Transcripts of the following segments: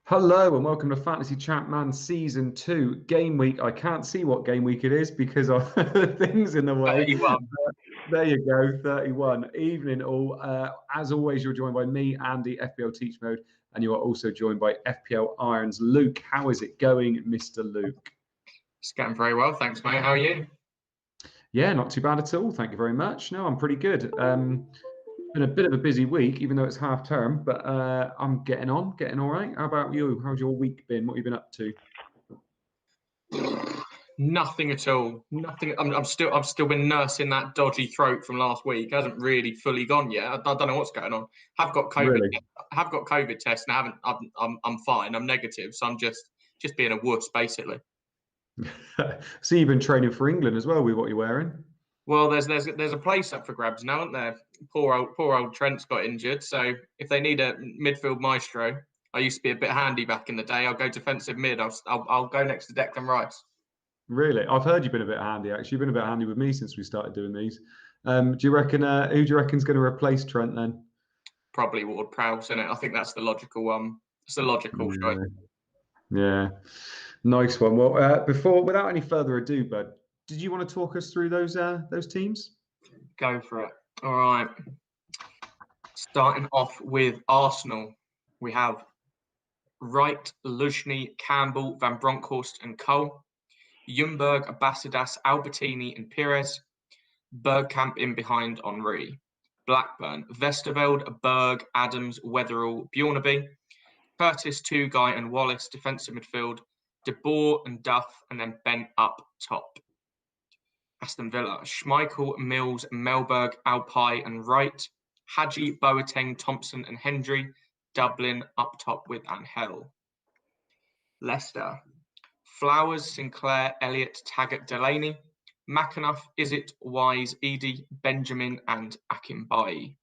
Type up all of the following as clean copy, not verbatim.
Hello and welcome to Fantasy ChampMan Season 2 Game Week. I can't see what game week it is because of the things in the way. 31. There you go, 31. Evening all. As always, you're joined by me, Andy, FPL Teach Mode, and you are also joined by FPL Irons. Luke, how is it going, Mr. Luke? It's going very well, thanks, mate. How are you? Yeah, not too bad at all. Thank you very much. No, I'm pretty good. Been a bit of a busy week, even though it's half term, but I'm getting all right. How about you? How's your week been? What have you been up to? Nothing at all. Nothing. I've still been nursing that dodgy throat from last week. It hasn't really fully gone yet. I don't know what's going on. I've got COVID. Really? Have got COVID test and I haven't. I'm fine. I'm negative, so I'm just being a wuss basically. So you've been training for England as well with what you're wearing? Well, there's a place up for grabs now, isn't there? Poor old Trent's got injured, so if they need a midfield maestro, I used to be a bit handy back in the day. I'll go defensive mid. I'll go next to Declan Rice. Really? I've heard you've been a bit handy, actually. You've been a bit handy with me since we started doing these. Do you reckon, who do you reckon's going to replace Trent then? Probably Ward-Prowse, isn't it? I think that's the logical one. It's the logical choice. Yeah. Nice one. Well, without any further ado, bud, did you want to talk us through those teams? Go for it. All right. Starting off with Arsenal, we have Wright, Luzhny, Campbell, Van Bronckhorst and Cole, Ljungberg, Basidas, Albertini and Pires, Bergkamp in behind Henri, Blackburn, Vesterveld, Berg, Adams, Wetherall, Bjornaby, Curtis, Guy and Wallace, defensive midfield, De Boer and Duff, and then Bent up top. Aston Villa, Schmeichel, Mills, Melberg, Alpai and Wright, Hadji, Boateng, Thompson and Hendry, Dublin up top with Angel. Leicester, Flowers, Sinclair, Elliott, Taggart, Delaney, McAnuff, Izzet, Wise, Edie, Benjamin and Akinbaye.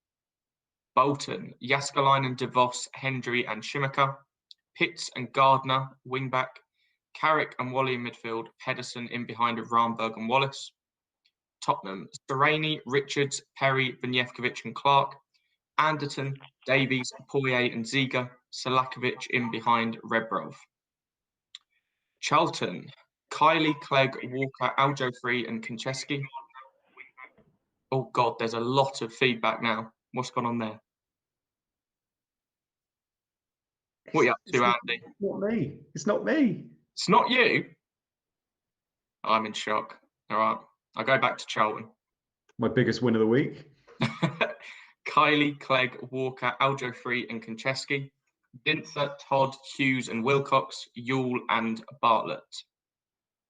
Bolton, Jaskalainen, DeVos, Hendry and Schumacher, Pitts and Gardner, wingback, Carrick and Wally in midfield, Pedersen in behind of Ramberg and Wallace. Tottenham, Sereni, Richards, Perry, Vinjevkovic and Clark, Anderton, Davies, Poirier and Ziga, Selakovic in behind Rebrov. Charlton, Kylie, Clegg, Walker, Aljofree and Konchesky. Oh God, there's a lot of feedback now. What's gone on there? What are you up to, Andy? It's not me. It's not me. It's not you? I'm in shock. All right, I'll go back to Charlton. My biggest win of the week. Kylie, Clegg, Walker, Aljofree and Konchesky. Dinther, Todd, Hughes and Wilcox, Yule and Bartlett.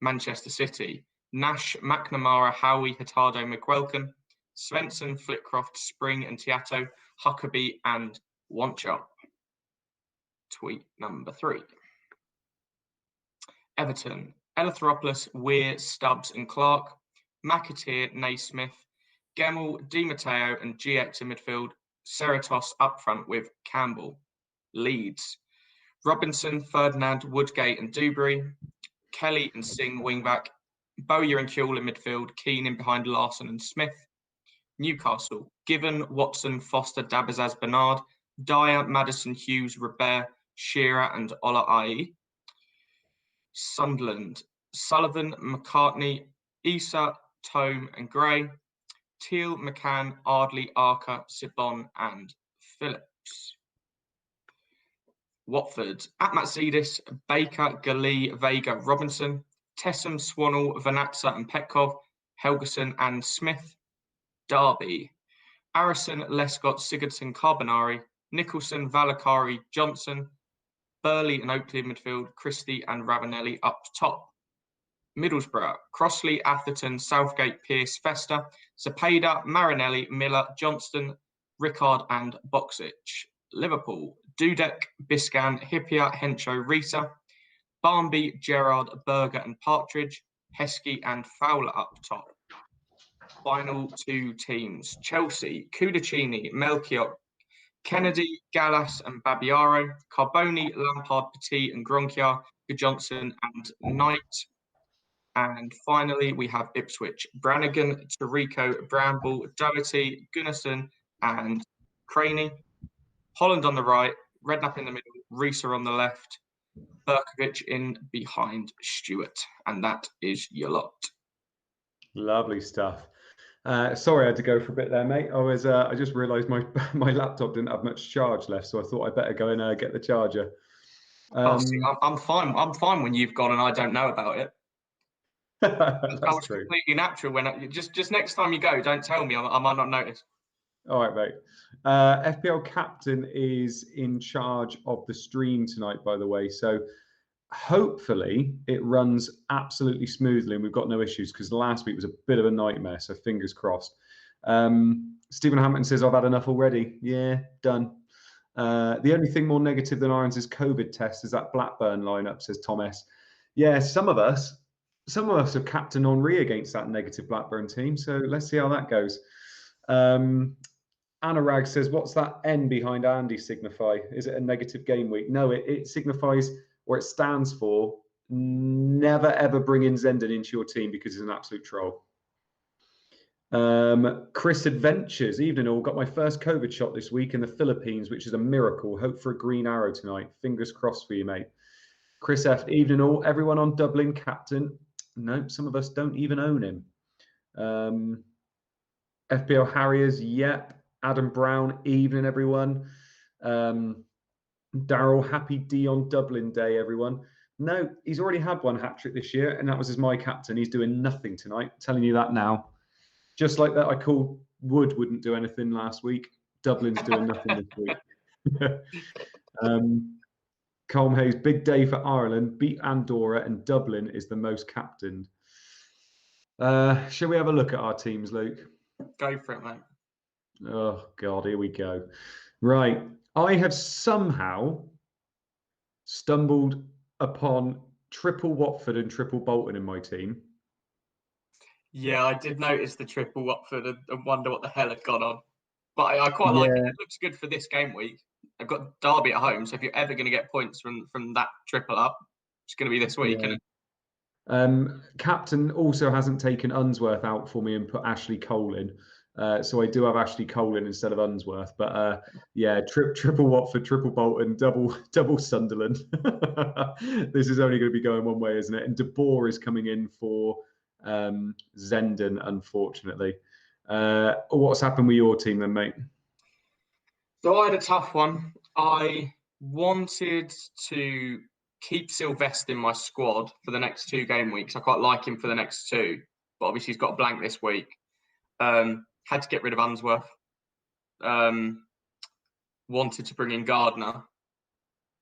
Manchester City, Nash, McNamara, Howie, Hurtado, McQuelkin, Svensson, Flitcroft, Spring and Tiato, Huckabee and Wanchop. Tweet number 3. Everton, Eleutheropoulos, Weir, Stubbs and Clark, McAteer, Naismith, Gemmell, Di Matteo and GX in midfield, Cerritos up front with Campbell. Leeds, Robinson, Ferdinand, Woodgate and Dewberry, Kelly and Singh wingback, Bowyer and Kuehl in midfield, Keane in behind Larson and Smith. Newcastle, Given, Watson, Foster, Dabazaz, Bernard, Dyer, Madison, Hughes, Robert, Shearer and Ola Ai. Sunderland, Sullivan, McCartney, Issa, Tome and Gray, Teal, McCann, Ardley, Archer, Sibon and Phillips. Watford, Atmatsidis, Baker, Gali, Vega, Robinson, Tessum, Swannell, Vanatza and Petkov, Helgeson and Smith. Derby, Arison, Lescott, Sigurdsson, Carbonari, Nicholson, Valakari, Johnson, Burley and Oakley in midfield, Christie and Ravanelli up top. Middlesbrough, Crossley, Atherton, Southgate, Pearce, Fester, Cepeda, Marinelli, Miller, Johnston, Rickard and Boxic. Liverpool, Dudek, Biscan, Hippier, Hencho, Risa, Barnby, Gerrard, Berger and Partridge, Heskey and Fowler up top. Final 2 teams, Chelsea, Cudicini, Melchior, Kennedy, Gallas and Babiaro, Carboni, Lampard, Petit and Gronkiar, Johnson and Knight. And finally, we have Ipswich, Brannigan, Tarico, Bramble, Doherty, Gunnarsson and Craney. Holland on the right, Redknapp in the middle, Risa on the left, Berkovic in behind Stewart. And that is your lot. Lovely stuff. Sorry I had to go for a bit there, mate. I just realised my my laptop didn't have much charge left, so I thought I'd better go and get the charger. See, I'm fine. I'm fine when you've gone and I don't know about it. That That's was true. completely natural. When just next time you go, don't tell me. I might not notice. All right, mate. FPL captain is in charge of the stream tonight, by the way. So hopefully it runs absolutely smoothly and we've got no issues, because last week was a bit of a nightmare. So fingers crossed. Stephen Hampton says, I've had enough already. Yeah, done. The only thing more negative than Irons' COVID test is that Blackburn lineup, says Tom S. Yeah, some of us have captain Henri against that negative Blackburn team. So let's see how that goes. Anurag says, what's that N behind Andy signify? Is it a negative game week? No, it signifies, or it stands for, never ever bring in Zenden into your team because he's an absolute troll. Chris Adventures, evening all, got my first COVID shot this week in the Philippines, which is a miracle. Hope for a green arrow tonight. Fingers crossed for you, mate. Chris F, evening all, everyone on Dublin captain. No, some of us don't even own him. FPL Harriers, yep. Adam Brown, evening everyone. Daryl, happy Dion Dublin Day, everyone. No, he's already had one hat-trick this year, and that was as my captain. He's doing nothing tonight, I'm telling you that now. Just like that, I called Wood wouldn't do anything last week. Dublin's doing nothing this week. Colm Hayes, big day for Ireland. Beat Andorra, and Dublin is the most captained. Shall we have a look at our teams, Luke? Go for it, mate. Oh, God, here we go. Right. I have somehow stumbled upon triple Watford and triple Bolton in my team. Yeah, I did notice the triple Watford and wonder what the hell had gone on. But I quite like it. It looks good for this game week. I've got Derby at home, so if you're ever going to get points from that triple up, it's going to be this week, isn't it? Captain also hasn't taken Unsworth out for me and put Ashley Cole in. So I do have Ashley Cole in instead of Unsworth. But yeah, triple Watford, triple Bolton, double Sunderland. This is only going to be going one way, isn't it? And De Boer is coming in for Zenden, unfortunately. What's happened with your team then, mate? So I had a tough one. I wanted to keep Sylvester in my squad for the next 2 game weeks. I quite like him for the next 2, but obviously he's got a blank this week. Had to get rid of Unsworth. Wanted to bring in Gardner,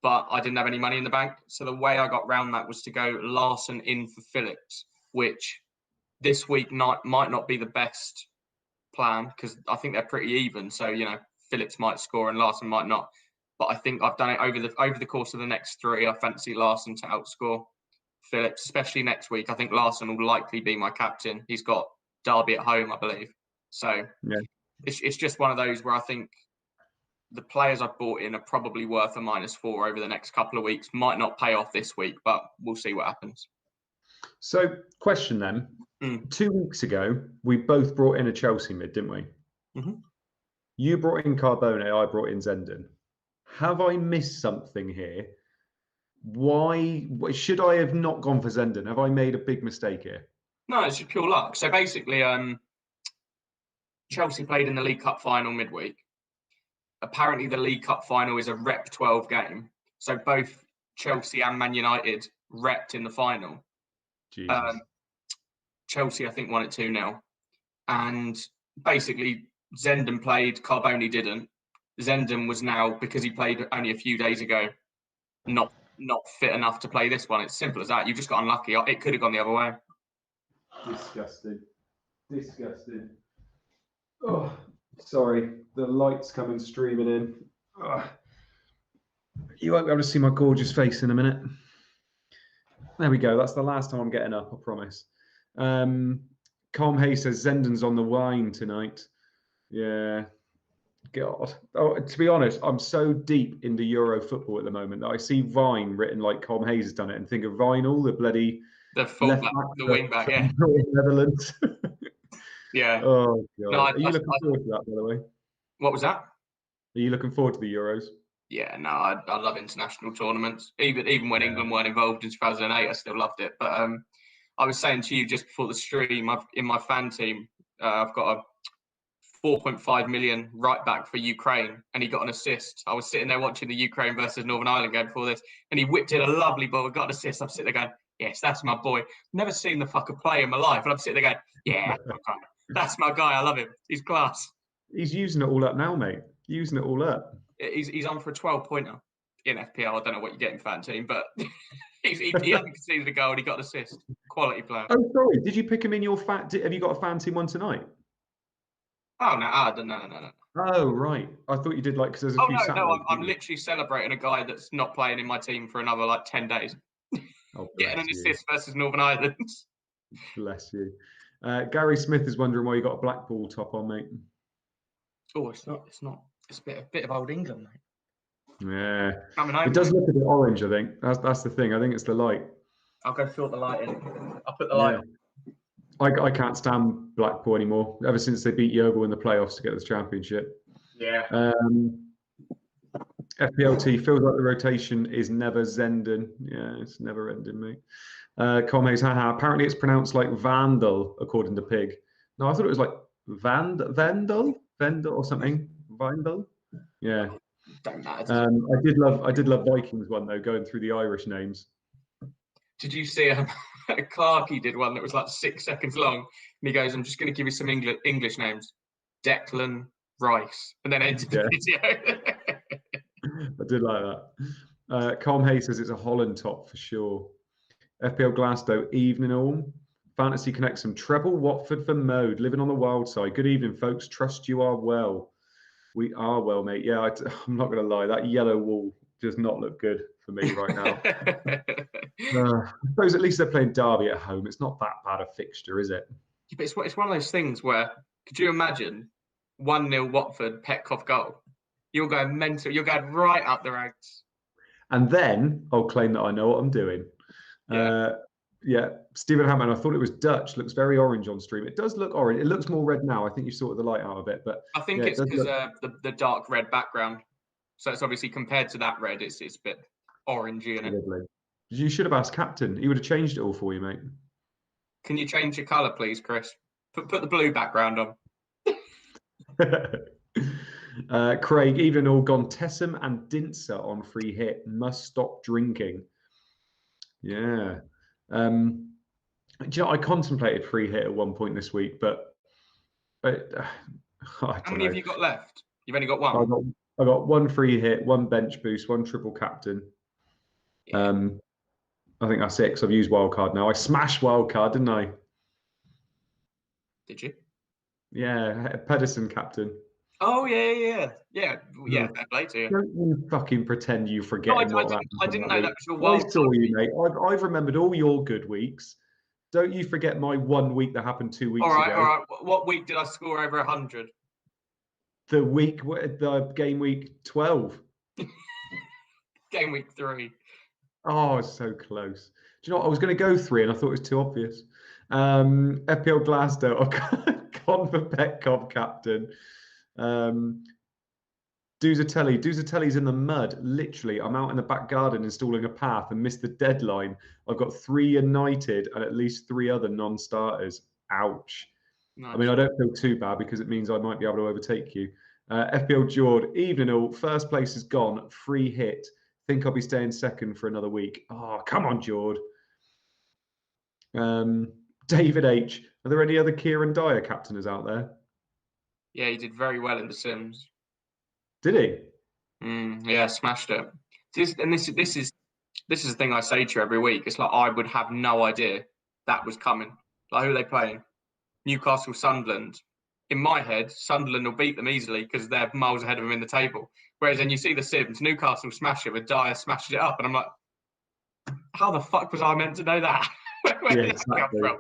but I didn't have any money in the bank. So the way I got round that was to go Larson in for Phillips, which this week might not be the best plan because I think they're pretty even. So, you know, Phillips might score and Larson might not. But I think I've done it over the course of the next 3. I fancy Larson to outscore Phillips, especially next week. I think Larson will likely be my captain. He's got Derby at home, I believe. So yeah, it's just one of those where I think the players I've bought in are probably worth a -4 over the next couple of weeks. Might not pay off this week, but we'll see what happens. So, question then. 2 weeks ago, we both brought in a Chelsea mid, didn't we? Mm-hmm. You brought in Carbone, I brought in Zenden. Have I missed something here? Why should I have not gone for Zenden? Have I made a big mistake here? No, it's just pure luck. So basically, Chelsea played in the League Cup final midweek. Apparently, the League Cup final is a Rep 12 game. So both Chelsea and Man United repped in the final. Jesus. Chelsea, I think, won it 2-0. And basically, Zenden played, Carbone didn't. Zenden was now, because he played only a few days ago, not fit enough to play this one. It's simple as that. You just got unlucky. It could have gone the other way. Disgusting. Oh, sorry. The light's coming streaming in. Oh. You won't be able to see my gorgeous face in a minute. There we go. That's the last time I'm getting up, I promise. Colm Hayes says Zenden's on the wine tonight. Yeah. God. Oh, to be honest, I'm so deep into Euro football at the moment that I see Vine written like Colm Hayes has done it and think of Vinyl, the fullback, the wing back, yeah. Netherlands. Yeah. Oh, God. Are you looking forward to that, by the way? What was that? Are you looking forward to the Euros? Yeah, no, I love international tournaments. Even when England weren't involved in 2008, I still loved it. But I was saying to you just before the stream, in my fan team, I've got a 4.5 million right back for Ukraine, and he got an assist. I was sitting there watching the Ukraine versus Northern Ireland game before this, and he whipped in a lovely ball, got an assist. I'm sitting there going, yes, that's my boy. Never seen the fucker play in my life. And I'm sitting there going, yeah, that's my guy. I love him. He's class. He's using it all up now, mate. Using it all up. He's on for a 12-pointer in FPL. I don't know what you get in fan team, but he hasn't conceded a goal and he got an assist. Quality player. Oh, sorry. Did you pick him in your have you got a fan team one tonight? Oh, no. Oh, right. I thought you did because there's a few no, I'm literally celebrating a guy that's not playing in my team for another 10 days. Oh, getting an assist versus Northern Ireland. Bless you. Gary Smith is wondering why you got a black ball top on, mate. Oh, it's not. It's a bit of old England, mate. Yeah. Coming home, it does look a bit orange, I think. That's the thing. I think it's the light. I'll go filter the light in. I'll put the light on. I can't stand Blackpool anymore. Ever since they beat Yeovil in the playoffs to get the championship. Yeah. FPLT feels like the rotation is never Zenden. Yeah, it's never ending, mate. Comhays, haha. Apparently it's pronounced like Vandal, according to Pig. No, I thought it was like Vandal or something. Vandal. Yeah. Don't matter. I did love Vikings one though, going through the Irish names. Did you see Clarkey did one that was 6 seconds long, and he goes, "I'm just going to give you some English names: Declan Rice," and then entered the video. I did like that. Comhays says it's a Holland top for sure. FPL Glasgow, evening all. Fantasy Connect some treble Watford for mode. Living on the wild side. Good evening, folks. Trust you are well. We are well, mate. Yeah, I'm not going to lie. That yellow wall does not look good for me right now. I suppose at least they're playing Derby at home. It's not that bad a fixture, is it? Yeah, but it's one of those things where, could you imagine 1-0 Watford, Petkoff goal? You're going mental. You're going right up the ranks. And then I'll claim that I know what I'm doing. Yeah. Stephen Hammond, I thought it was Dutch. Looks very orange on stream. It does look orange. It looks more red now. I think you sorted the light out a bit, but I think it's because the dark red background. So it's obviously compared to that red, it's a bit orangey in it. You should have asked Captain. He would have changed it all for you, mate. Can you change your colour, please, Chris? Put the blue background on. Craig, even all gone Tessum and Dinser on free hit. Must stop drinking. Yeah. Do you know, I contemplated free hit at one point this week, but how many have you got left? You've only got one. I got one free hit, one bench boost, one triple captain. Yeah. I think that's it because I've used wildcard now. I smashed wildcard, didn't I? Did you? Yeah, Pedersen captain. Oh yeah. Fair play to you. Don't you fucking pretend you forget. I didn't know that was your wild. I saw you, mate. I've remembered all your good weeks. Don't you forget my 1 week that happened 2 weeks ago. All right. What week did I score over 100? The game week 12. Game week 3. Oh, it's so close. Do you know what? I was going to go 3 and I thought it was too obvious. FPL Glasgow, gone for Petcobb captain. Duzatelli's in the mud. Literally, I'm out in the back garden installing a path and missed the deadline. I've got 3 United and at least 3 other non-starters. Ouch. Nice. I mean, I don't feel too bad because it means I might be able to overtake you. FPL Jord, evening all. First place is gone. Free hit. Think I'll be staying second for another week. Oh, come on, Jord. David H. Are there any other Kieran Dyer captainers out there? Yeah, he did very well in The Sims. Did he? Yeah, smashed it. This is the thing I say to you every week. It's like I would have no idea that was coming. Like, who are they playing? Newcastle, Sunderland. In my head, Sunderland will beat them easily because they're miles ahead of them in the table. Whereas then you see the Sims, Newcastle smash it with Dyer smashed it up, and I'm like, how the fuck was I meant to know that? Where did that come from?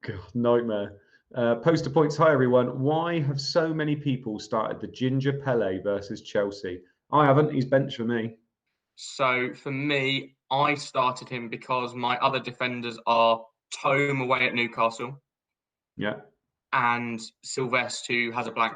God, nightmare. Poster points. Hi everyone. Why have so many people started the Ginger Pele versus Chelsea? I haven't. He's bench for me. So for me, I started him because my other defenders are Tome away at Newcastle. Yeah. And Sylvester, who has a blank.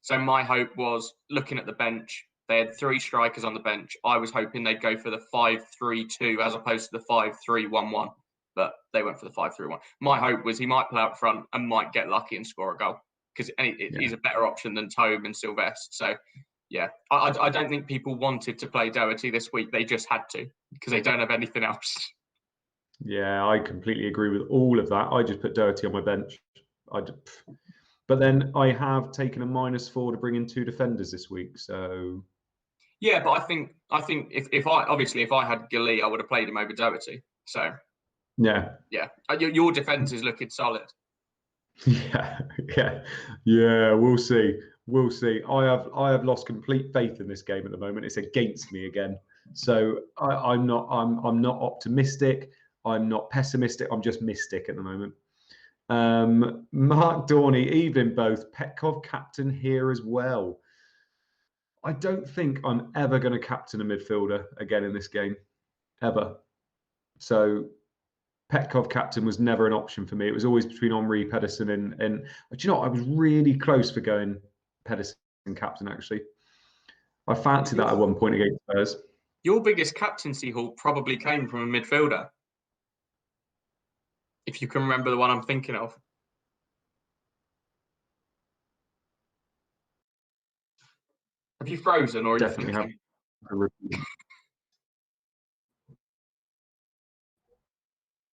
So my hope was looking at the bench, They had 3 strikers on the bench. I was hoping they'd go for the 5-3-2 as opposed to the 5-3-1-1, but they went for the 5-3-1. My hope was he might play up front and might get lucky and score a goal because he's a better option than Tobe and Sylvester. So, yeah, I don't think people wanted to play Doherty this week. They just had to because they don't have anything else. Yeah, I completely agree with all of that. I just put Doherty on my bench. But then I have taken a -4 to bring in 2 defenders this week. So yeah, but I think if I had Gilly, I would have played him over Doherty. So yeah, your defense is looking solid. yeah. We'll see. We'll see. I have lost complete faith in this game at the moment. It's against me again. So I'm not optimistic. I'm not pessimistic. I'm just mystic at the moment. Mark Dorney, evening both. Petkov captain here as well. I don't think I'm ever going to captain a midfielder again in this game, ever. So Petkov captain was never an option for me. It was always between Henri, Pedersen, and do you know what? I was really close for going Pedersen captain, actually. I fancied that at one point against Spurs. Your biggest captaincy haul probably came from a midfielder. If you can remember the one I'm thinking of. Have you frozen or are Definitely you thinking? have.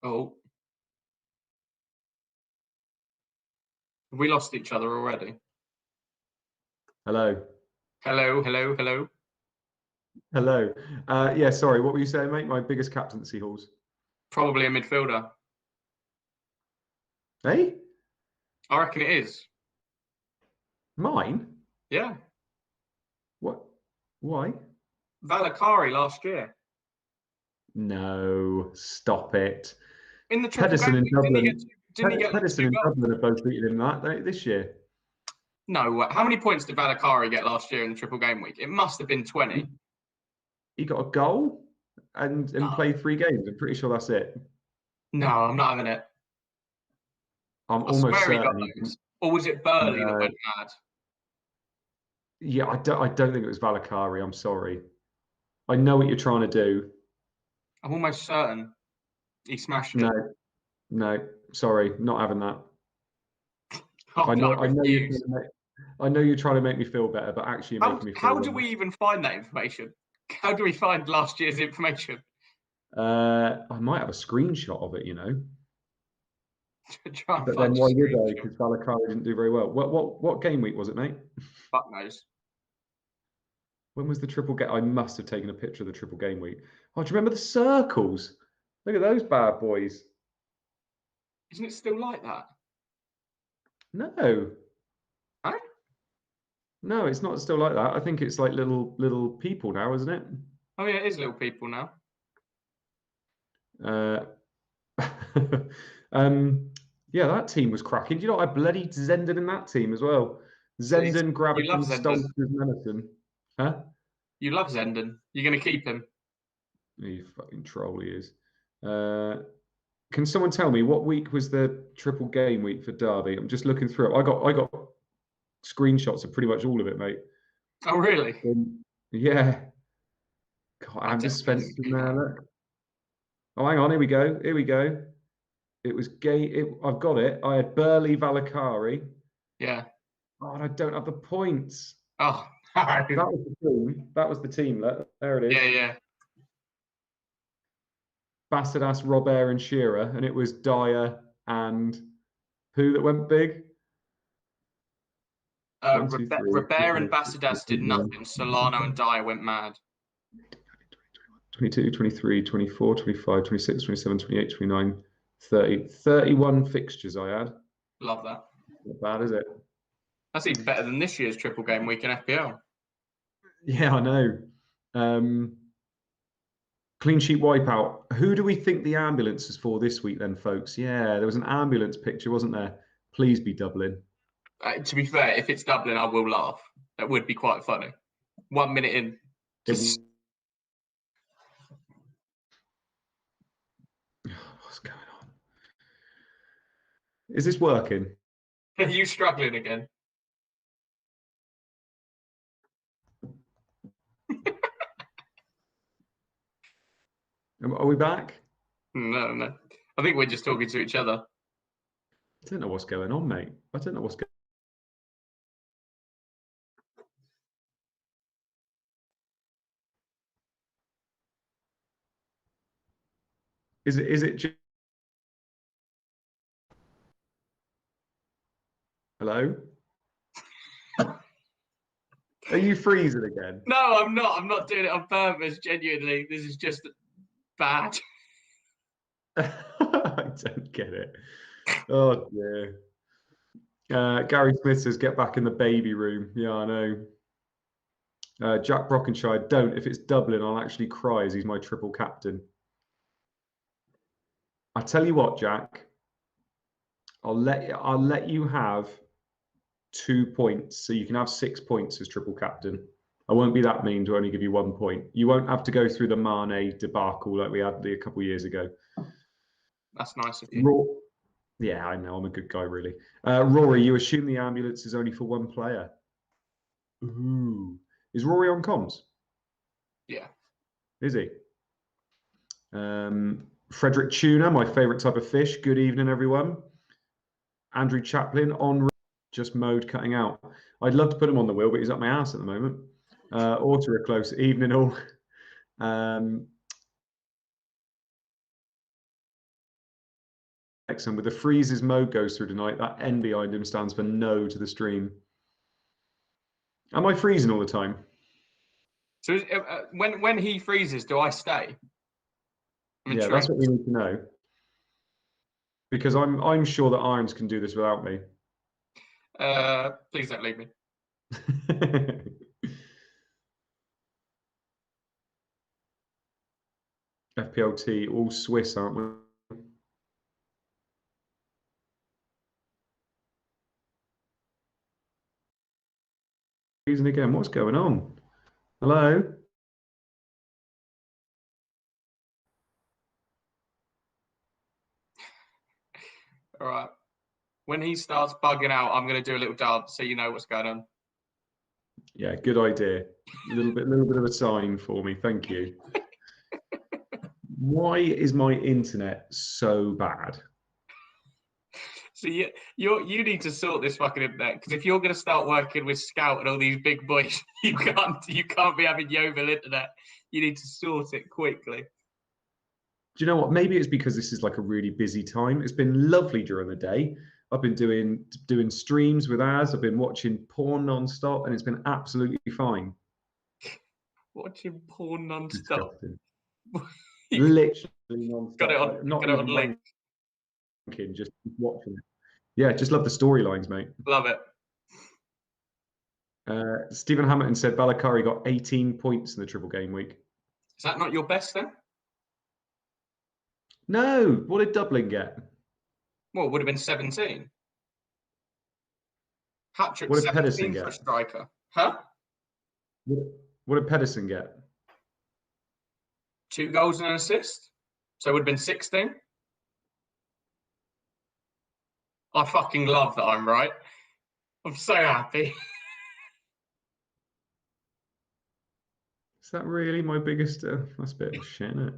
Oh. Have we lost each other already? Hello. Hello, hello, hello. Hello. Yeah, sorry. What were you saying, mate? My biggest captaincy hauls. Probably a midfielder. Hey? I reckon it is. Mine? Yeah. What? Why? Valakari last year. No, stop it. In the triple Pedersen game, and Dublin. didn't he get Pedersen and Dublin have both beaten him that this year. No, how many points did Valakari get last year in the triple game week? It must have been 20. He got a goal and played 3 games. I'm pretty sure that's it. No, I'm not having it. I'm almost swear certain. He got those. Or was it Burley that went mad? Yeah, I don't think it was Valakari. I'm sorry. I know what you're trying to do. I'm almost certain he smashed it. No, sorry, not having that. Oh, I know you're trying to make me feel better, but actually you're making me feel How do we even find that information? How do we find last year's information? I might have a screenshot of it, you know. Try and But find then why would I? Because Valakari didn't do very well. What game week was it, mate? Fuck knows. When was the triple game? I must have taken a picture of the triple game week. Oh, do you remember the circles? Look at those bad boys. Isn't it still like that? No. Huh? No, it's not still like that. I think it's like little people now, isn't it? Oh yeah, it is little people now. Yeah, that team was cracking. Do you know I bloody Zenden in that team as well? Zenden, Graviton, Stolz, Menison. Huh? You love Zenden. You're going to keep him. You fucking troll he is. Can someone tell me what week was the triple game week for Derby? I'm just looking through it. I got screenshots of pretty much all of it, mate. Oh really? Yeah. God, I'm just Spencer in there. Look. Oh, hang on. Here we go. It was I've got it. I had Burley, Valakari. Yeah. Oh, and I don't have the points. Oh, that was the team. That was the team. There it is. Yeah. Bastadas, Robert, and Shearer, and it was Dyer and who that went big? Robert and Bastadas did nothing. Solano and Dyer went mad. 22, 23, 24, 25, 26, 27, 28, 29, 30. 31 fixtures I had. Love that. Not bad, is it? That's even better than this year's triple game week in FPL. Yeah, I know. Clean sheet wipeout. Who do we think the ambulance is for this week then, folks? Yeah, there was an ambulance picture, wasn't there? Please be Dublin. To be fair, if it's Dublin, I will laugh. That would be quite funny. 1 minute in. What's going on? Is this working? Are you struggling again? Are we back? No. I think we're just talking to each other. I don't know what's going on, mate. I don't know what's going on. Is it Hello? Are you freezing again? No, I'm not. I'm not doing it on purpose. Genuinely, this is just bad. I don't get it. Oh dear. Gary Smith says, "Get back in the baby room." Yeah, I know. Jack Brockenshire, don't. If it's Dublin, I'll actually cry as he's my triple captain. I tell you what, Jack. I'll let you have 2 points, so you can have 6 points as triple captain. I won't be that mean to only give you 1 point. You won't have to go through the Mane debacle like we had a couple of years ago. That's nice of you. Yeah, I know. I'm a good guy, really. Rory, you assume the ambulance is only for one player. Ooh. Is Rory on comms? Yeah. Is he? Frederick Tuna, my favourite type of fish. Good evening, everyone. Andrew Chaplin on just mode cutting out. I'd love to put him on the wheel, but he's up my ass at the moment. Auto close evening all. Excellent. With the freezes mode goes through tonight, that N behind him stands for no to the stream. Am I freezing all the time? So when he freezes, do I stay? Yeah, that's what we need to know. Because I'm sure that Irons can do this without me. Please don't leave me. FPLT, all Swiss, aren't we? Freezing again. What's going on? Hello? All right. When he starts bugging out, I'm going to do a little dance so you know what's going on. Yeah, good idea. A little bit of a sign for me. Thank you. Why is my internet so bad? So you need to sort this fucking internet, because if you're going to start working with Scout and all these big boys, you can't be having Yeovil internet. You need to sort it quickly. Do you know what? Maybe it's because this is like a really busy time. It's been lovely during the day. I've been doing streams with Az. I've been watching porn non-stop, and it's been absolutely fine. Watching porn non-stop. Literally non-stop. Got it on, not got it on link. Just watching it. Yeah, just love the storylines, mate. Love it. Stephen Hamilton said Balakari got 18 points in the triple game week. Is that not your best then? No. What did Dublin get? Well, it would have been 17. Hat-trick What did 17 Pedersen for a get? striker. Huh? What did Pedersen get? 2 goals and an assist. So it would have been 16. I fucking love that I'm right. I'm so happy. Is that really my biggest? That's a bit of shit, isn't it?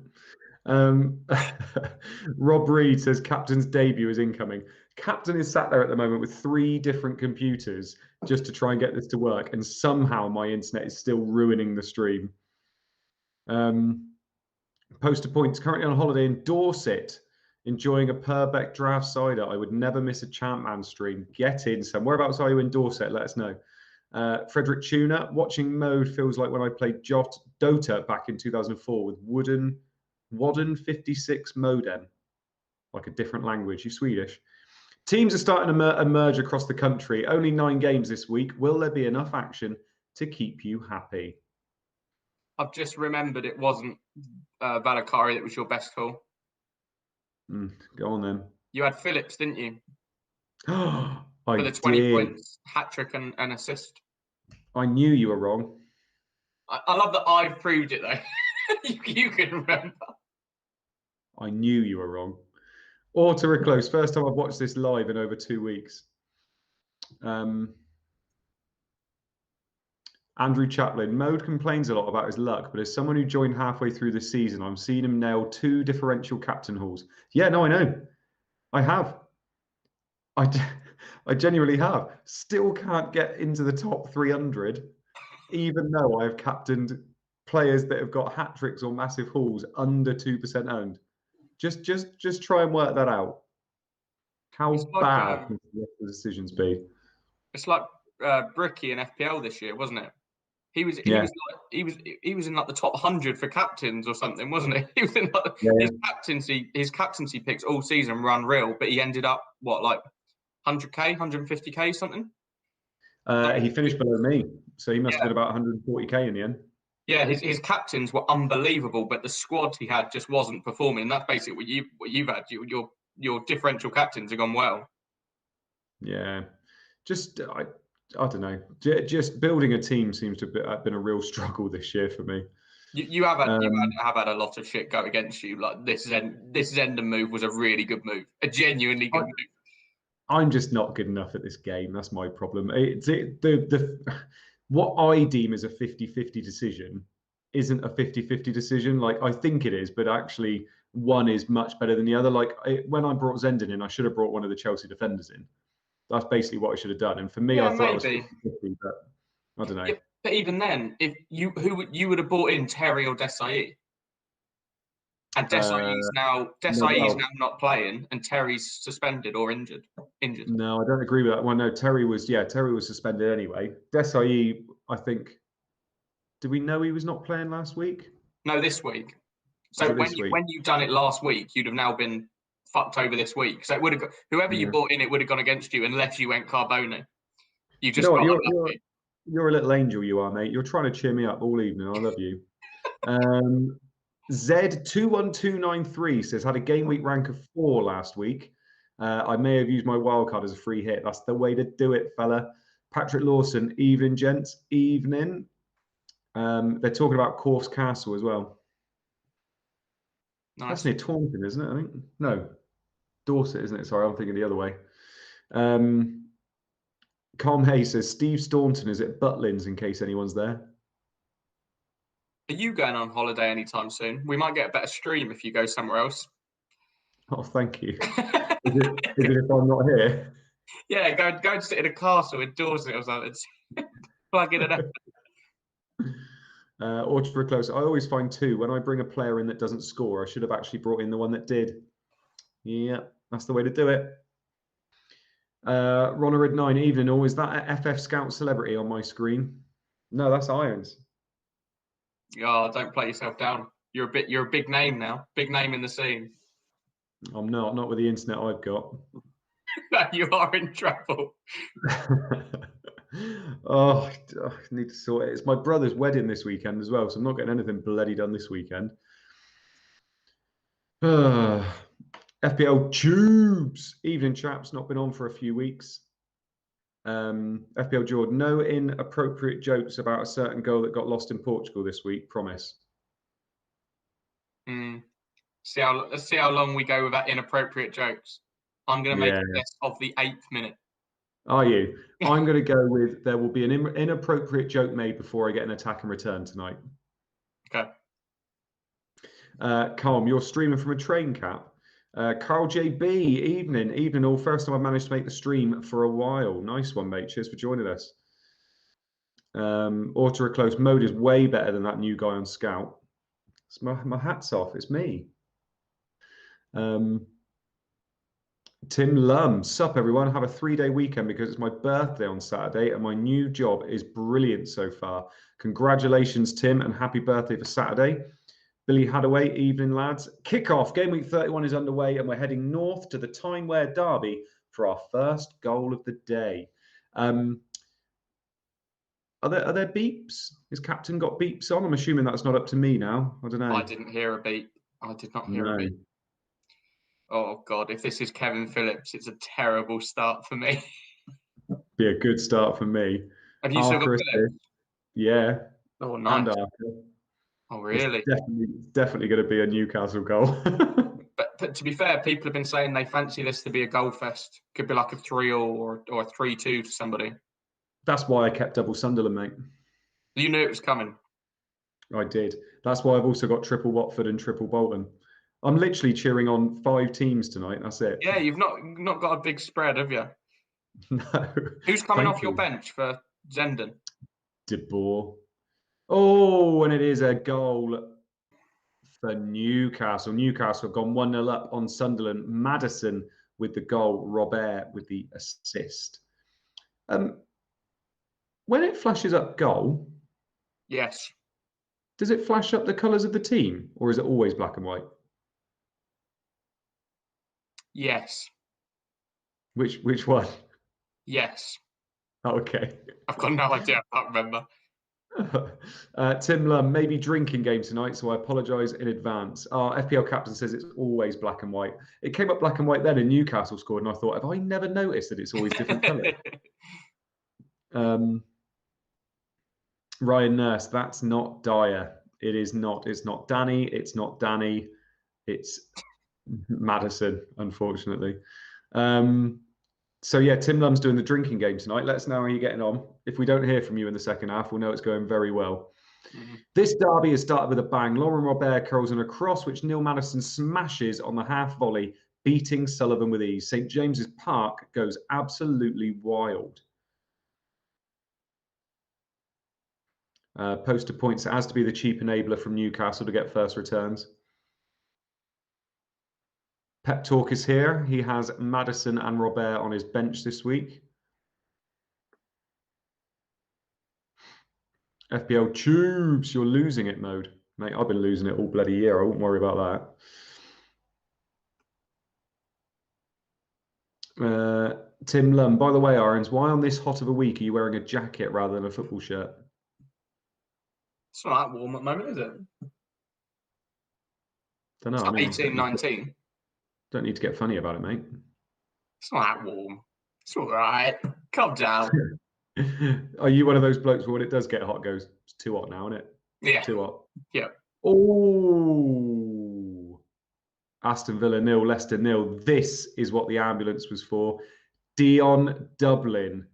Rob Reed says captain's debut is incoming. Captain is sat there at the moment with 3 different computers just to try and get this to work, and somehow my internet is still ruining the stream. Poster Points currently on holiday in Dorset, enjoying a Purbeck draft cider. I would never miss a ChampMan stream. Get in, Sam. Whereabouts are you in Dorset? Let us know. Frederick Tuna, watching mode feels like when I played Dota back in 2004 with Wadden 56 modem, like a different language. You Swedish. Teams are starting to emerge across the country. Only 9 games this week. Will there be enough action to keep you happy? I've just remembered it wasn't Valakari that was your best call. Go on then. You had Phillips, didn't you? I For the 20 did. points, hat-trick and assist. I knew you were wrong. I love that I've proved it, though. you can remember. I knew you were wrong. Auto close. First time I've watched this live in over 2 weeks. Andrew Chaplin. Mode complains a lot about his luck, but as someone who joined halfway through the season, I'm seeing him nail 2 differential captain hauls. Yeah, no, I know. I have. I genuinely have. Still can't get into the top 300, even though I have captained players that have got hat tricks or massive hauls under 2% owned. Just try and work that out. How It's like bad can the decisions be? it's like Bricky in FPL this year, wasn't it? Yeah, He was in like the top 100 for captains or something, wasn't he? He was in like, yeah, his captaincy picks all season run real, but he ended up what, like 100k, 150k something. So, he finished below me, so he must have yeah, been about 140k in the end. yeah, his captains were unbelievable, but the squad he had just wasn't performing. And that's basically what you've had. Your differential captains have gone well. Yeah, just I don't know. Just building a team seems to have been a real struggle this year for me. Have had a lot of shit go against you. Like this Ender move was a really good move, a genuinely good I, move. I'm just not good enough at this game. That's my problem. What I deem as a 50-50 decision isn't a 50-50 decision. Like I think it is, but actually one is much better than the other. Like when I brought Zenden in, I should have brought one of the Chelsea defenders in. That's basically what I should have done. And for me, I Yeah, thought it was maybe. 50-50, but I don't know. Yeah, but even then, if you would have bought in Terry or Desai, and Uh, no, Desai's now well, not playing, and Terry's suspended or injured. no, I don't agree with that. Well, no, Terry was suspended anyway. Desai, I think, did we know he was not playing last week? No, this week. Was So it this week? when you've done it last week, you'd have now been fucked over this week. So it would have whoever you Yeah. bought in, it would have gone against you unless you went Carbone. You You know just what? got You're unlucky. you're a little angel, you are, mate. You're trying to cheer me up all evening. I love you. Um, Z21293 says had a game week rank of 4 last week. I may have used my wildcard as a free hit. That's the way to do it, fella. Patrick Lawson, evening, gents. Evening. They're talking about Corf's Castle as well. That's Nice. near Taunton, isn't it? I think. No, Dorset, isn't it? Sorry, I'm thinking the other way. Colm Hay says Steve Staunton is at Butlins in case anyone's there. Are you going on holiday anytime soon? We might get a better stream if you go somewhere else. Oh, thank you. Is it if I'm not here? Yeah, go and sit in a castle in Dorset or something. Plug in and Or for a close. I always find 2. When I bring a player in that doesn't score, I should have actually brought in the one that did. Yeah, that's the way to do it. Ronarid 9, evening. Or is that a FF Scout celebrity on my screen? No, that's Irons. Oh, don't play yourself down. You're a big name now. Big name in the scene. I'm not with the internet I've got. You are in trouble. Oh, I need to sort it. It's my brother's wedding this weekend as well, so I'm not getting anything bloody done this weekend. FPL tubes. Evening, chaps. Not been on for a few weeks. FPL Jordan. No inappropriate jokes about a certain girl that got lost in Portugal this week. Promise. Let's see how long we go with that inappropriate jokes. I'm going to make Yeah. it this of the 8th minute. Are you? I'm going to go with there will be an inappropriate joke made before I get an attack and return tonight. Okay. Calm, you're streaming from a train cap. Carl JB, evening all. First time I've managed to make the stream for a while. Nice one, mate. Cheers for joining us. Auto close mode is way better than that new guy on Scout. It's my hat's off. It's me. Tim Lum, sup everyone. Have a 3-day weekend because it's my birthday on Saturday and my new job is brilliant so far. Congratulations, Tim, and happy birthday for Saturday. Billy Hadaway, evening lads. Kickoff, game week 31 is underway and we're heading north to the Timeware Derby for our first goal of the day. Are there beeps? Has Captain got beeps on? I'm assuming that's not up to me now. I don't know. I didn't hear a beep. I did not hear a beep. Oh, God. If this is Kevin Phillips, it's a terrible start for me. Be a good start for me. Have you still got Phillips? Yeah. Oh, nice. And Arthur. Oh, really? It's definitely going to be a Newcastle goal. but to be fair, people have been saying they fancy this to be a goal fest. Could be like a 3-3 or a 3-2 to somebody. That's why I kept double Sunderland, mate. You knew it was coming. I did. That's why I've also got triple Watford and triple Bolton. I'm literally cheering on 5 teams tonight. That's it. Yeah, you've not got a big spread, have you? No. Who's coming off your Thankfully. bench for Zenden? De Boer. Oh, and it is a goal for Newcastle. Newcastle have gone 1-0 up on Sunderland. Maddison with the goal, Robert with the assist. When it flashes up goal, Yes. does it flash up the colours of the team, or is it always black and white? Yes. Which one? Yes. Okay. I've got no idea. I can't remember. Tim Lum, maybe drinking game tonight, so I apologise in advance. Our FPL captain says it's always black and white. It came up black and white then, and Newcastle scored, and I thought, have I never noticed that it's always different colours? Ryan Nurse, that's not Dyer. It is not. It's not Danny. It's not Danny. It's Maddison, unfortunately. So yeah, Tim Lum's doing the drinking game tonight. Let us know how you're getting on. If we don't hear from you in the second half, we'll know it's going very well. This derby has started with a bang. Lauren Robert curls in a cross, which Neil Maddison smashes on the half volley, beating Sullivan with ease. St James's Park goes absolutely wild. Poster points it has to be the cheap enabler from Newcastle to get first returns. Pep Talk is here. He has Maddison and Robert on his bench this week. FPL tubes, you're losing it mode. Mate, I've been losing it all bloody year. I won't worry about that. Tim Lum, by the way, Irons, why on this hot of a week are you wearing a jacket rather than a football shirt? It's not that warm at the moment, is it? Don't know. It's I like mean, 18, 19. don't need to get funny about it, mate. It's not that warm. It's all right. Calm down. Are you one of those blokes where when it does get hot goes, it's too hot now, isn't it? Yeah. Too hot. Yeah. Oh, Aston Villa 0, Leicester 0. This is what the ambulance was for. Dion Dublin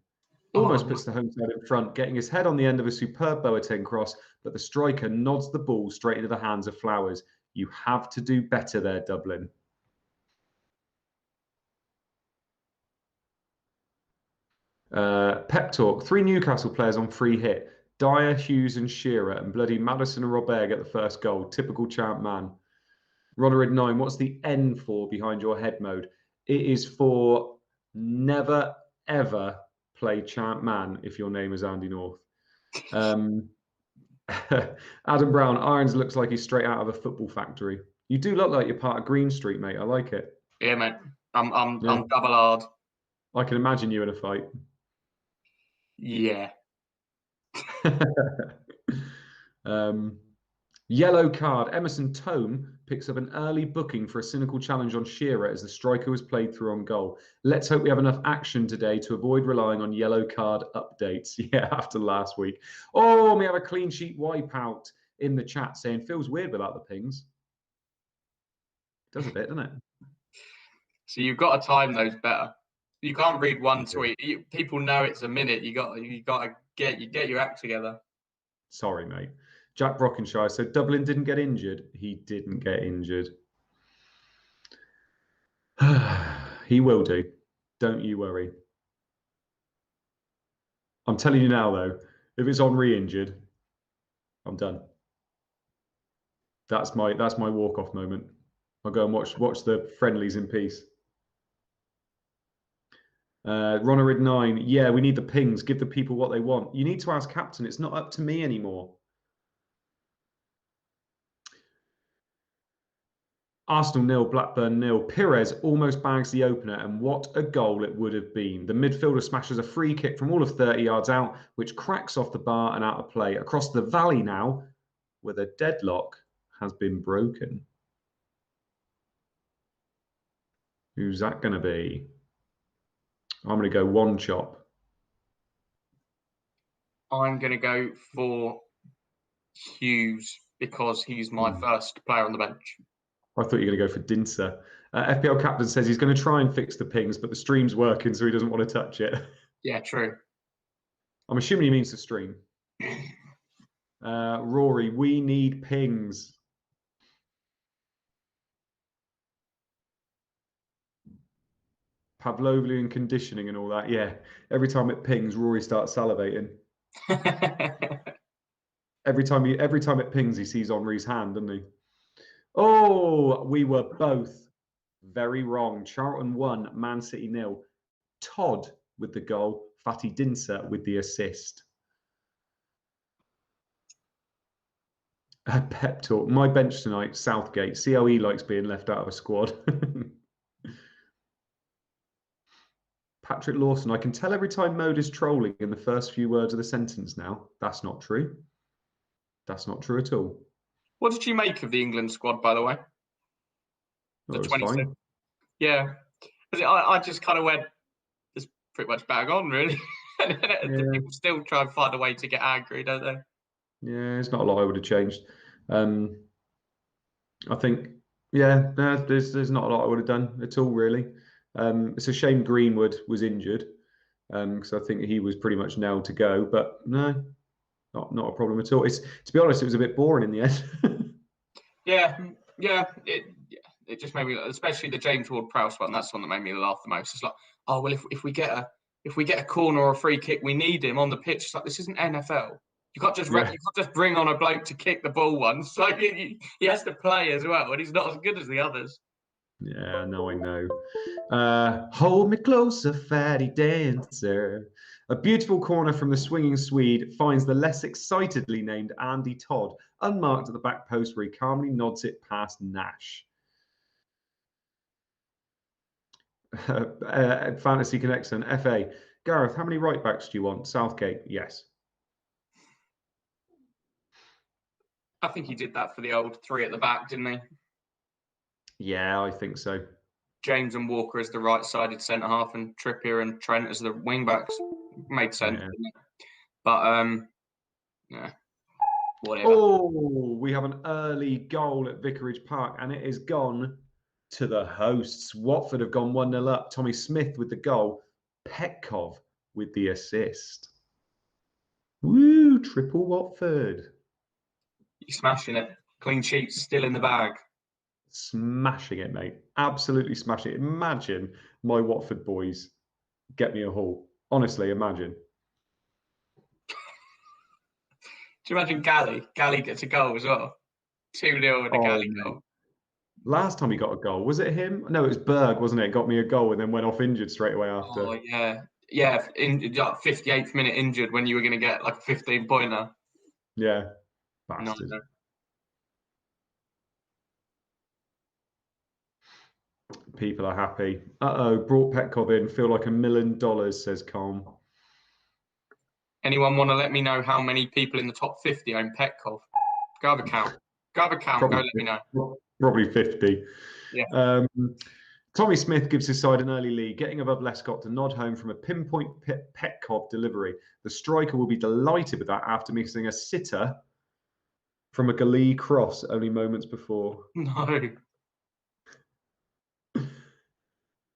almost puts the home side in front, getting his head on the end of a superb Boateng cross, but the striker nods the ball straight into the hands of Flowers. You have to do better there, Dublin. Pep Talk. 3 Newcastle players on free hit. Dyer, Hughes and Shearer, and bloody Maddison and Robert get the first goal. Typical ChampMan. Roderick 9, what's the N for behind your head mode? It is for never, ever play ChampMan if your name is Andy North. Adam Brown, Irons looks like he's straight out of a football factory. You do look like you're part of Green Street, mate. I like it. Yeah, mate. I'm double hard. I can imagine you in a fight. Yeah. Yellow card. Emerson Tome picks up an early booking for a cynical challenge on Shearer as the striker was played through on goal. Let's hope we have enough action today to avoid relying on yellow card updates. Yeah, after last week. Oh, we have a clean sheet wipeout in the chat saying feels weird without the pings. Does a bit, doesn't it? So you've got to time those better. You can't read one tweet. People know it's a minute. You got to get your act together. Sorry, mate. Jack Brockenshire said Dublin didn't get injured. He didn't get injured. He will do. Don't you worry. I'm telling you now, though, if it's Henri injured, I'm done. That's my walk-off moment. I'll go and watch the friendlies in peace. Ronarid 9, yeah, we need the pings. Give the people what they want. You need to ask captain. It's not up to me anymore. Arsenal 0, Blackburn 0. Pires almost bags the opener, and what a goal it would have been. The midfielder smashes a free kick from all of 30 yards out, which cracks off the bar and out of play. Across the valley now, where the deadlock has been broken. Who's that going to be? I'm going to go one chop. I'm going to go for Hughes because he's my first player on the bench. I thought you were going to go for Dinser. FPL captain says he's going to try and fix the pings, but the stream's working, so he doesn't want to touch it. Yeah, true. I'm assuming he means the stream. Rory, we need pings. Pavlovian conditioning and all that. Yeah. Every time it pings, Rory starts salivating. Every time it pings, he sees Henri's hand, doesn't he? Oh, we were both very wrong. Charlton 1, Man City 0. Todd with the goal, Fatty Dinser with the assist. Pep talk. My bench tonight, Southgate. See how he likes being left out of a squad. Patrick Lawson. I can tell every time Mode is trolling in the first few words of the sentence now. That's not true. That's not true at all. What did you make of the England squad, by the way? The 26. Yeah. I just kind of went, it's pretty much bang on, really. People still try and find a way to get angry, don't they? Yeah, it's not a lot I would have changed. I think, yeah, there's not a lot I would have done at all, really. It's a shame Greenwood was injured because I think he was pretty much nailed to go. But no, not a problem at all. To be honest, it was a bit boring in the end. Yeah. It just made me, especially the James Ward-Prowse one. That's the one that made me laugh the most. It's like, oh well, if we get a corner or a free kick, we need him on the pitch. It's like, this isn't NFL. You can't just bring on a bloke to kick the ball once. Like he has to play as well, and he's not as good as the others. Yeah, no, I know. Hold me closer, fatty dancer. A beautiful corner from the swinging Swede finds the less excitedly named Andy Todd, unmarked at the back post where he calmly nods it past Nash. Fantasy Connection, FA. Gareth, how many right backs do you want? Southgate, yes. I think he did that for the old 3 at the back, didn't he? Yeah, I think so. James and Walker as the right-sided centre half, and Trippier and Trent as the wing backs. Made sense, didn't it? But yeah, whatever. Oh, we have an early goal at Vicarage Park, and it is gone to the hosts. Watford have gone 1-0 up. Tommy Smith with the goal. Petkov with the assist. Woo, triple Watford. You're smashing it. Clean sheets still in the bag. Smashing it, mate. Absolutely smashing it. Imagine my Watford boys get me a haul. Honestly, imagine. Do you imagine Galley? Galley gets a goal as well. 2-0 with a Galley goal. Last time he got a goal, was it him? No, it was Berg, wasn't it? Got me a goal and then went off injured straight away after. Oh, yeah. Yeah, in 58th minute injured when you were going to get like a 15-pointer. Yeah, bastard. No. People are happy. Brought Petkov in. Feel like $1 million, says Calm. Anyone want to let me know how many people in the top 50 own Petkov? Go have a count. Go let me know. Probably 50. Yeah. Tommy Smith gives his side an early lead, getting above Lescott to nod home from a pinpoint Petkov delivery. The striker will be delighted with that after missing a sitter from a Galee cross only moments before. No.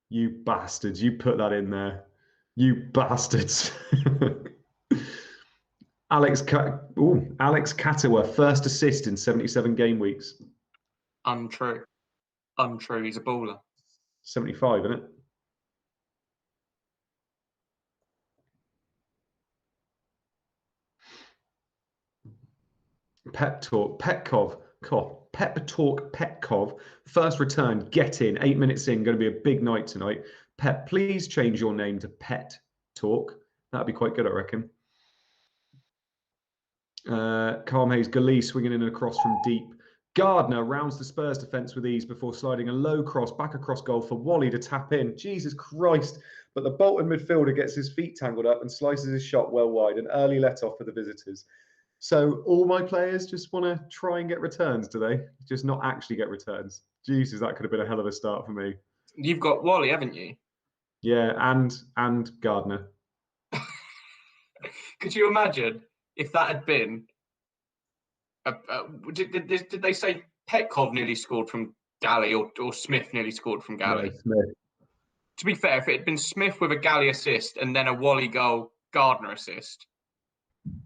You bastards. You put that in there. You bastards. Alex Katawa, first assist in 77 game weeks. Untrue. He's a baller. 75, isn't it? Pep Talk Petkov, first return, get in, 8 minutes in, going to be a big night tonight. Pep, please change your name to Pet Talk. That'd be quite good, I reckon. Calm Hayes, Galee swinging in across from deep. Gardner rounds the Spurs defence with ease before sliding a low cross back across goal for Wally to tap in. Jesus Christ. But the Bolton midfielder gets his feet tangled up and slices his shot well wide. An early let-off for the visitors. So all my players just want to try and get returns, do they? Just not actually get returns. Jesus, that could have been a hell of a start for me. You've got Wally, haven't you? Yeah, and Gardner. Could you imagine if that had been... did they say Petkov nearly scored from Galley or Smith nearly scored from Galley? No, Smith. To be fair, if it had been Smith with a Galley assist and then a Wally goal, Gardner assist,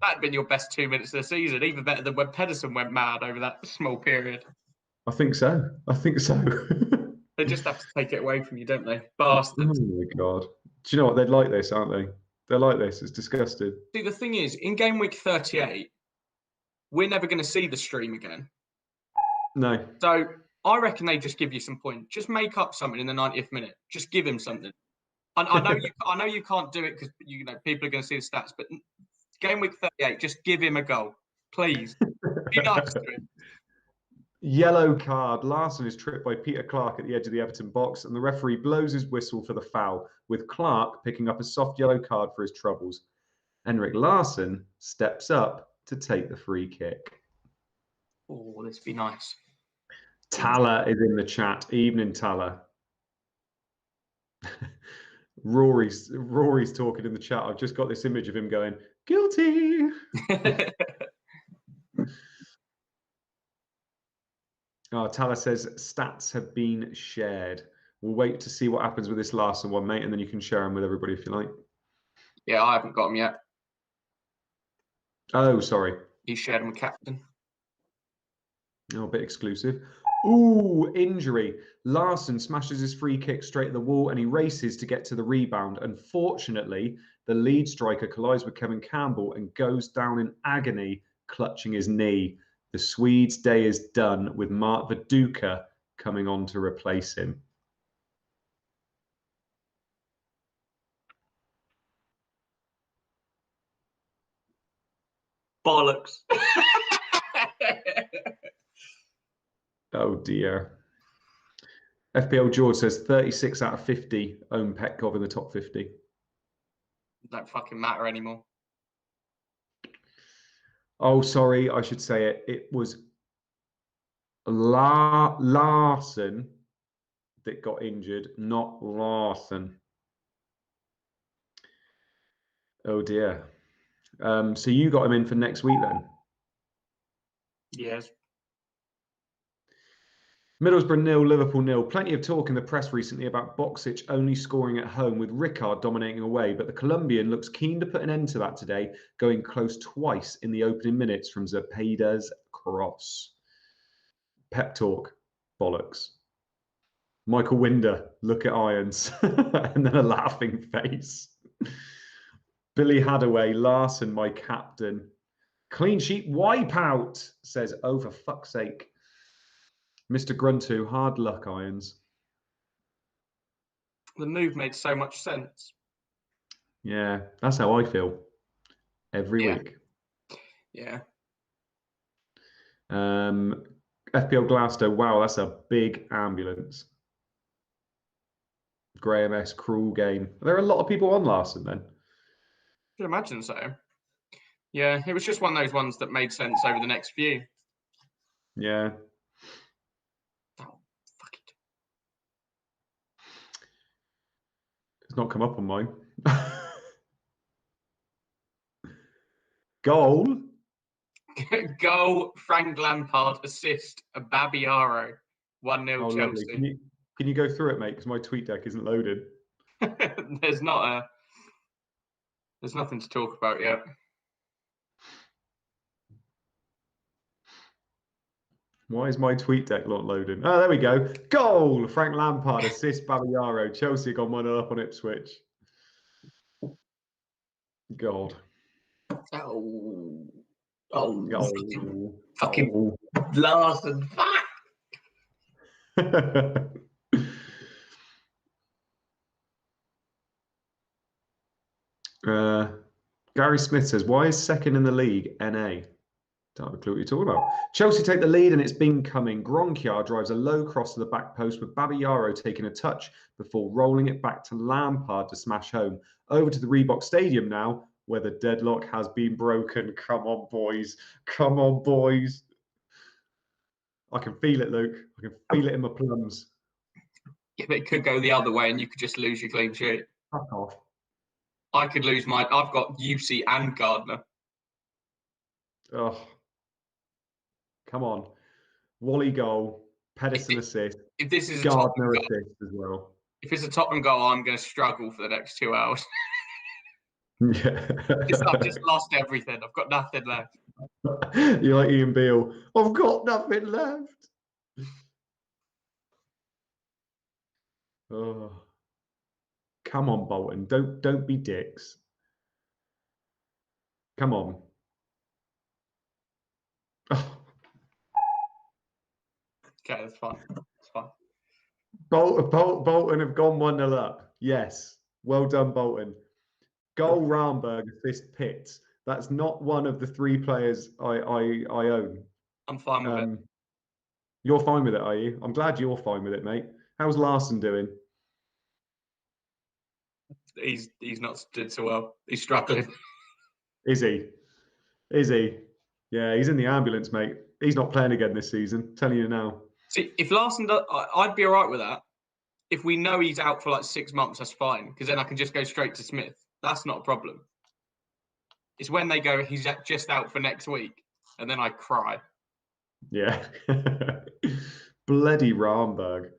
That'd been your best 2 minutes of the season, even better than when Pedersen went mad over that small period. I think so. They just have to take it away from you, don't they? Oh Bastards. my God. Do you know what? They'd like this, aren't they? They're like this. It's disgusting. See, the thing is, in game week 38, we're never going to see the stream again. No. So I reckon they just give you some points. Just make up something in the 90th minute. Just give him something. I know you can't do it because people are going to see the stats, but game week 38, just give him a goal, please. Be nice to him. Yellow card. Larsson is tripped by Peter Clark at the edge of the Everton box, and the referee blows his whistle for the foul, with Clark picking up a soft yellow card for his troubles. Henrik Larsson steps up to take the free kick. Oh, this be nice. Tala is in the chat. Evening, Tala. Rory's talking in the chat. I've just got this image of him going, guilty. Tala says stats have been shared. We'll wait to see what happens with this Larsson one, mate, and then you can share them with everybody if you like. Yeah, I haven't got them yet. Oh, sorry. He shared them with Captain. Oh, a bit exclusive. Ooh, injury. Larsson smashes his free kick straight at the wall and he races to get to the rebound. Unfortunately, the lead striker collides with Kevin Campbell and goes down in agony, clutching his knee. The Swede's day is done, with Mark Viduka coming on to replace him. Bollocks. Oh, dear. FPL George says 36 out of 50 own Petkov in the top 50. Don't fucking matter anymore. Oh, sorry, I should say it. It was Larsson that got injured, not Larsson. Oh, dear. So you got him in for next week then? Yes. Middlesbrough 0, Liverpool 0. Plenty of talk in the press recently about Boksic only scoring at home with Ricard dominating away, but the Colombian looks keen to put an end to that today, going close twice in the opening minutes from Zepeda's cross. Pep talk, bollocks. Michael Winder, look at irons, and then a laughing face. Billy Hadaway, Larsson, my captain. Clean sheet wipeout, says, oh, for fuck's sake. Mr. Gruntu, hard luck, irons. The move made so much sense. Yeah, that's how I feel every week. Yeah. FPL Glasgow, wow, that's a big ambulance. Graham S. Cruel game. There are a lot of people on Larsson then. I can imagine so. Yeah, it was just one of those ones that made sense over the next few. Yeah. Oh, fuck it. It's not come up on mine. Goal. Goal, Frank Lampard, assist, a Babiaro, 1-0 Chelsea. Lovely. Can you go through it, mate? Because my tweet deck isn't loaded. There's nothing to talk about yet. Why is my tweet deck not loading? Oh, there we go. Goal! Frank Lampard, assist, Babiaro. Chelsea got 1-0 up on Ipswich. God. Fucking Larsson. Fuck! Gary Smith says, why is second in the league NA? Don't have a clue what you're talking about. Chelsea take the lead and it's been coming. Gronkiar drives a low cross to the back post with Babiaro taking a touch before rolling it back to Lampard to smash home. Over to the Reebok Stadium now, where the deadlock has been broken. Come on, boys. Come on, boys. I can feel it, Luke. I can feel it in my plums. Yeah, but it could go the other way and you could just lose your clean sheet. Fuck off. I could lose mine. I've got UC and Gardner. Oh. Come on. Wally goal. Pedersen assist. If this is Gardner assist as well. If it's a Tottenham goal, I'm going to struggle for the next 2 hours. Yeah. I've just lost everything. I've got nothing left. You're like Ian Beale. I've got nothing left. Oh, come on, Bolton. Don't be dicks. Come on. Oh, Okay, that's fine. That's fine. Bolton have gone 1-0 up. Yes. Well done, Bolton. Goal Ramberg, assist Pitts. That's not one of the 3 players I own. I'm fine with it. You're fine with it, are you? I'm glad you're fine with it, mate. How's Larson doing? He's not did so well. He's struggling. Is he? Is he? Yeah, he's in the ambulance, mate. He's not playing again this season. Telling you now. See, if Larson does, I'd be all right with that. If we know he's out for like 6 months, that's fine, because then I can just go straight to Smith. That's not a problem. It's when they go, he's just out for next week, and then I cry. Yeah. Bloody Ramberg.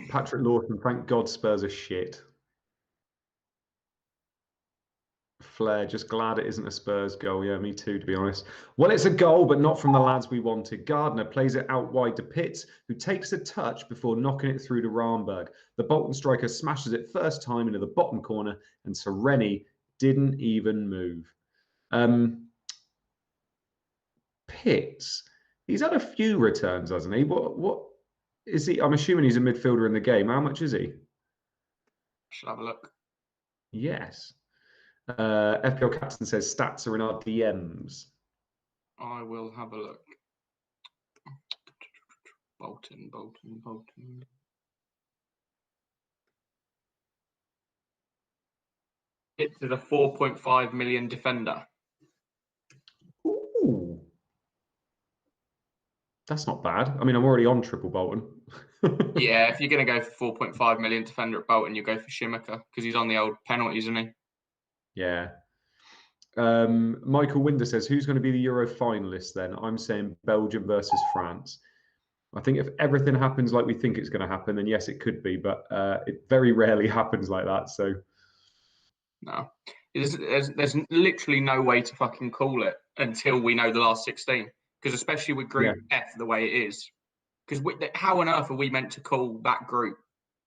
Patrick Lawson, thank God Spurs are shit. Flair, just glad it isn't a Spurs goal. Yeah, me too, to be honest. Well, it's a goal, but not from the lads we wanted. Gardner plays it out wide to Pitts, who takes a touch before knocking it through to Ramberg. The Bolton striker smashes it first time into the bottom corner, and Sereni didn't even move. Pitts, he's had a few returns, hasn't he? What is he? I'm assuming he's a midfielder in the game. How much is he? Should have a look. Yes. FPL Captain says stats are in our DMs. I will have a look. Bolton. It's a 4.5 million defender. Ooh. That's not bad. I mean, I'm already on triple Bolton. Yeah, if you're going to go for 4.5 million defender at Bolton, you go for Schumacher because he's on the old penalties, isn't he? Yeah. Michael Winder says, who's going to be the Euro finalists then? I'm saying Belgium versus France. I think if everything happens like we think it's going to happen, then yes, it could be, but it very rarely happens like that. So, no, there's literally no way to fucking call it until we know the last 16. Because especially with Group F the way it is, because how on earth are we meant to call that group,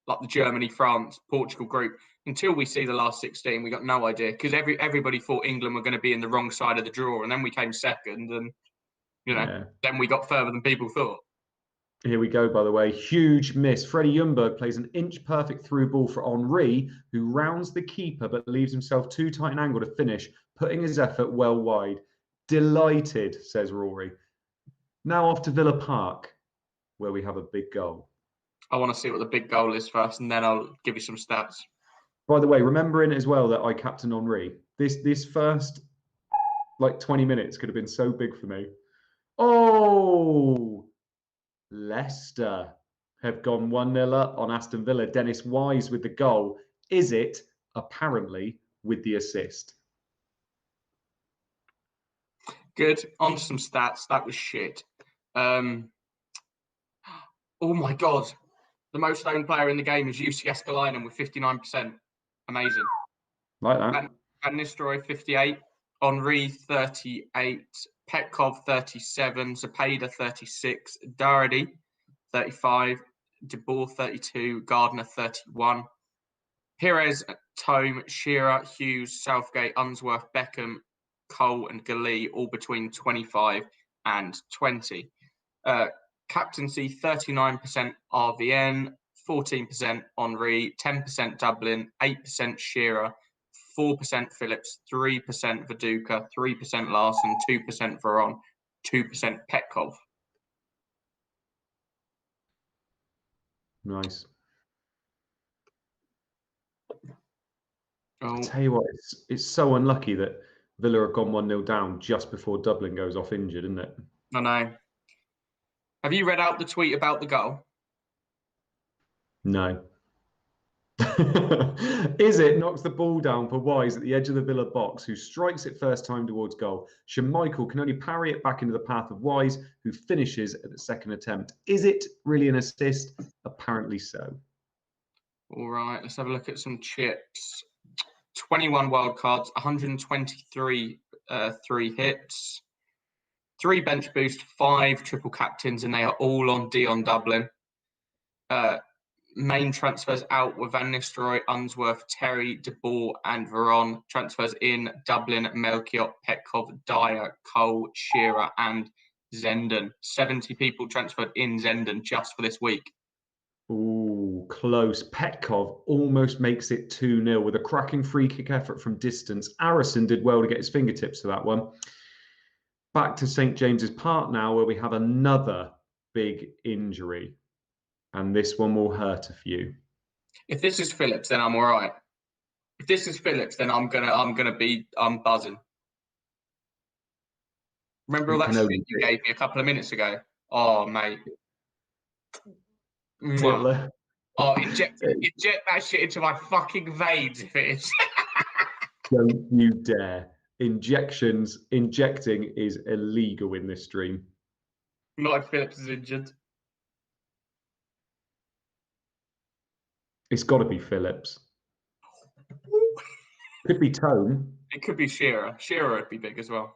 like the Germany, France, Portugal group, until we see the last 16? We got no idea because everybody thought England were going to be in the wrong side of the draw, and then we came second, and then we got further than people thought. Here we go, by the way. Huge miss. Freddie Ljungberg plays an inch-perfect through ball for Henry, who rounds the keeper but leaves himself too tight an angle to finish, putting his effort well wide. Delighted, says Rory. Now off to Villa Park, where we have a big goal. I want to see what the big goal is first, and then I'll give you some stats. By the way, remembering as well that I captained Henry, this first, 20 minutes could have been so big for me. Oh! Leicester have gone 1-0 up on Aston Villa. Dennis Wise with the goal. Is it? Apparently, with the assist. Good. On to some stats. That was shit. Oh my God. The most owned player in the game is UC Escalainen with 59%. Amazing. Like that. Van Nistelrooy, 58. Henry, 38. Petkov, 37. Zepeda, 36. Doherty, 35. De Boer, 32. Gardner, 31. Pires, Tome, Shearer, Hughes, Southgate, Unsworth, Beckham, Cole, and Galli, all between 25 and 20. Captaincy, 39% RVN, 14% Henry, 10% Dublin, 8% Shearer, 4% Phillips, 3% Viduka, 3% Larson, 2% Veron, 2% Petkov. Nice. Oh. I tell you what, it's so unlucky that Villa have gone 1-0 down just before Dublin goes off injured, isn't it? I know. Have you read out the tweet about the goal? No. Is it knocks the ball down for Wise at the edge of the Villa box, who strikes it first time towards goal. Schmeichel can only parry it back into the path of Wise, who finishes at the second attempt. Is it really an assist? Apparently so. All right, let's have a look at some chips. 21 wild cards, 123 3 hits, 3 bench boost, 5 triple captains, and they are all on Dion Dublin. Main transfers out with Van Nistelrooy, Unsworth, Terry, De Boer, and Veron. Transfers in Dublin, Melchiot, Petkov, Dyer, Cole, Shearer, and Zenden. 70 people transferred in Zenden just for this week. Ooh, close. Petkov almost makes it 2-0 with a cracking free kick effort from distance. Arison did well to get his fingertips to that one. Back to St. James's Park now, where we have another big injury. And this one will hurt a few. If this is Phillips, then I'm all right. If this is Phillips, then I'm buzzing. Remember all that shit you gave me a couple of minutes ago? Oh, mate. Hitler. Oh, inject that shit into my fucking veins if it is. Don't you dare. Injecting is illegal in this stream. Not if Phillips is injured. It's got to be Phillips. Could be Tone. It could be Shearer. Shearer would be big as well.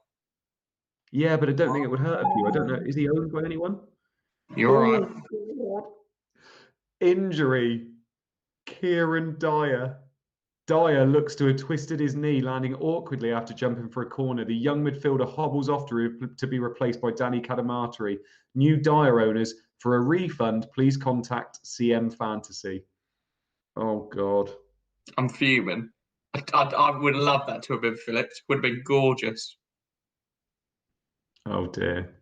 Yeah, but I don't think it would hurt a few. I don't know. Is he owned by anyone? You're right. Injury. Kieran Dyer. Dyer looks to have twisted his knee, landing awkwardly after jumping for a corner. The young midfielder hobbles off to be replaced by Danny Cadamarteri. New Dyer owners, for a refund, please contact CM Fantasy. Oh, God. I'm fuming. I would love that to have been Phillips. Would have been gorgeous. Oh, dear.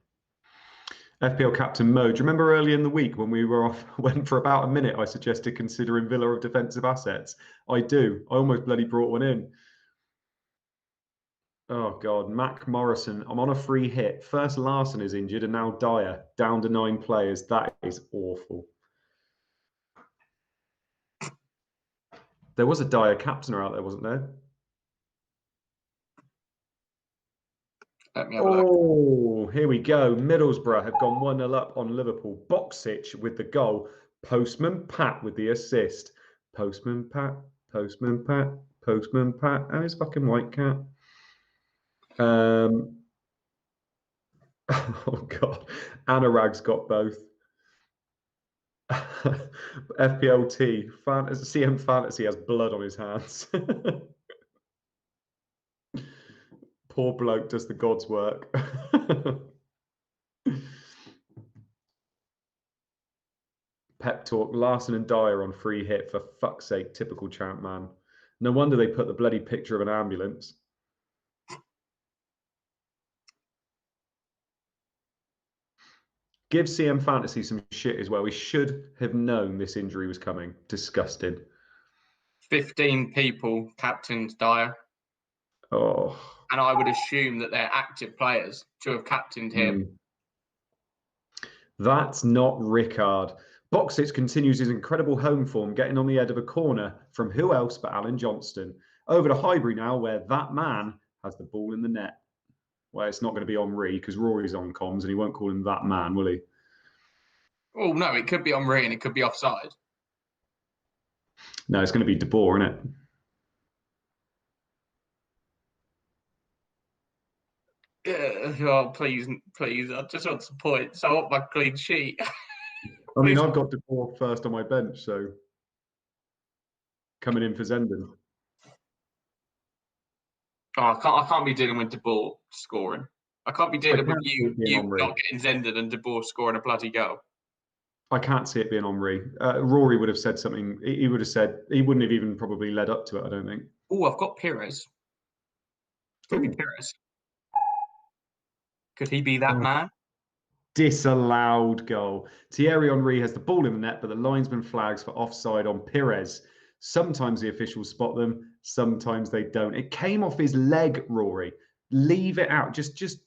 FPL captain Mo, do you remember early in the week when we were off, when for about a minute I suggested considering Villa of defensive assets? I do. I almost bloody brought one in. Oh, God. Mac Morrison. I'm on a free hit. First Larson is injured and now Dyer. Down to 9 players. That is awful. There was a Dyer captainer out there, wasn't there? Let me have a look. Oh, here we go. Middlesbrough have gone 1-0 up on Liverpool. Boxic with the goal. Postman Pat with the assist. Postman Pat, Postman Pat, Postman Pat, and his fucking white cat. Oh, God. Anurag's got both. FPLT, CM Fantasy has blood on his hands. Poor bloke does the God's work. Pep talk, Larson and Dyer on free hit, for fuck's sake, typical ChampMan. No wonder they put the bloody picture of an ambulance. Give CM Fantasy some shit as well. We should have known this injury was coming. Disgusting. 15 people captained Dyer. Oh. And I would assume that they're active players to have captained him. That's not Rickard. Boxic continues his incredible home form, getting on the head of a corner from who else but Alan Johnston. Over to Highbury now, where that man has the ball in the net. Well, it's not going to be Henri because Rory's on comms and he won't call him that man, will he? Oh, no, it could be Henri and it could be offside. No, it's going to be De Boer, isn't it? Oh, please. I just want some points. I want my clean sheet. I mean, I've got De Boer first on my bench, so coming in for Zenden. Oh, I can't be dealing with De Boer scoring. I can't be dealing with you not getting Zenden and De Boer scoring a bloody goal. I can't see it being Henri. Rory would have said something. He would have said, he wouldn't have even probably led up to it, I don't think. Oh, I've got Pires. Could be Pires. Could he be that man? Disallowed goal. Thierry Henry has the ball in the net, but the linesman flags for offside on Pires. Sometimes the officials spot them, sometimes they don't. It came off his leg, Rory. Leave it out. Just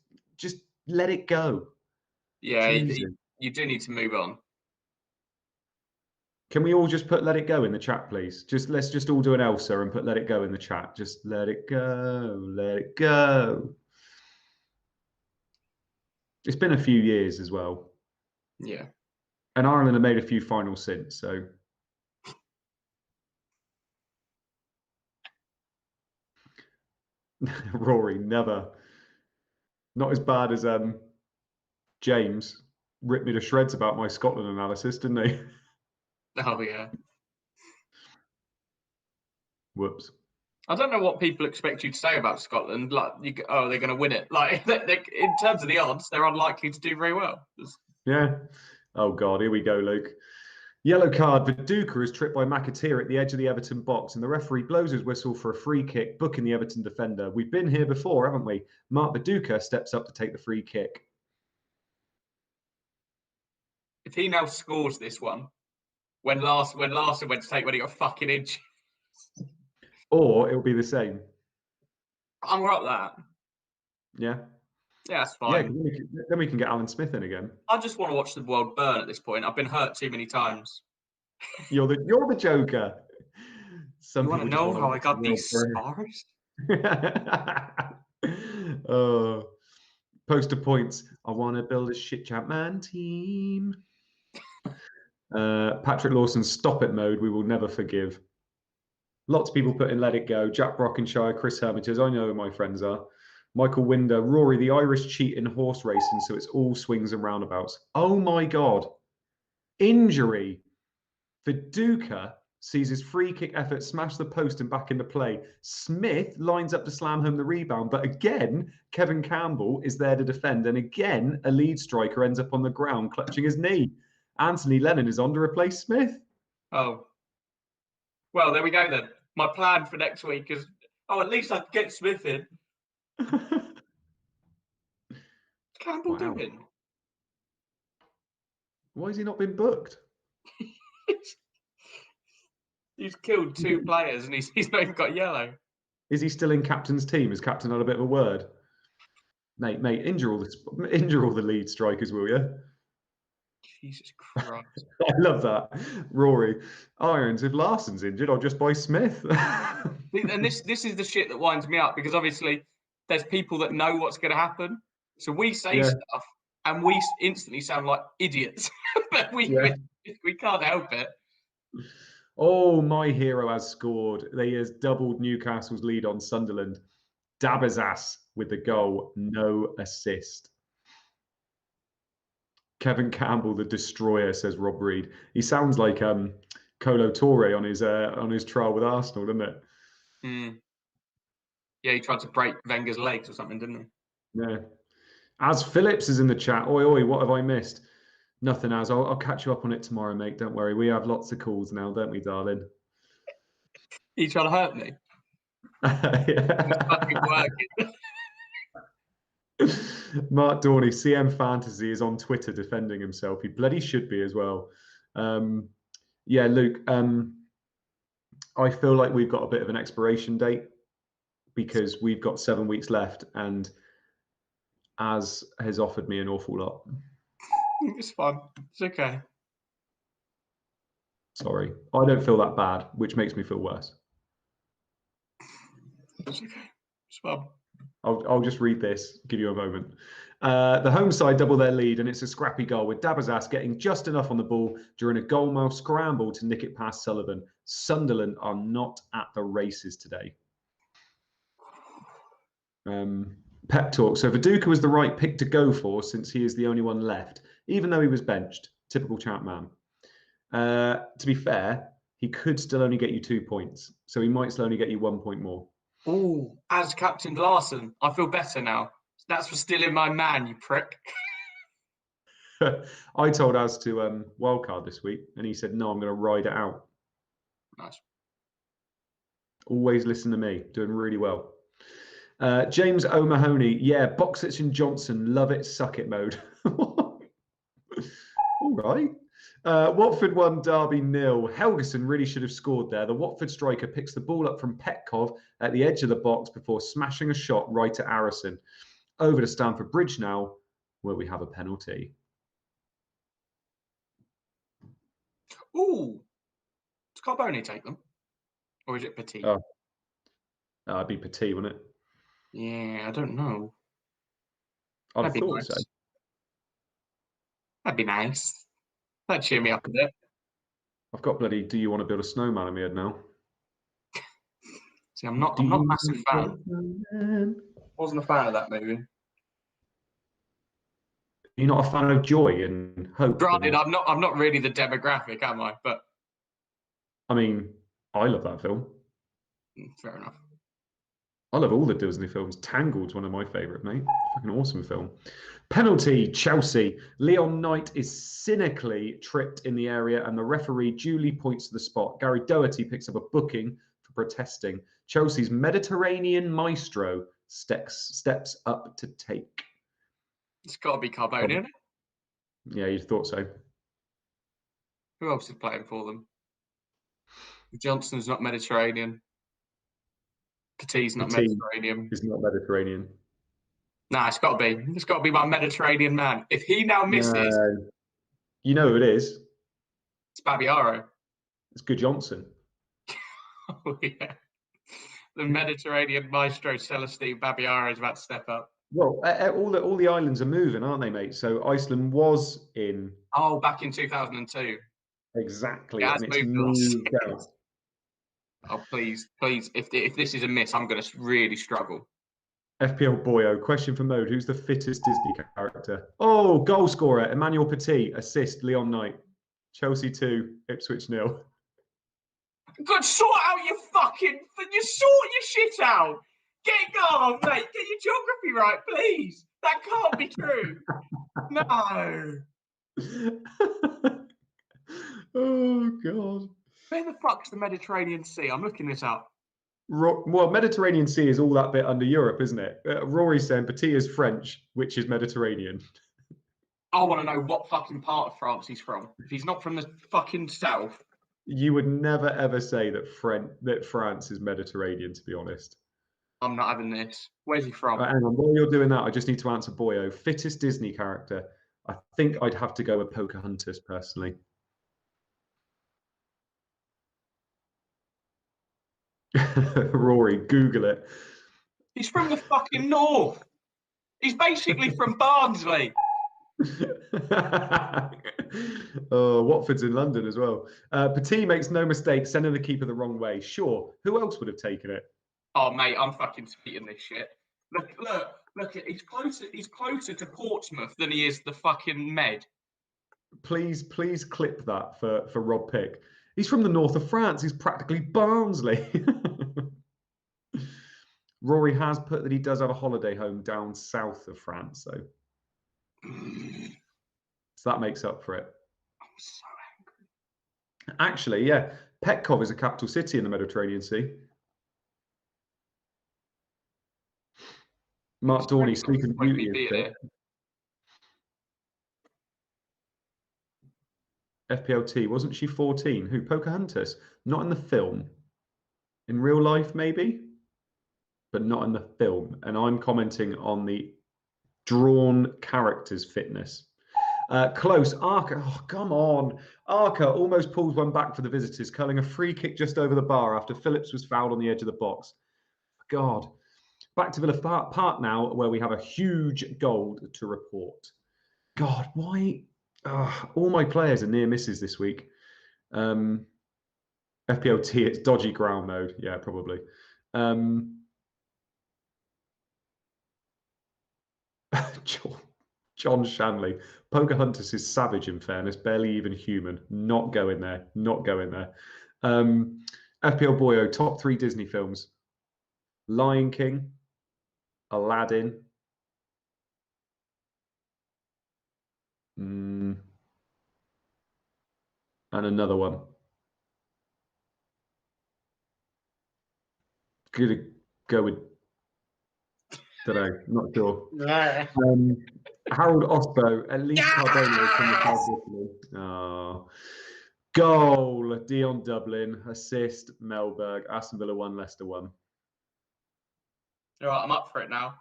let it go. Yeah, you do need to move on. Can we all just put "let it go" in the chat, please? Let's just all do an Elsa and put "let it go" in the chat. Just let it go, let it go. It's been a few years as well. Yeah. And Ireland have made a few finals since, so Rory, never. Not as bad as James ripped me to shreds about my Scotland analysis, didn't he? Oh yeah. Whoops. I don't know what people expect you to say about Scotland. Like, they're going to win it. Like, in terms of the odds, they're unlikely to do very well. Yeah. Oh God, here we go, Luke. Yellow card. Viduka is tripped by McAteer at the edge of the Everton box, and the referee blows his whistle for a free kick, booking the Everton defender. We've been here before, haven't we? Mark Viduka steps up to take the free kick. If he now scores this one, when Larson went to take when he got fucking inch, Or it'll be the same. I'm right with that. Yeah. Yeah, that's Yeah, fine. then we can get Alan Smith in again. I just want to watch the world burn at this point. I've been hurt too many times. You're the Joker. Some You want to people just know want how I got the these world scars? burn. Poster points. I want to build a shit ChampMan team. Patrick Lawson, stop it mode. We will never forgive. Lots of people put in Let It Go. Jack Brockenshire, Chris Hermitage. I know who my friends are. Michael Winder, Rory, the Irish cheat in horse racing, so it's all swings and roundabouts. Oh my God. Injury. Viduka sees his free kick effort smash the post and back into play. Smith lines up to slam home the rebound, but again, Kevin Campbell is there to defend, and again, a lead striker ends up on the ground clutching his knee. Anthony Lennon is on to replace Smith. Oh. Well, there we go then. My plan for next week is, at least I can get Smith in. Campbell doing? Why has he not been booked? He's killed 2 players and he's not even got yellow. Is he still in captain's team? Has captain had a bit of a word? Mate, injure all the lead strikers, will you? Jesus Christ. I love that. Rory, Irons, if Larson's injured, I'll just buy Smith. And this is the shit that winds me up, because obviously there's people that know what's going to happen. So we say stuff and we instantly sound like idiots. But we can't help it. Oh, my hero has scored. He has doubled Newcastle's lead on Sunderland. Dabazas with the goal, no assist. Kevin Campbell, the destroyer, says Rob Reed. He sounds like Kolo Touré on his trial with Arsenal, doesn't it? Mm. Yeah, he tried to break Wenger's legs or something, didn't he? Yeah. As Phillips is in the chat. Oi, oi, what have I missed? Nothing, Az. I'll catch you up on it tomorrow, mate. Don't worry. We have lots of calls now, don't we, darling? He trying to hurt me? It's fucking working. Mark Dorney, CM Fantasy, is on Twitter defending himself. He bloody should be as well. Yeah, Luke, I feel like we've got a bit of an expiration date because we've got 7 weeks left, and Az has offered me an awful lot. It's fine. It's okay. Sorry. I don't feel that bad, which makes me feel worse. It's okay. It's fine. I'll just read this, give you a moment. The home side double their lead, and it's a scrappy goal with Dabazas getting just enough on the ball during a goalmouth scramble to nick it past Sullivan. Sunderland are not at the races today. Pep talk. So Viduka was the right pick to go for since he is the only one left, even though he was benched. Typical ChampMan. To be fair, he could still only get you 2 points, so he might still only get you 1 point more. Oh, as Captain Larson, I feel better now. That's for stealing my man, you prick. I told Az to wildcard this week, and he said, no, I'm going to ride it out. Nice. Always listen to me. Doing really well. James O'Mahony. Yeah, Boxits and Johnson. Love it, suck it mode. All right. Watford won, Derby 0. Helgeson really should have scored there. The Watford striker picks the ball up from Petkov at the edge of the box before smashing a shot right at Arison. Over to Stamford Bridge now, where we have a penalty. Ooh. Does Carboni take them? Or is it Petit? Oh. It'd be Petit, wouldn't it? Yeah, I don't know. I'd That'd have be thought nice. so. That'd be nice. That'd cheer me up a bit. I've got bloody, do you want to build a snowman in my head now? See, I'm not a massive fan. Wasn't a fan of that movie. You're not a fan of joy and hope. Granted, I'm not really the demographic, am I? But I mean, I love that film. Fair enough. I love all the Disney films. Tangled's one of my favourite, mate. Fucking awesome film. Penalty, Chelsea. Leon Knight is cynically tripped in the area and the referee duly points to the spot. Gary Doherty picks up a booking for protesting. Chelsea's Mediterranean maestro steps up to take. It's got to be Carbone, isn't it? Yeah, you thought so. Who else is playing for them? Johnson's not Mediterranean. Petit's not Mediterranean. He's not Mediterranean. Nah, it's got to be. It's got to be my Mediterranean man. If he now misses, you know who it is. It's Babiaro. It's Good Johnson. Oh yeah, the Mediterranean maestro Celestine Babiaro is about to step up. Well, all the islands are moving, aren't they, mate? So Iceland was in. Oh, back in 2002. Exactly, Yeah, and it's moved out. Oh, please. If this is a miss, I'm going to really struggle. FPL Boyo, question for Mode. Who's the fittest Disney character? Oh, goal scorer, Emmanuel Petit. Assist, Leon Knight. Chelsea 2, Ipswich 0. God, sort you sort your shit out. Mate. Get your geography right, please. That can't be true. No. Oh, God. Where the fuck's the Mediterranean Sea? I'm looking this up. Well, Mediterranean Sea is all that bit under Europe, isn't it? Rory's saying Petit is French, which is Mediterranean. I want to know what fucking part of France he's from. If he's not from the fucking south. You would never, ever say that France is Mediterranean, to be honest. I'm not having this. Where's he from? Hang on, while you're doing that, I just need to answer Boyo. Fittest Disney character? I think I'd have to go with Pocahontas, personally. Rory, Google it. He's from the fucking north. He's basically from Barnsley. Oh, Watford's in London as well. Petit makes no mistake sending the keeper the wrong way. Sure, who else would have taken it? Oh, mate, I'm fucking tweeting this shit. Look! He's closer to Portsmouth than he is the fucking Med. Please clip that for Rob Pick. He's from the north of France. He's practically Barnsley. Rory has put that he does have a holiday home down south of France, though. So that makes up for it. I'm so angry. Actually, yeah, Petkov is a capital city in the Mediterranean Sea. Mark Dorney, Sleeping Beauty is there. FPLT, wasn't she 14? Who? Pocahontas? Not in the film. In real life, maybe, but not in the film. And I'm commenting on the drawn character's fitness. Close. Arca. Oh, come on. Arca almost pulls one back for the visitors, curling a free kick just over the bar after Phillips was fouled on the edge of the box. God. Back to Villa Park now, where we have a huge goal to report. God, why? All my players are near misses this week. FPOT, it's dodgy ground mode. Yeah, probably. John Shanley. Pocahontas is savage, in fairness. Barely even human. Not going there. Not going there. FPL Boyo, top 3 Disney films. Lion King. Aladdin. And another one. Gonna go with, don't know, not sure. Harold Osbo, at least Carbone from the South Italy. Oh. Goal, Dion Dublin. Assist, Melberg. Aston Villa 1, Leicester 1. All right, I'm up for it now.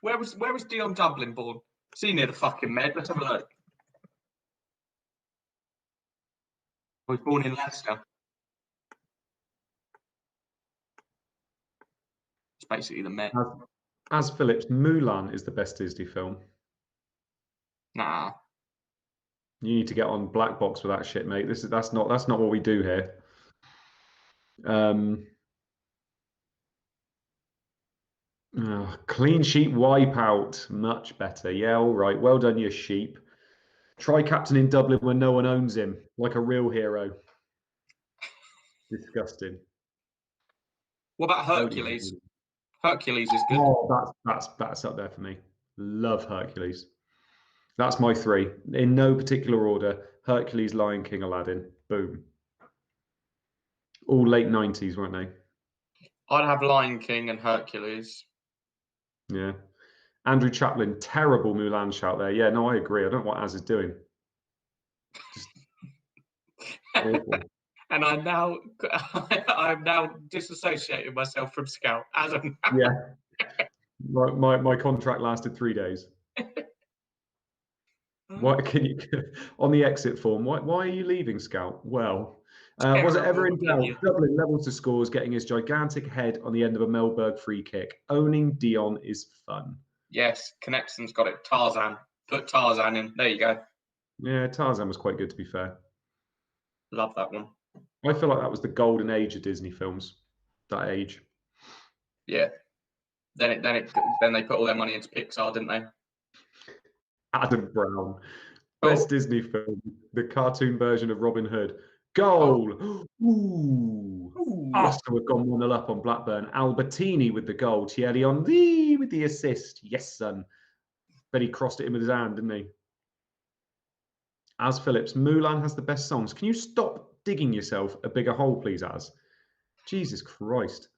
Where was Dion Dublin born? See near the fucking Med. Let's have a look. He was born in Leicester. It's basically the Met. As Phillips, Mulan is the best Disney film. Nah. You need to get on Black Box with that shit, mate. That's not what we do here. Clean sheet wipeout, much better. Yeah, all right. Well done, you sheep. Try captain in Dublin when no one owns him, like a real hero. Disgusting. What about Don't even. Hercules? Hercules is good. Oh, that's up there for me. Love Hercules. That's my three. In no particular order. Hercules, Lion King, Aladdin. Boom. All late 90s, weren't they? I'd have Lion King and Hercules. Yeah. Andrew Chaplin, terrible Mulan shout there. Yeah, no, I agree. I don't know what Az is doing. Just awful. And I'm now disassociating myself from Scout as of now. Yeah. My contract lasted 3 days. What can you on the exit form? Why are you leaving, Scout? Well, was it ever in doubt? Dublin levels the scores, getting his gigantic head on the end of a Melberg free kick. Owning Dion is fun. Yes, Connexon's got it. Tarzan. Put Tarzan in. There you go. Yeah, Tarzan was quite good, to be fair. Love that one. I feel like that was the golden age of Disney films. That age. Yeah. Then they put all their money into Pixar, didn't they? Adam Brown, best Disney film, the cartoon version of Robin Hood. Goal! Ooh! Arsenal have gone 1-0 up on Blackburn. Albertini with the goal. Thierry Henry with the assist. Yes, son. Bet he crossed it in with his hand, didn't he? Az Phillips, Mulan has the best songs. Can you stop digging yourself a bigger hole, please, Az? Jesus Christ.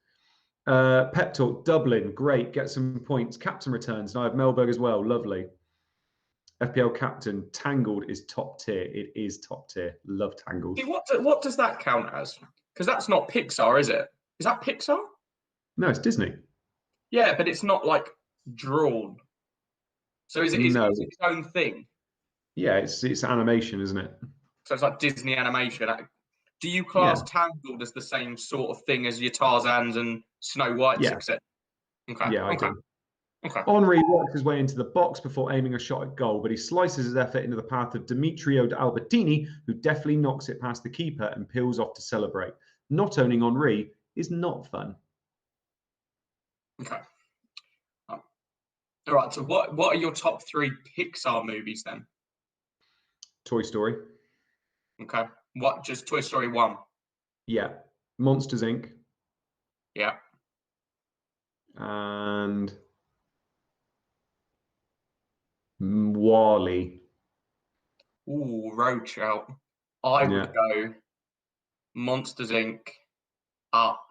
Pep Talk, Dublin, great. Get some points. Captain returns. And I have Melberg as well. Lovely. FPL captain, Tangled is top tier. It is top tier. Love Tangled. See, what does that count as? Because that's not Pixar, is it? Is that Pixar? No, it's Disney. Yeah, but it's not like drawn. So is it its own thing? Yeah, it's animation, isn't it? So it's like Disney animation. Do you class Tangled as the same sort of thing as your Tarzans and Snow Whites, etc.? Okay. Yeah, I do. Okay. Henry works his way into the box before aiming a shot at goal, but he slices his effort into the path of Demetrio Albertini, who deftly knocks it past the keeper and peels off to celebrate. Not owning Henry is not fun. Okay. All right. So what are your top 3 Pixar movies then? Toy Story. Okay. What? Just Toy Story 1? Yeah. Monsters, Inc. Yeah. And Wall-E. Ooh, Roadshow. I would go Monsters, Inc., Up,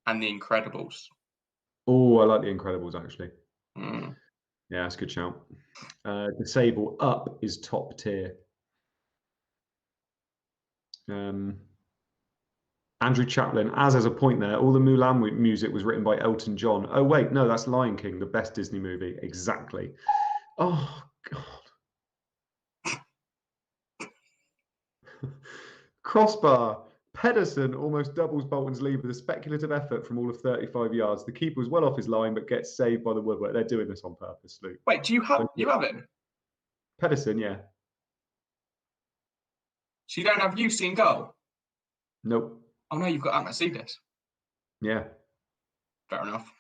and The Incredibles. Oh, I like The Incredibles, actually. Mm. Yeah, that's a good shout. Disable, Up is top tier. Andrew Chaplin, as has a point there, all the Mulan music was written by Elton John. Oh, wait, no, that's Lion King, the best Disney movie. Exactly. Oh, God. Crossbar. Pedersen almost doubles Bolton's lead with a speculative effort from all of 35 yards. The keeper was well off his line, but gets saved by the woodwork. They're doing this on purpose, Luke. Wait, do you have it? Pedersen, yeah. So you don't have You Seen Goal? Nope. Oh no, you've got Atlas this. Yeah. Fair enough.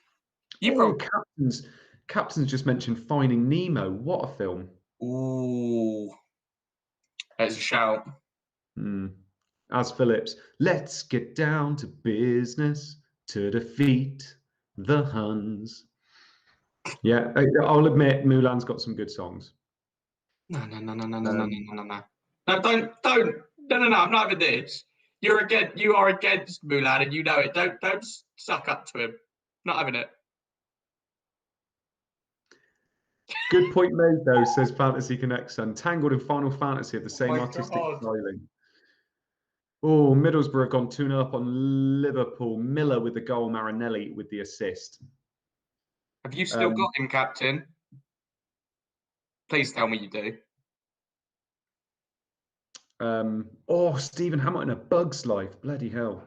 Captain's just mentioned Finding Nemo. What a film. Ooh. There's a shout. Az Phillips, let's get down to business to defeat the Huns. Yeah, I'll admit Mulan's got some good songs. No. No, don't. No, I'm not having this. You are against Mulan and you know it. Don't suck up to him. Not having it. Good point made, though, says Fantasy Connection. Tangled in Final Fantasy have the same artistic styling. Oh, Middlesbrough have gone 2-0 up on Liverpool. Miller with the goal, Marinelli with the assist. Have you still got him, Captain? Please tell me you do. Stephen Hammett in A Bug's Life. Bloody hell.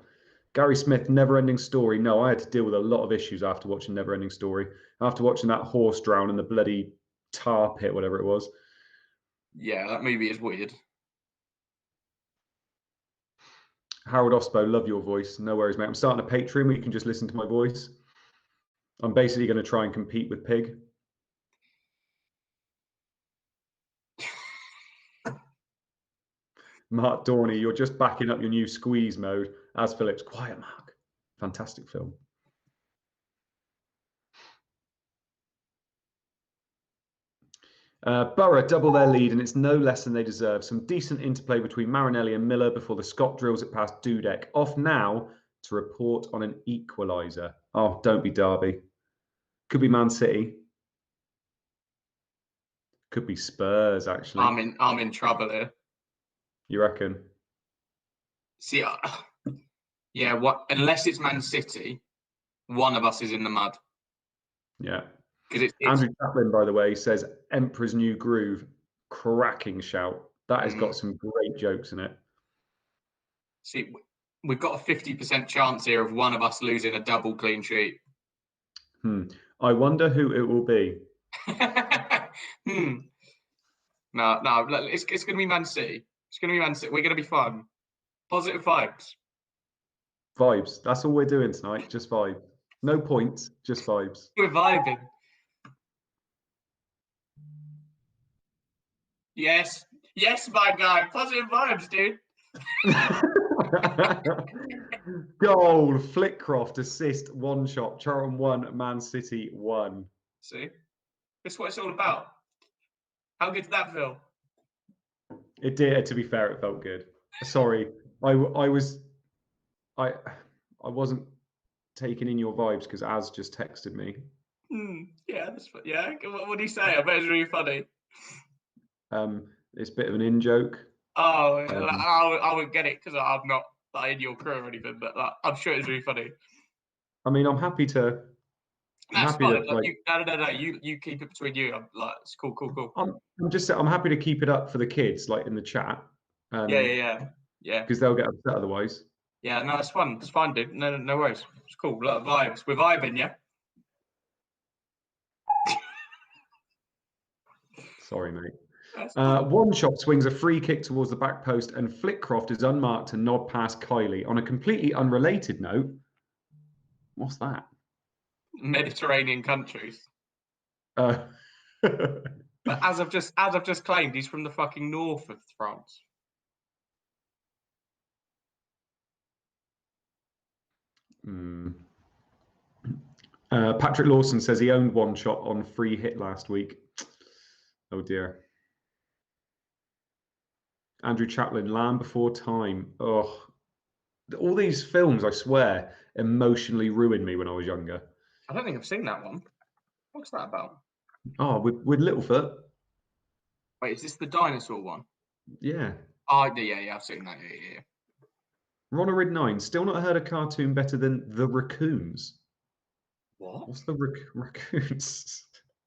Gary Smith, Never Ending Story. No, I had to deal with a lot of issues after watching Never Ending Story. After watching that horse drown in the bloody tar pit, whatever it was. Yeah, that movie is weird. Harold Osbo, love your voice. No worries, mate. I'm starting a Patreon where you can just listen to my voice. I'm basically going to try and compete with Pig. Mark Dorney, you're just backing up your new Squeeze mode. As Phillips, quiet, Mark. Fantastic film. Borough double their lead, and it's no less than they deserve. Some decent interplay between Marinelli and Miller before the Scott drills it past Dudek. Off now to report on an equaliser. Oh, don't be Derby. Could be Man City. Could be Spurs, actually. I'm in trouble here. You reckon? See, yeah. What? Unless it's Man City, one of us is in the mud. Yeah. Because it's Andrew Chaplin, by the way, says Emperor's New Groove. Cracking shout. That has got some great jokes in it. See, we've got a 50% chance here of one of us losing a double clean sheet. I wonder who it will be. No, it's going to be Man City. It's going to be Man City. We're going to be fun. Positive vibes. Vibes. That's all we're doing tonight. Just vibes. No points, just vibes. We're vibing. Yes, my guy. Positive vibes, dude. Goal, Flickcroft, assist, one shot. Charlton 1, Man City 1. See? That's what it's all about. How good did that feel? It did. To be fair, it felt good. Sorry, I wasn't taking in your vibes because Az just texted me. Yeah, yeah. What did he say? I bet it's really funny. It's a bit of an in joke. Oh, I would get it because I'm not in your crew or anything, but I'm sure it's really funny. I mean, I'm happy to. That's fine. No. You keep it between you. I'm like, it's cool. I'm happy to keep it up for the kids, like in the chat. Yeah. Because they'll get upset otherwise. Yeah, no, it's fun. It's fun, dude. No worries. It's cool. Lot of vibes. We're vibing, yeah. Sorry, mate. One shot swings a free kick towards the back post, and Flickcroft is unmarked to nod past Kylie. On a completely unrelated note, what's that? Mediterranean countries. But as I've just claimed, he's from the fucking north of France. Patrick Lawson says he owned one shot on free hit last week. Oh dear. Andrew Chaplin, Land Before Time. Oh, all these films, I swear, emotionally ruined me when I was younger. I don't think I've seen that one. What's that about? Oh, with Littlefoot. Wait, is this the dinosaur one? Yeah. Oh, yeah, I've seen that. Yeah. Ronarid 9, still not heard a cartoon better than The Raccoons. What? What's the Raccoons?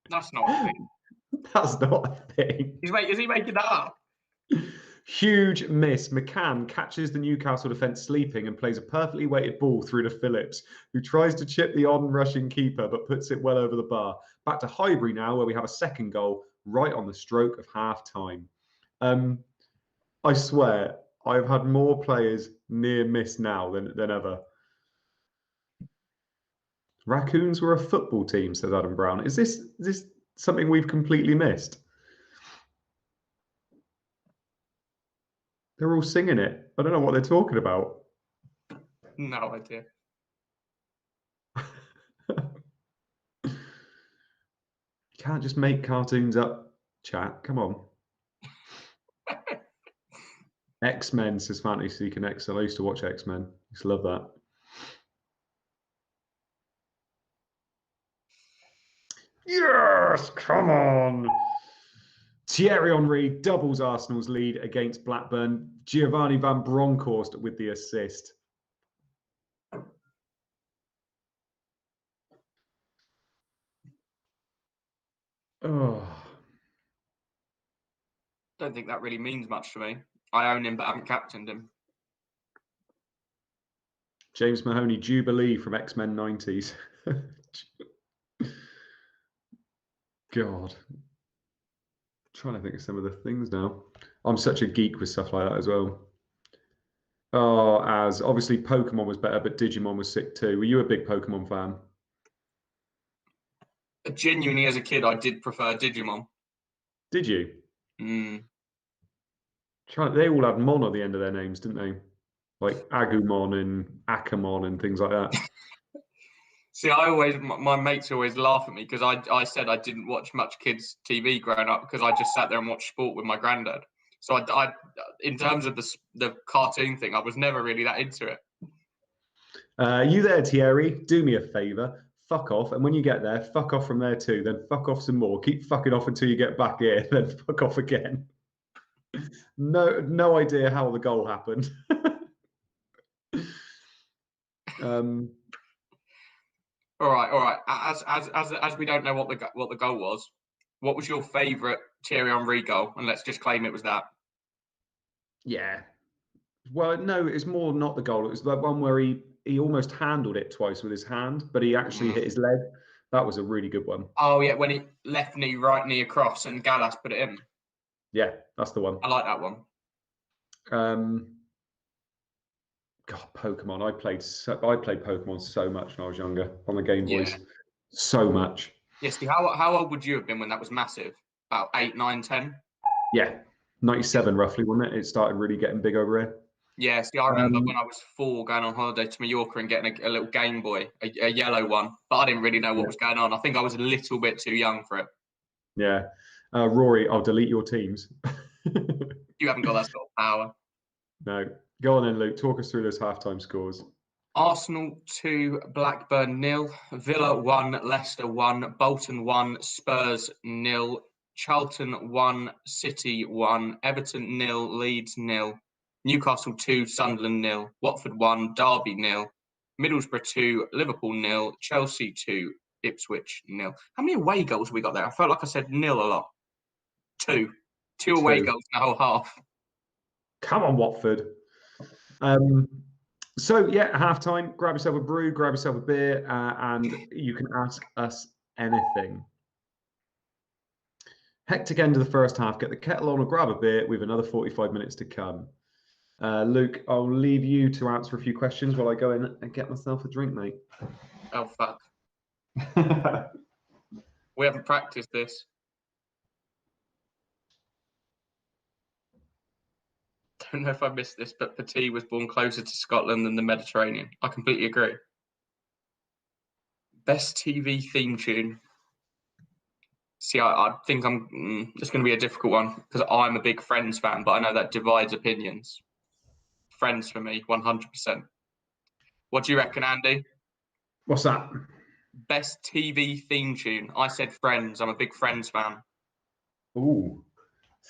That's not a thing. That's not a thing. Is he making that up? Huge miss. McCann catches the Newcastle defence sleeping and plays a perfectly weighted ball through to Phillips, who tries to chip the on-rushing keeper but puts it well over the bar. Back to Highbury now, where we have a second goal right on the stroke of half-time. I swear, I've had more players near miss now than ever. Raccoons were a football team, says Adam Brown. Is this something we've completely missed? They're all singing it. I don't know what they're talking about. No idea. You can't just make cartoons up, chat. Come on. X-Men, says Fantasy Connects. I used to watch X-Men. I used to love that. Yes, come on. Thierry Henry doubles Arsenal's lead against Blackburn. Giovanni van Bronckhorst with the assist. Oh. Don't think that really means much to me. I own him, but I haven't captained him. James Mahoney, Jubilee from X-Men 90s. God. I'm trying to think of some of the things now. I'm such a geek with stuff like that as well. Oh, as obviously Pokemon was better, but Digimon was sick too. Were you a big Pokemon fan? Genuinely, as a kid, I did prefer Digimon. Did you? Mm. They all had Mon at the end of their names, didn't they? Like Agumon and Akamon and things like that. See, my mates always laugh at me because I said I didn't watch much kids' TV growing up because I just sat there and watched sport with my granddad. So in terms of the cartoon thing, I was never really that into it. You there, Thierry? Do me a favour. Fuck off. And when you get there, fuck off from there too. Then fuck off some more. Keep fucking off until you get back here. Then fuck off again. No idea how the goal happened. um, All right. As we don't know what the goal was, what was your favourite Thierry Henry goal? And let's just claim it was that. yeah. Well, no, it's more not the goal. It was the one where he almost handled it twice with his hand, but he actually hit his leg. That was a really good one. Oh yeah, when he left knee, right knee across, and Gallas put it in. Yeah, that's the one. I like that one. God, Pokemon. I played Pokemon so much when I was younger on the Game Yeah. Boys. So much. Yes. How old would you have been when that was massive? About 8, 9, 10? Yeah. 97 roughly, wasn't it? It started really getting big over here. Yeah, see, I remember when I was 4 going on holiday to Mallorca and getting a little Game Boy, a yellow one, but I didn't really know what was going on. I think I was a little bit too young for it. Yeah. Rory, I'll delete your teams. You haven't got that sort of power. No. Go on then, Luke. Talk us through those halftime scores. Arsenal 2, Blackburn 0, Villa 1, Leicester 1, Bolton 1, Spurs 0, Charlton 1, City 1, Everton 0, Leeds 0, Newcastle 2, Sunderland 0, Watford 1, Derby 0, Middlesbrough 2, Liverpool 0, Chelsea 2, Ipswich 0. How many away goals have we got there? I felt like I said 0 a lot. 2. 2 away goals in the whole half. Come on, Watford. So yeah, halftime. Grab yourself a brew, grab yourself a beer, and you can ask us anything. Hectic end of the first half. Get the kettle on or grab a beer. We've another 45 minutes to come. Luke, I'll leave you to answer a few questions while I go in and get myself a drink, mate. Oh fuck! We haven't practiced this. Don't know if I missed this, but Petit was born closer to Scotland than the Mediterranean. I completely agree. Best TV theme tune. See, I think it's going to be a difficult one because I'm a big Friends fan, but I know that divides opinions. Friends for me, 100%. What do you reckon, Andy? What's that? Best TV theme tune. I said Friends. I'm a big Friends fan. Ooh,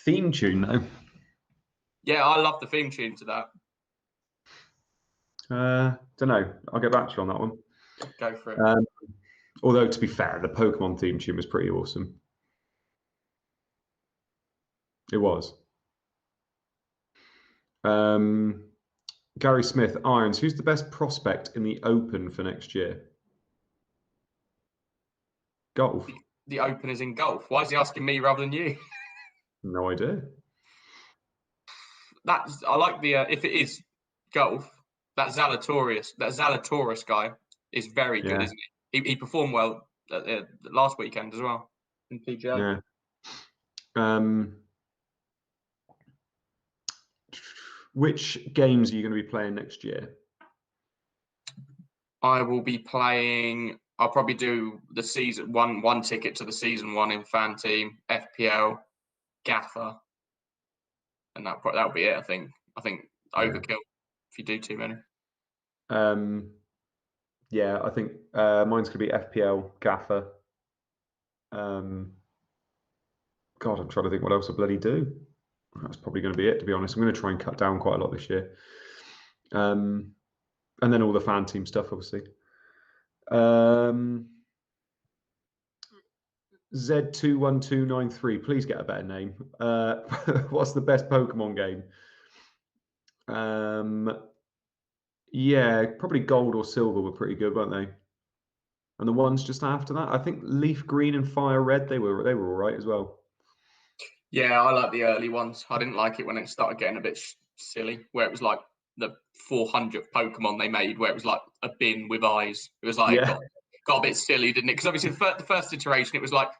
theme tune though. Yeah, I love the theme tune to that. Don't know. I'll get back to you on that one. Go for it. Although to be fair, the Pokemon theme tune was pretty awesome. It was. Gary Smith, Irons. Who's the best prospect in the Open for next year? Golf. The Open is in golf. Why is he asking me rather than you? No idea. I like the if it is golf, that Zalatoris guy is very good, isn't he? He performed well last weekend as well in PGA. Yeah. Which games are you going to be playing next year? I will be playing. I'll probably do the season one ticket to the season 1 in fan team, FPL, Gaffer, and that'll be it. I think overkill if you do too many. Yeah, I think mine's going to be FPL, Gaffer. God, I'm trying to think what else I bloody do. That's probably going to be it, to be honest. I'm going to try and cut down quite a lot this year. And then all the fan team stuff, obviously. Z21293, please get a better name. What's the best Pokemon game? Yeah, probably Gold or Silver were pretty good, weren't they? And the ones just after that, I think Leaf Green and Fire Red, they were all right as well. Yeah, I like the early ones. I didn't like it when it started getting a bit silly, where it was like the 400th Pokemon they made, where it was like a bin with eyes. It was like Yeah. got a bit silly, didn't it? Because obviously the first iteration it was like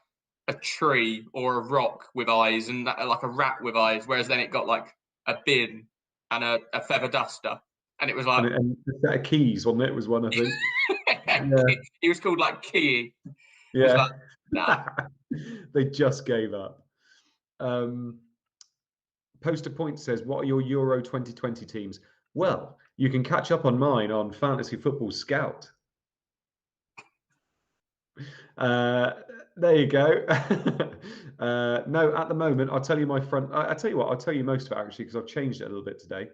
a tree or a rock with eyes and like a rat with eyes, whereas then it got like a bin and a feather duster, and it was like And a set of keys, wasn't it? Was one, I think. Yeah. he was called like Key. It was Yeah. like, nah. They just gave up. Poster Point says, what are your Euro 2020 teams? Well, you can catch up on mine on Fantasy Football Scout. There you go. No, at the moment, I'll tell you my front. I tell you what, I'll tell you most of it actually, because I've changed it a little bit today.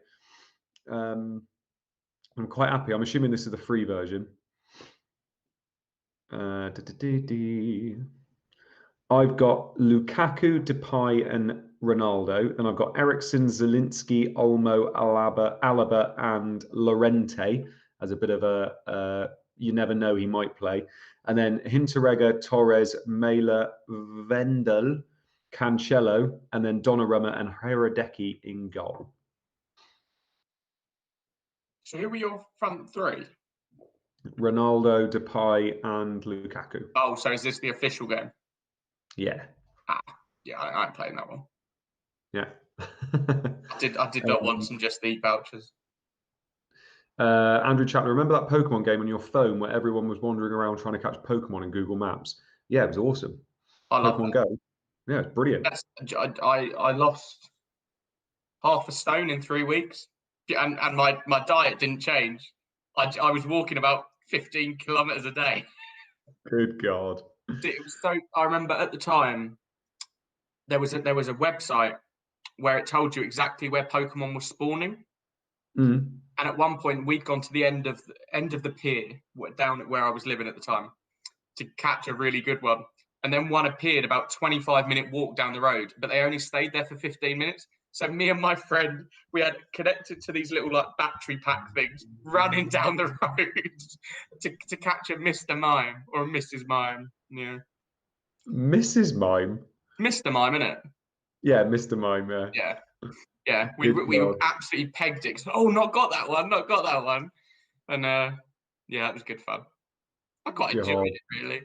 I'm quite happy. I'm assuming this is the free version. I've got Lukaku, Depay, and Ronaldo. Then I've got Eriksen, Zielinski, Olmo, Alaba, and Llorente as a bit of a you never know, he might play. And then Hinteregger, Torres, Mela, Vendel, Cancelo, and then Donnarumma and Hradecky in goal. So who were your front three? Ronaldo, Depay, and Lukaku. Oh, so is this the official game? Yeah. Yeah, I ain't playing that one. Yeah. I did not want some Just Eat vouchers. Andrew Chapman, remember that Pokemon game on your phone where everyone was wandering around trying to catch Pokemon in Google Maps? Yeah, it was awesome. I love Pokemon Go. Yeah, it's brilliant. I lost half a stone in 3 weeks, and my diet didn't change. I was walking about 15 kilometers a day. Good God. It was so. I remember at the time there was a website where it told you exactly where Pokemon was spawning. Mm. And at one point, we'd gone to the end of the pier down at where I was living at the time to catch a really good one. And then one appeared about 25-minute walk down the road, but they only stayed there for 15 minutes. So me and my friend, we had connected to these little like battery pack things, running down the road to catch a Mr. Mime or a Mrs. Mime. Yeah. Mrs. Mime? Mr. Mime, innit? Yeah, Mr. Mime, yeah. Yeah. Yeah, we were absolutely pegged it. Oh, not got that one. And yeah, it was good fun. I quite enjoyed it, really.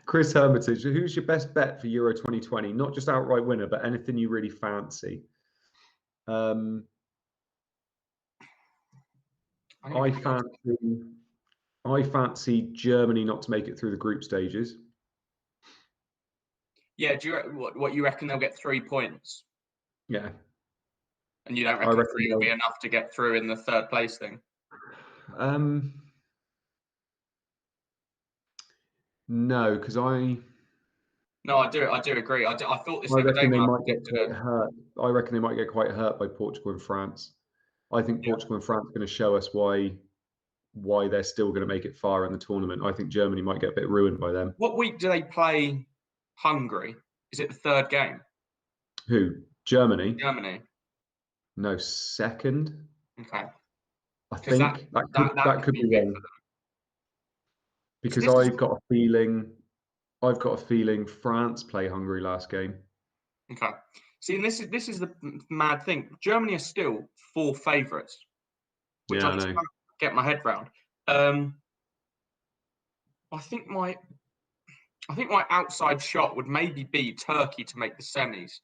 Chris Hermitage, who's your best bet for Euro 2020? Not just outright winner, but anything you really fancy. I fancy Germany not to make it through the group stages. Yeah, do you what you reckon they'll get 3 points? Yeah. And you don't reckon 3 will be enough to get through in the third place thing? No, because No, I do agree. I thought this I the other day reckon they when might get quite hurt. I reckon they might get quite hurt by Portugal and France. I think Portugal and France are going to show us why they're still going to make it far in the tournament. I think Germany might get a bit ruined by them. What week do they play Hungary? Is it the third game? Who? Germany? Germany. No, second. Okay. I think that could be wrong. Because I've got a feeling France play Hungary last game. Okay. See, and this is the mad thing. Germany are still 4 favourites, which I just can't get my head round. I think my outside shot would maybe be Turkey to make the semis,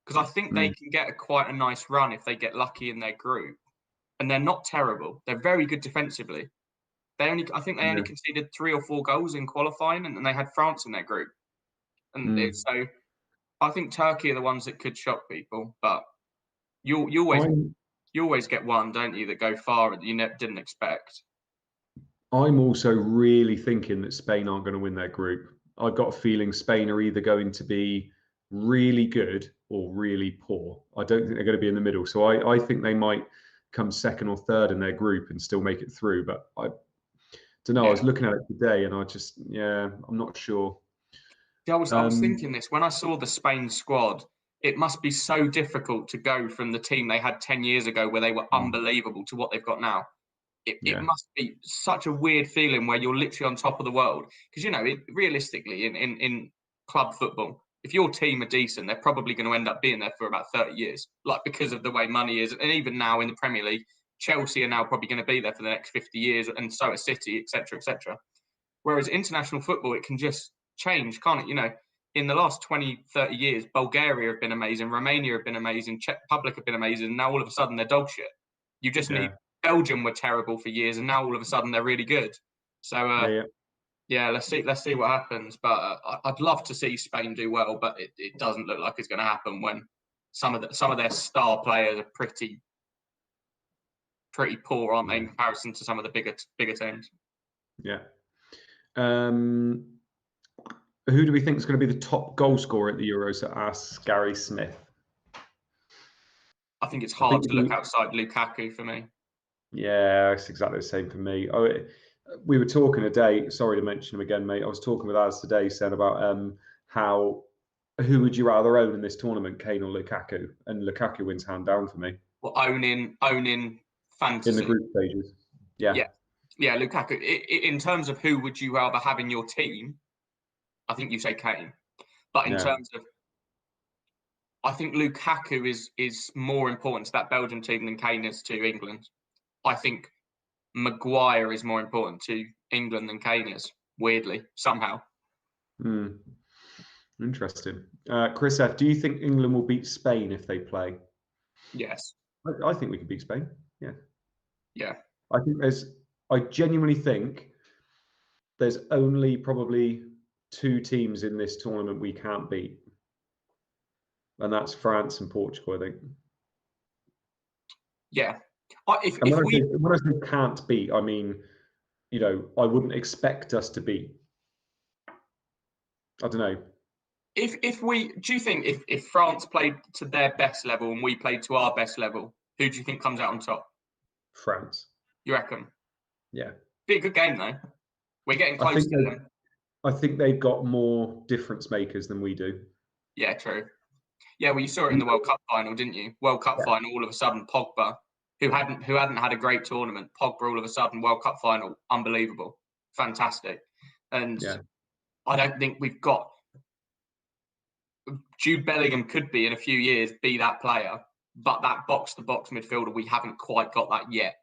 because I think they can get quite a nice run if they get lucky in their group, and they're not terrible. They're very good defensively. I think they only conceded 3 or 4 goals in qualifying, and they had France in their group, and so I think Turkey are the ones that could shock people. But you always get one, don't you, that go far that you didn't expect. I'm also really thinking that Spain aren't going to win their group. I've got a feeling Spain are either going to be really good or really poor. I don't think they're going to be in the middle. So I think they might come second or third in their group and still make it through. But I don't know. I was looking at it today and I'm not sure. I was thinking this when I saw the Spain squad. It must be so difficult to go from the team they had 10 years ago, where they were unbelievable, to what they've got now. It must be such a weird feeling where you're literally on top of the world. Because realistically, in club football, if your team are decent, they're probably going to end up being there for about 30 years, like because of the way money is. And even now in the Premier League, Chelsea are now probably going to be there for the next 50 years, and so are City, etc., etc. Whereas international football, it can just change, can't it? You know, in the last 20, 30 years, Bulgaria have been amazing, Romania have been amazing, Czech Republic have been amazing, and now all of a sudden they're dog shit. You just need Belgium were terrible for years, and now all of a sudden they're really good. So yeah, let's see what happens. But I'd love to see Spain do well, but it doesn't look like it's going to happen when some of their star players are pretty poor, aren't they, in comparison to some of the bigger teams? Yeah. Who do we think is going to be the top goal scorer at the Euros? Asks Gary Smith. I think it's hard to look outside Lukaku for me. Yeah, it's exactly the same for me. We were talking today. Sorry to mention him again, mate. I was talking with Az today, saying about who would you rather own in this tournament, Kane or Lukaku? And Lukaku wins hand down for me. Well, owning fantasy in the group stages. Yeah, Lukaku. In terms of who would you rather have in your team, I think you say Kane. But in terms of, I think Lukaku is more important to that Belgian team than Kane is to England. I think Maguire is more important to England than Kane is, weirdly, somehow. Interesting. Chris F., do you think England will beat Spain if they play? Yes. I think we can beat Spain. Yeah. Yeah. I genuinely think there's only probably 2 teams in this tournament we can't beat. And that's France and Portugal, I think. Yeah. When I say can't beat, I mean, you know, I wouldn't expect us to beat. I don't know. Do you think if France played to their best level and we played to our best level, who do you think comes out on top? France. You reckon? Yeah. Be a good game though. We're getting close to them. I think they've got more difference makers than we do. Yeah, true. Yeah, well, you saw it in the World Cup final, didn't you? World Cup final, all of a sudden, Pogba, who hadn't had a great tournament, Pogba all of a sudden, World Cup final, unbelievable, fantastic. And I don't think we've got. Jude Bellingham could be in a few years be that player, but that box-to-box midfielder, we haven't quite got that yet.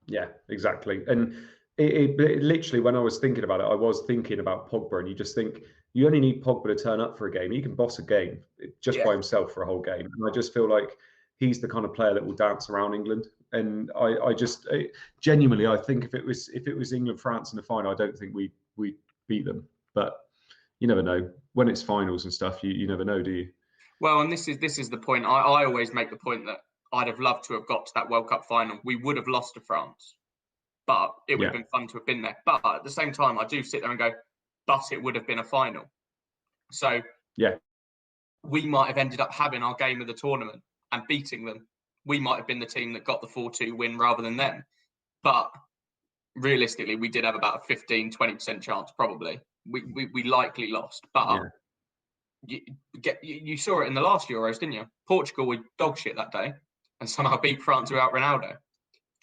Yeah, exactly. And it literally, when I was thinking about it, I was thinking about Pogba, and you just think you only need Pogba to turn up for a game. He can boss a game just by himself for a whole game. And I just feel like he's the kind of player that will dance around England. And I genuinely, I think if it was England France in the final, I don't think we beat them. But you never know. When it's finals and stuff, you never know, do you? Well, and this is the point. I always make the point that I'd have loved to have got to that World Cup final. We would have lost to France, but it would have been fun to have been there. But at the same time, I do sit there and go, but it would have been a final. So we might have ended up having our game of the tournament and beating them. We might have been the team that got the 4-2 win rather than them. But realistically, we did have about a 15-20% chance, probably. We likely lost. But you saw it in the last Euros, didn't you? Portugal were dog shit that day and somehow beat France without Ronaldo,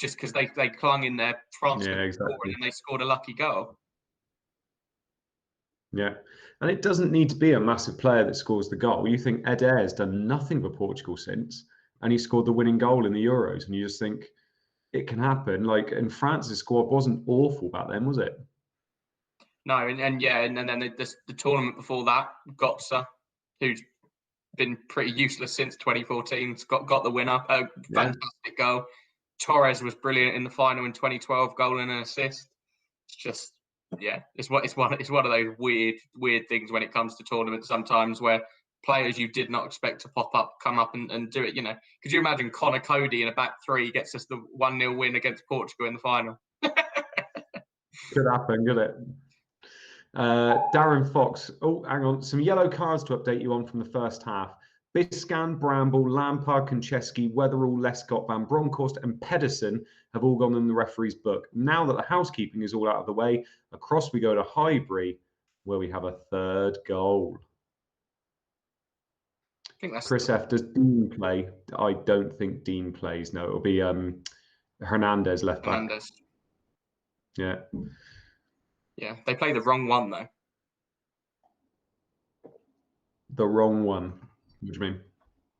just because they clung in there. France and they scored a lucky goal. Yeah, and it doesn't need to be a massive player that scores the goal. You think Eder has done nothing for Portugal since, and he scored the winning goal in the Euros, and you just think it can happen. Like, and France's squad wasn't awful back then, was it? No, and then the tournament before that, Götze, who's been pretty useless since 2014, got the winner. Fantastic goal. Torres was brilliant in the final in 2012, goal and an assist. It's just, it's one of those weird things when it comes to tournaments sometimes, where players you did not expect to come up and do it. You know, could you imagine Connor Cody in a back three gets us the 1-0 win against Portugal in the final? Could happen, could it? Darren Fox. Oh, hang on. Some yellow cards to update you on from the first half. Biscan, Bramble, Lampard, Konchesky, Weatherall, Lescott, Van Bronckhorst and Pedersen have all gone in the referee's book. Now that the housekeeping is all out of the way, across we go to Highbury, where we have a third goal. I think that's Chris F. Does Dean play? I don't think Dean plays. No, it'll be Hernandez left back. Yeah. Yeah, they play the wrong one though. The wrong one. What do you mean?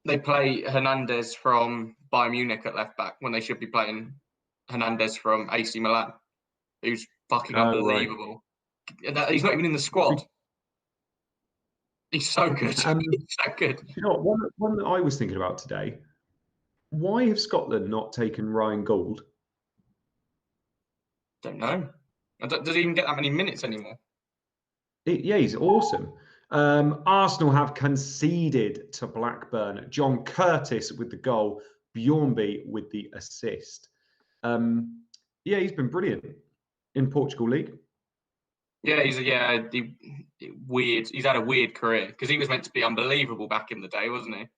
They play Hernandez from Bayern Munich at left back when they should be playing Hernandez from AC Milan, who's fucking Oh, right. unbelievable. He's not even in the squad. He's so good. He's so good. You know what? One that I was thinking about today. Why have Scotland not taken Ryan Gould? Don't know. Does he even get that many minutes anymore? Yeah, he's awesome. Arsenal have conceded to Blackburn. John Curtis with the goal, Bjornby with the assist. Yeah, he's been brilliant in Portugal League. Yeah, weird. He's had a weird career because he was meant to be unbelievable back in the day, wasn't he?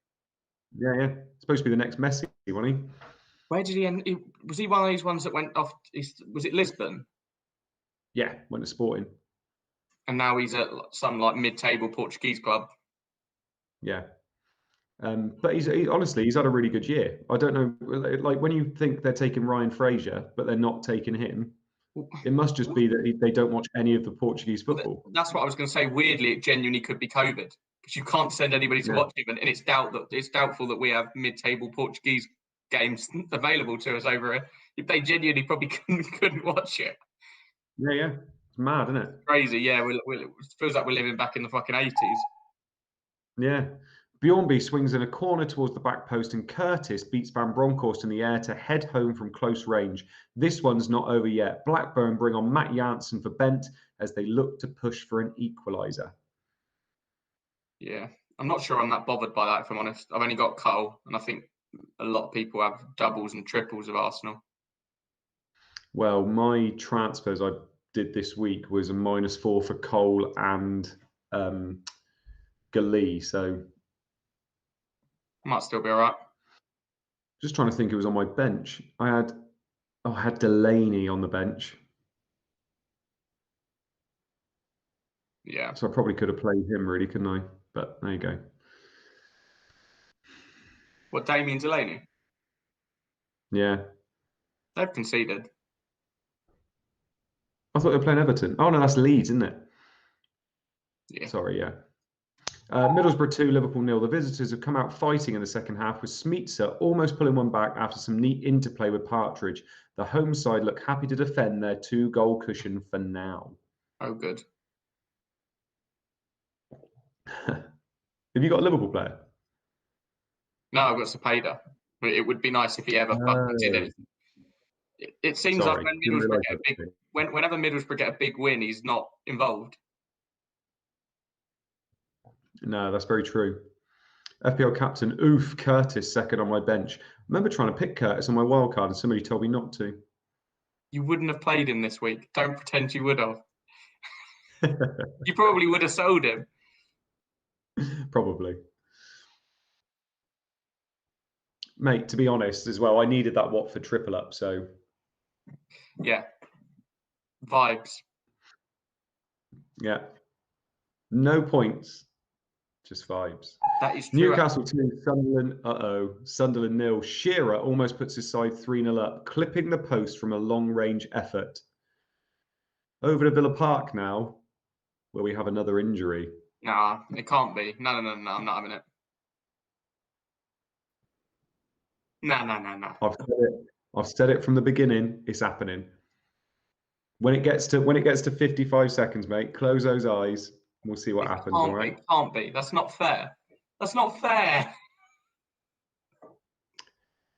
Yeah. Supposed to be the next Messi, wasn't he? Where did he end? Was he one of these ones that went off? Was it Lisbon? Yeah, went to Sporting. And now he's at some like mid-table Portuguese club. Yeah. But honestly, he's had a really good year. I don't know, like when you think they're taking Ryan Fraser, but they're not taking him, it must just be that they don't watch any of the Portuguese football. That's what I was going to say. Weirdly, it genuinely could be COVID because you can't send anybody to watch him, and it's doubtful that we have mid-table Portuguese games available to us over here. If they genuinely probably couldn't watch it. Yeah. It's mad, isn't it? Crazy, yeah. It feels like we're living back in the fucking 80s. Yeah. Bjornby swings in a corner towards the back post, and Curtis beats Van Bronckhorst in the air to head home from close range. This one's not over yet. Blackburn bring on Matt Janssen for Bent as they look to push for an equaliser. Yeah, I'm not sure I'm that bothered by that, if I'm honest. I've only got Cole, and I think a lot of people have doubles and triples of Arsenal. Well, my transfers I did this week was a -4 for Cole and Galee, so Might still be all right. just trying to think who was on my bench. I had Delaney on the bench. Yeah. So I probably could have played him, really, couldn't I? But there you go. What, Damien Delaney? Yeah. They've conceded. I thought they were playing Everton. Oh, no, that's Leeds, isn't it? Yeah. Sorry, yeah. Middlesbrough 2, Liverpool 0. The visitors have come out fighting in the second half with Smeetser almost pulling one back after some neat interplay with Partridge. The home side look happy to defend their 2-goal cushion for now. Oh, good. Have you got a Liverpool player? No, I've got Cepeda. But it would be nice if he ever fucking did anything. It seems like when Middlesbrough whenever Middlesbrough get a big win, he's not involved. No, that's very true. FPL captain, Curtis, second on my bench. I remember trying to pick Curtis on my wildcard and somebody told me not to. You wouldn't have played him this week. Don't pretend you would have. You probably would have sold him. Probably. Mate, to be honest as well, I needed that Watford triple up, so... Yeah. Vibes. Yeah. No points. Just vibes. That is true. Newcastle 2, Sunderland 0. Shearer almost puts his side 3-0 up, clipping the post from a long-range effort. Over to Villa Park now, where we have another injury. Nah, it can't be. No, I'm not having it. No. I've said it from the beginning. It's happening. When it gets to 55 seconds, mate, close those eyes. We'll see what happens. All right? It can't be. That's not fair. That's not fair.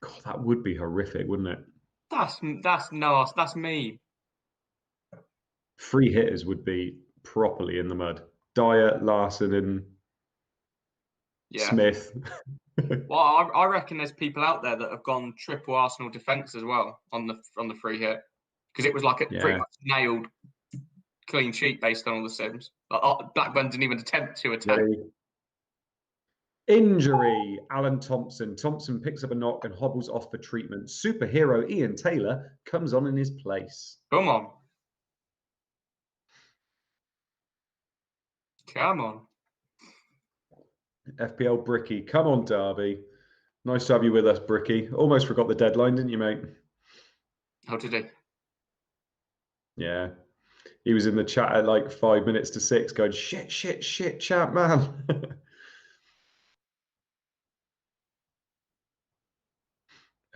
God, that would be horrific, wouldn't it? That's nasty. That's mean. 3 hitters would be properly in the mud. Dyer, Larson, and Smith. Well, I reckon there's people out there that have gone triple Arsenal defence as well on the free hit because it was like a pretty much nailed clean sheet based on all the sims. Blackburn didn't even attempt to attack. Injury. Alan Thompson. Thompson picks up a knock and hobbles off for treatment. Superhero Ian Taylor comes on in his place. Come on. FPL Bricky. Come on, Derby. Nice to have you with us, Bricky. Almost forgot the deadline, didn't you, mate? How did he? Yeah. He was in the chat at like 5 minutes to 6 going, shit, ChampMan.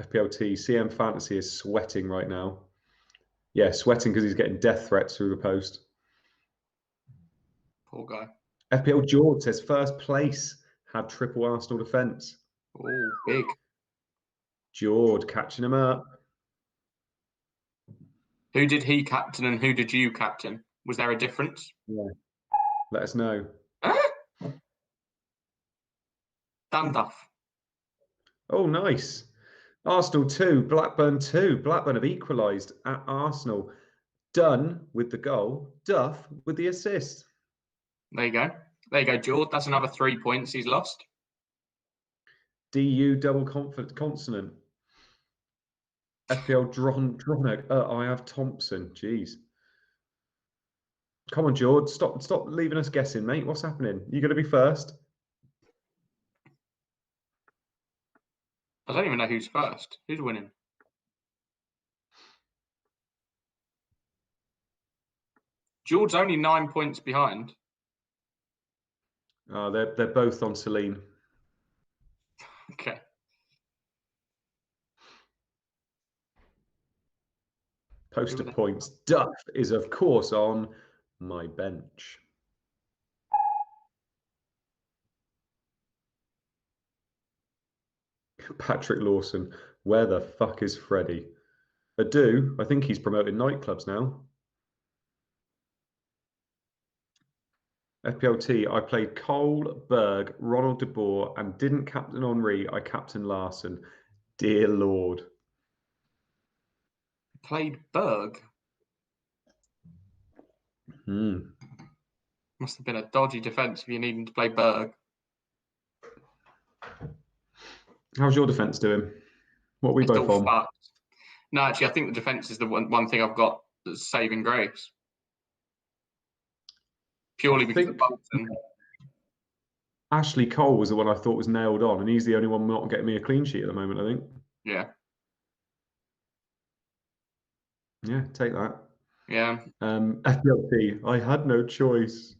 FPLT, CM Fantasy is sweating right now. Yeah, sweating because he's getting death threats through the post. Poor guy. FPL George says first place had triple Arsenal defence. Oh, big. George catching him up. Who did he captain and who did you captain? Was there a difference? Yeah. Let us know. Danduff. Oh, nice. Arsenal 2, Blackburn 2. Blackburn have equalised at Arsenal. Dunn with the goal, Duff with the assist. There you go. There you go, George. That's another 3 points he's lost. DU double consonant. FPL Dronic. I have Thompson. Jeez. Come on, George. Stop leaving us guessing, mate. What's happening? You going to be first? I don't even know who's first. Who's winning? George's only 9 points behind. They're both on Celine. Okay. Poster points. Duff is, of course, on my bench. Patrick Lawson. Where the fuck is Freddie? I think he's promoting nightclubs now. FPLT, I played Cole, Berg, Ronald de Boer, and didn't captain Henri. I captained Larson. Dear Lord. Played Berg. Must have been a dodgy defence if you're needing to play Berg. How's your defence doing? What are we both on? Fucked. No, actually, I think the defence is the one thing I've got that's saving grace. Purely because of Bolton. Ashley Cole was the one I thought was nailed on, and he's the only one not getting me a clean sheet at the moment, I think. Yeah. Yeah, take that. Yeah. FPLT, I had no choice.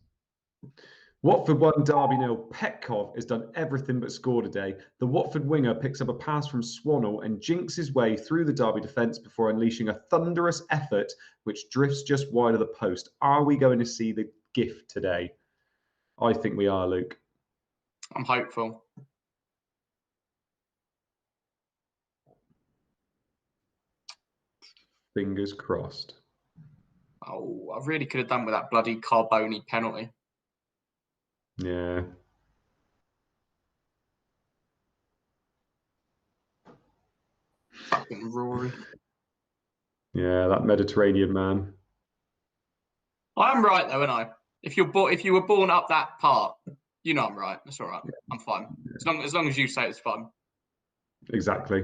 Watford 1, Derby 0. Petkov has done everything but scored today. The Watford winger picks up a pass from Swannell and jinks his way through the Derby defence before unleashing a thunderous effort which drifts just wide of the post. Are we going to see the gift today? I think we are, Luke. I'm hopeful. Fingers crossed. Oh, I really could have done with that bloody Carboni penalty. Yeah. Fucking Rory. Yeah, that Mediterranean man. I'm right though, aren't I? If you were born up that part, you know I'm right. That's all right. I'm fine. As long as you say it's fun. Exactly.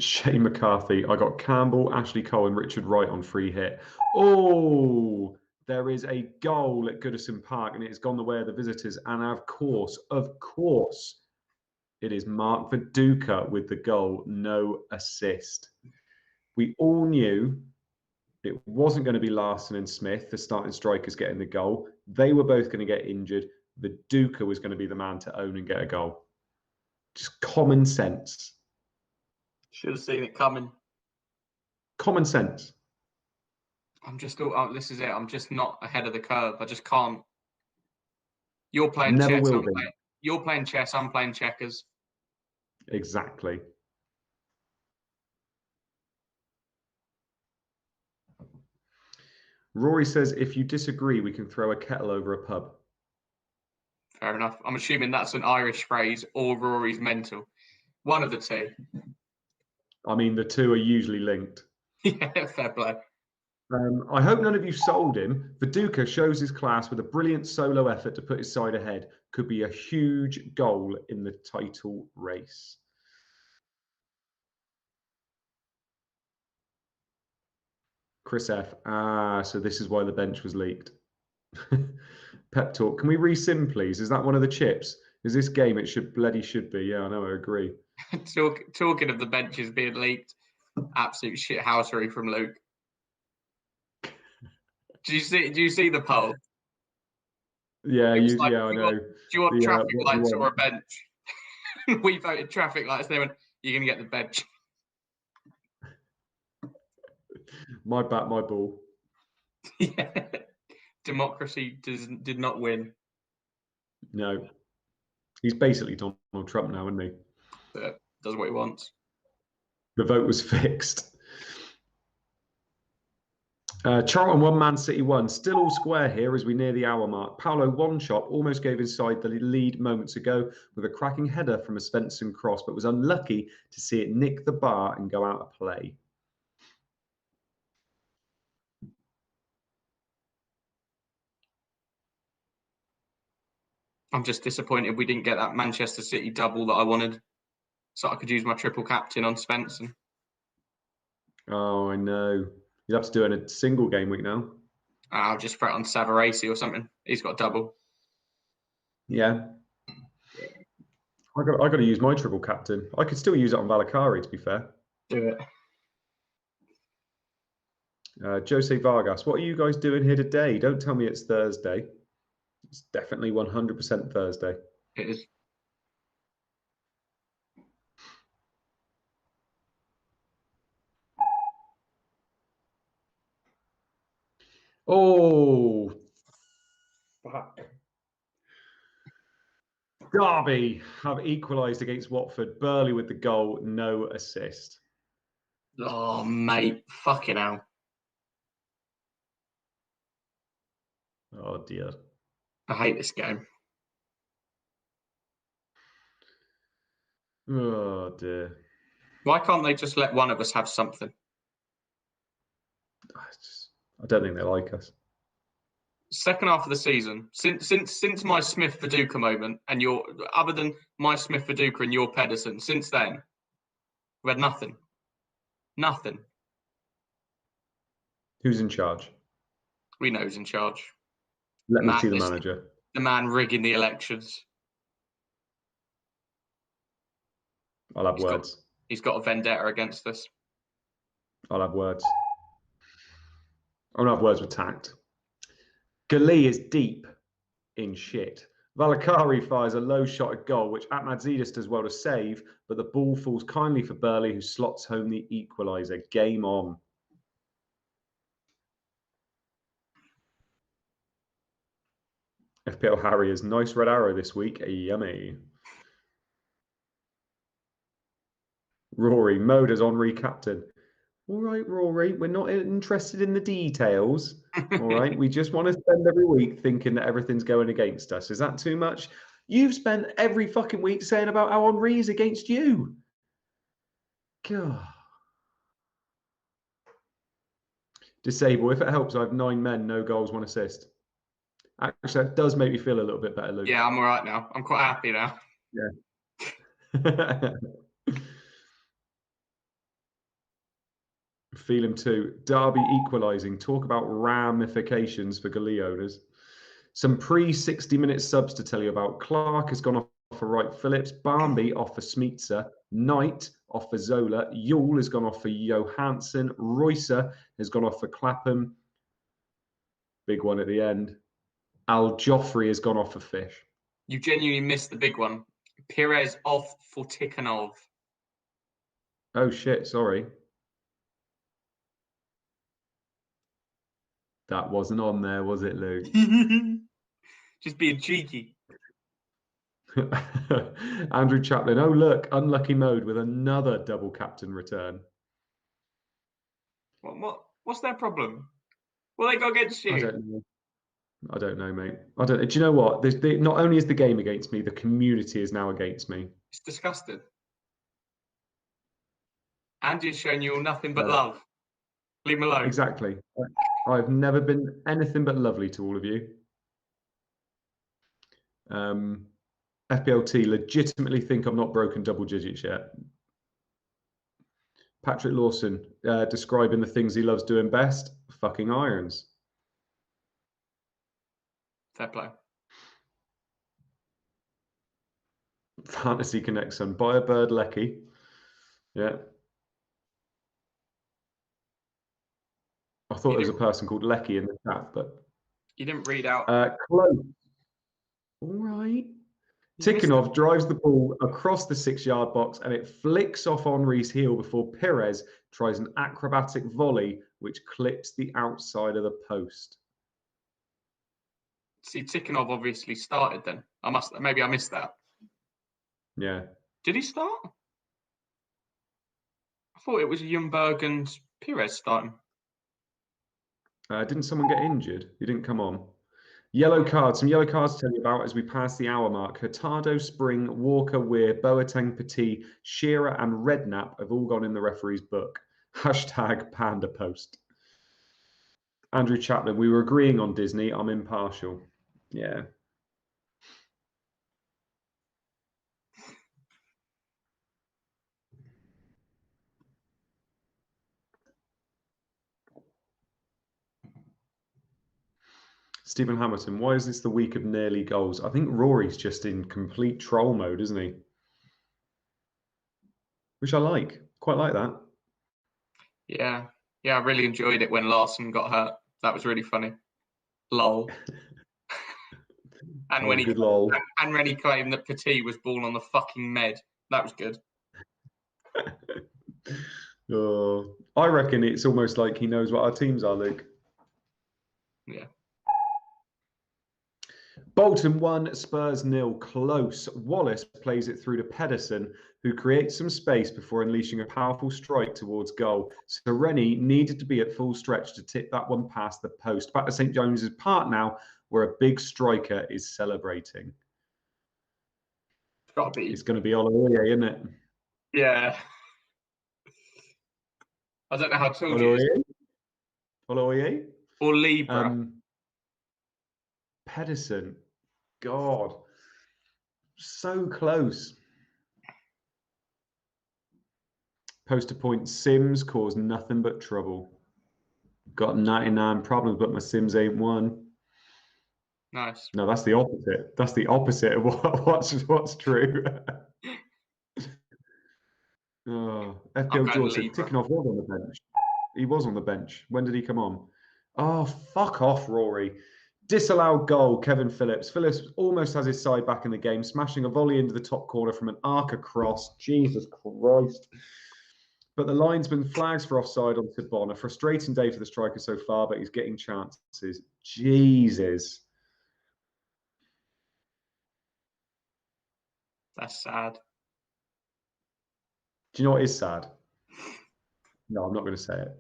Shane McCarthy. I got Campbell, Ashley Cole, and Richard Wright on free hit. Oh, there is a goal at Goodison Park, and it has gone the way of the visitors. And of course, it is Mark Viduka with the goal, no assist. We all knew it wasn't going to be Larson and Smith, the starting strikers, getting the goal. They were both going to get injured. Viduka was going to be the man to own and get a goal. Just common sense. Should have seen it coming. Common sense. This is it. I'm just not ahead of the curve. I just can't. You're playing Never chess. will be. You're playing chess. I'm playing checkers. Exactly. Rory says, if you disagree, we can throw a kettle over a pub. Fair enough. I'm assuming that's an Irish phrase or Rory's mental. One of the two. I mean, the two are usually linked. Yeah, fair play. I hope none of you sold him. Viduka shows his class with a brilliant solo effort to put his side ahead. Could be a huge goal in the title race. Chris F. So this is why the bench was leaked. Pep talk. Can we re-sim, please? Is that one of the chips? Is this game? It should be. Yeah, I know. I agree. Talking of the benches being leaked, absolute shithousery from Luke. Do you see the poll? Yeah, It was like, I know. do you want traffic What do you lights or a want? bench? We voted traffic lights. They went, you're going to get the bench. My bat, my ball. Yeah. Democracy did not win. No. He's basically Donald Trump now, isn't he? But does what he wants. The vote was fixed. Charlton 1, Man City 1. Still all square here as we near the hour mark. Paolo Wanchop almost gave inside the lead moments ago with a cracking header from a Svensson cross, but was unlucky to see it nick the bar and go out of play. I'm just disappointed we didn't get that Manchester City double that I wanted, so I could use my triple captain on Svensson. Oh, I know. You'll have to do it in a single game week now. I'll just throw it on Savarese or something. He's got a double. Yeah. I got to use my triple captain. I could still use it on Valakari, to be fair. Do it. Jose Vargas, what are you guys doing here today? Don't tell me it's Thursday. It's definitely 100% Thursday. It is. Oh, fuck. Derby have equalised against Watford. Burley with the goal, no assist. Oh, mate. Fucking hell. Oh, dear. I hate this game. Oh, dear. Why can't they just let one of us have something? I don't think they like us. Second half of the season, since my Smith Viduka moment, and your other than my Smith Viduka and your Pedersen, since then, we had nothing. Nothing. Who's in charge? We know who's in charge. Let me see the manager. The man rigging the elections. I'll have words. He's got a vendetta against us. I'll have words. I'll have words with tact. Gali is deep in shit. Valakari fires a low shot at goal, which Atmadzidis does well to save, but the ball falls kindly for Burley, who slots home the equaliser. Game on. FPL Harriers, nice red arrow this week. Yummy. Rory, Moda's Henri captain. All right, Rory, we're not interested in the details. All right, we just want to spend every week thinking that everything's going against us. Is that too much? You've spent every fucking week saying about how Henri is against you. God. Disable. If it helps, I have 9 men, no goals, 1 assist. Actually, that does make me feel a little bit better, Luke. Yeah, I'm all right now. I'm quite happy now. Yeah. Feel him too. Derby equalising. Talk about ramifications for Gali owners. Some pre-60-minute subs to tell you about. Clark has gone off for Wright Phillips. Barmby off for Smeetser. Knight off for Zola. Yule has gone off for Johansson. Roycer has gone off for Clapham. Big one at the end. Al Joffrey has gone off for Fish. You genuinely missed the big one. Perez off for Tikhonov. Oh, shit. Sorry. That wasn't on there, was it, Luke? Just being cheeky. Andrew Chaplin. Oh, look. Unlucky mode with another double captain return. What's their problem? What they got against you? I don't know, mate. I don't. Do you know what? Not only is the game against me, the community is now against me. It's disgusting. Andy's showing you all nothing but love. Leave him alone. Exactly. I've never been anything but lovely to all of you. FPLT legitimately think I'm not broken double digits yet. Patrick Lawson describing the things he loves doing best. Fucking irons. Fair play. Fantasy Connection. Buy a bird Lecky. Yeah. I thought there was a person called Lecky in the chat, but you didn't read out. Close. All right. He's missed Tikhonov drives the ball across the 6-yard box and it flicks off Henry's heel before Pires tries an acrobatic volley which clips the outside of the post. See, Tikhonov obviously started then. Maybe I missed that. Yeah. Did he start? I thought it was Ljungberg and Pires starting. Didn't someone get injured? He didn't come on. Yellow cards. Some yellow cards to tell you about as we pass the hour mark. Hurtado, Spring, Walker, Weir, Boateng, Petit, Shearer, and Redknapp have all gone in the referee's book. Hashtag Panda Post. Andrew Chapman, we were agreeing on Disney. I'm impartial. Yeah. Stephen Hamilton, why is this the week of nearly goals? I think Rory's just in complete troll mode, isn't he? Which I like. Quite like that. Yeah. Yeah, I really enjoyed it when Larson got hurt. That was really funny. Lol. And when good lol. And when he claimed that Petit was born on the fucking med. That was good. I reckon it's almost like he knows what our teams are, Luke. Yeah. Bolton 1, Spurs 0. Close. Wallace plays it through to Pedersen, who creates some space before unleashing a powerful strike towards goal. So Rennie needed to be at full stretch to tip that one past the post. Back to St James's Park now, where a big striker is celebrating. It's got to be. It's going to be Oloye, isn't it? Yeah. I don't know how tall he is. Oloye? Or Libra. Pedersen. God. So close. Poster point, Sims cause nothing but trouble. Got 99 problems, but my Sims ain't one. Nice. No, that's the opposite. That's the opposite of what's true. FPL George said Tikhonov was on the bench. He was on the bench. When did he come on? Oh, fuck off, Rory. Disallowed goal, Kevin Phillips. Phillips almost has his side back in the game, smashing a volley into the top corner from an arc across. Jesus Christ. But the linesman flags for offside on Tibon. A frustrating day for the striker so far, but he's getting chances. Jesus. That's sad. Do you know what is sad? No, I'm not going to say it.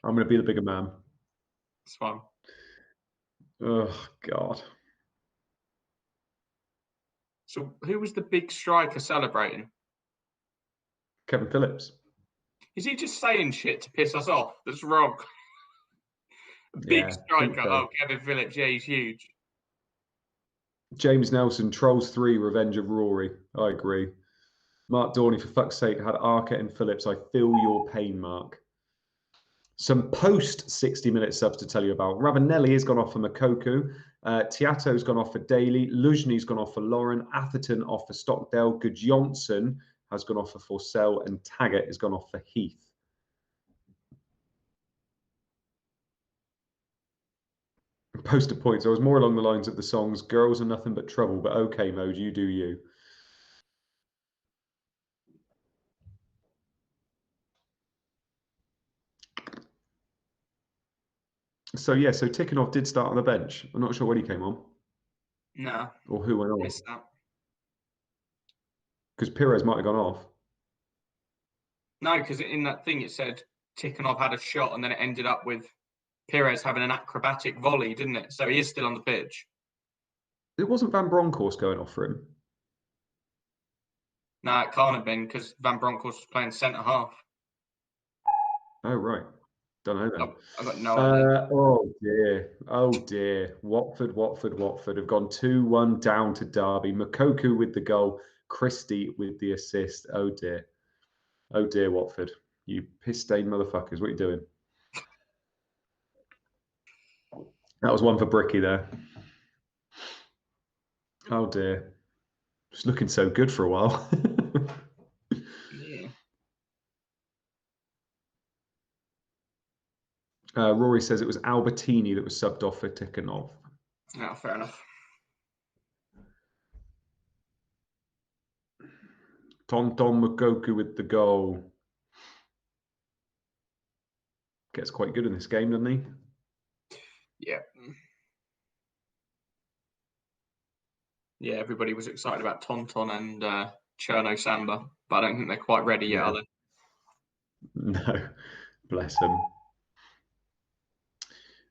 I'm going to be the bigger man. It's fine. Oh, God. So who was the big striker celebrating? Kevin Phillips. Is he just saying shit to piss us off? That's wrong. Big striker. So. Oh, Kevin Phillips. Yeah, he's huge. James Nelson, Trolls 3, Revenge of Rory. I agree. Mark Dorney, for fuck's sake, had Arquette and Phillips. I feel your pain, Mark. Some post 60-minute subs to tell you about. Ravanelli has gone off for Makoku. Tiato's gone off for Daly. Luzhny's gone off for Lauren. Atherton off for Stockdale. Gudjonsson has gone off for Forsell. And Taggart has gone off for Heath. Poster points. I was more along the lines of the songs Girls Are Nothing But Trouble, but okay, Mode, you do you. So, yeah, so Tikhonov did start on the bench. I'm not sure when he came on. No. Or who went on. Missed that. Because Pires might have gone off. No, because in that thing it said Tikhonov had a shot and then it ended up with Pires having an acrobatic volley, didn't it? So he is still on the pitch. It wasn't Van Bronckhorst going off for him. No, it can't have been because Van Bronckhorst was playing centre half. Oh, right. Don't know then. I've got no idea. Oh, dear. Oh, dear. Watford have gone 2-1 down to Derby. Makoku with the goal. Christie with the assist. Oh, dear. Oh, dear, Watford. You piss-stained motherfuckers. What are you doing? That was one for Bricky there. Oh, dear. Just looking so good for a while. Yeah. Rory says it was Albertini that was subbed off for Tikhonov. Yeah, fair enough. Tonton Mukoku with the goal. Gets quite good in this game, doesn't he? Yeah. Yeah, everybody was excited about Tonton and Cherno Samba, but I don't think they're quite ready yet, are they? No, bless him.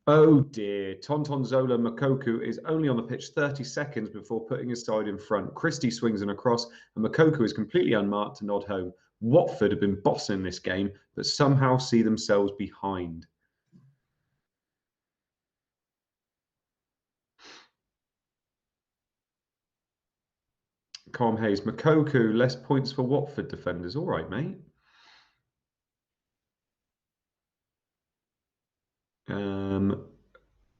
Oh dear, Tonton Zola Mokoku is only on the pitch 30 seconds before putting his side in front. Christie swings an across and Mokoku is completely unmarked to nod home. Watford have been bossing this game, but somehow see themselves behind. Calm Hayes, Mokoku, less points for Watford defenders. All right, mate.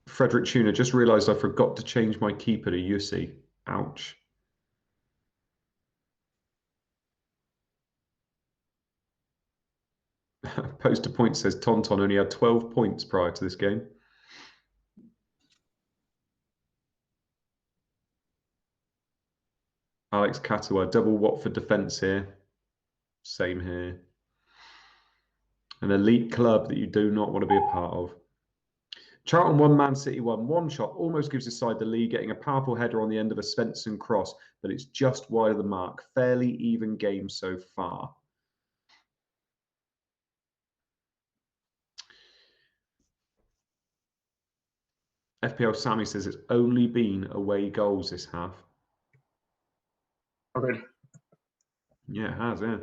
Frederick Tuna, just realised I forgot to change my keeper to Yussi. Ouch. Poster Point says Tonton only had 12 points prior to this game. Alex Katawa, double Watford defence here. Same here. An elite club that you do not want to be a part of. Charlton 1, Man City 1. One shot almost gives his side the lead, getting a powerful header on the end of a Svensson cross, but it's just wide of the mark. Fairly even game so far. FPL Sammy says it's only been away goals this half. Really? Yeah, it has, yeah.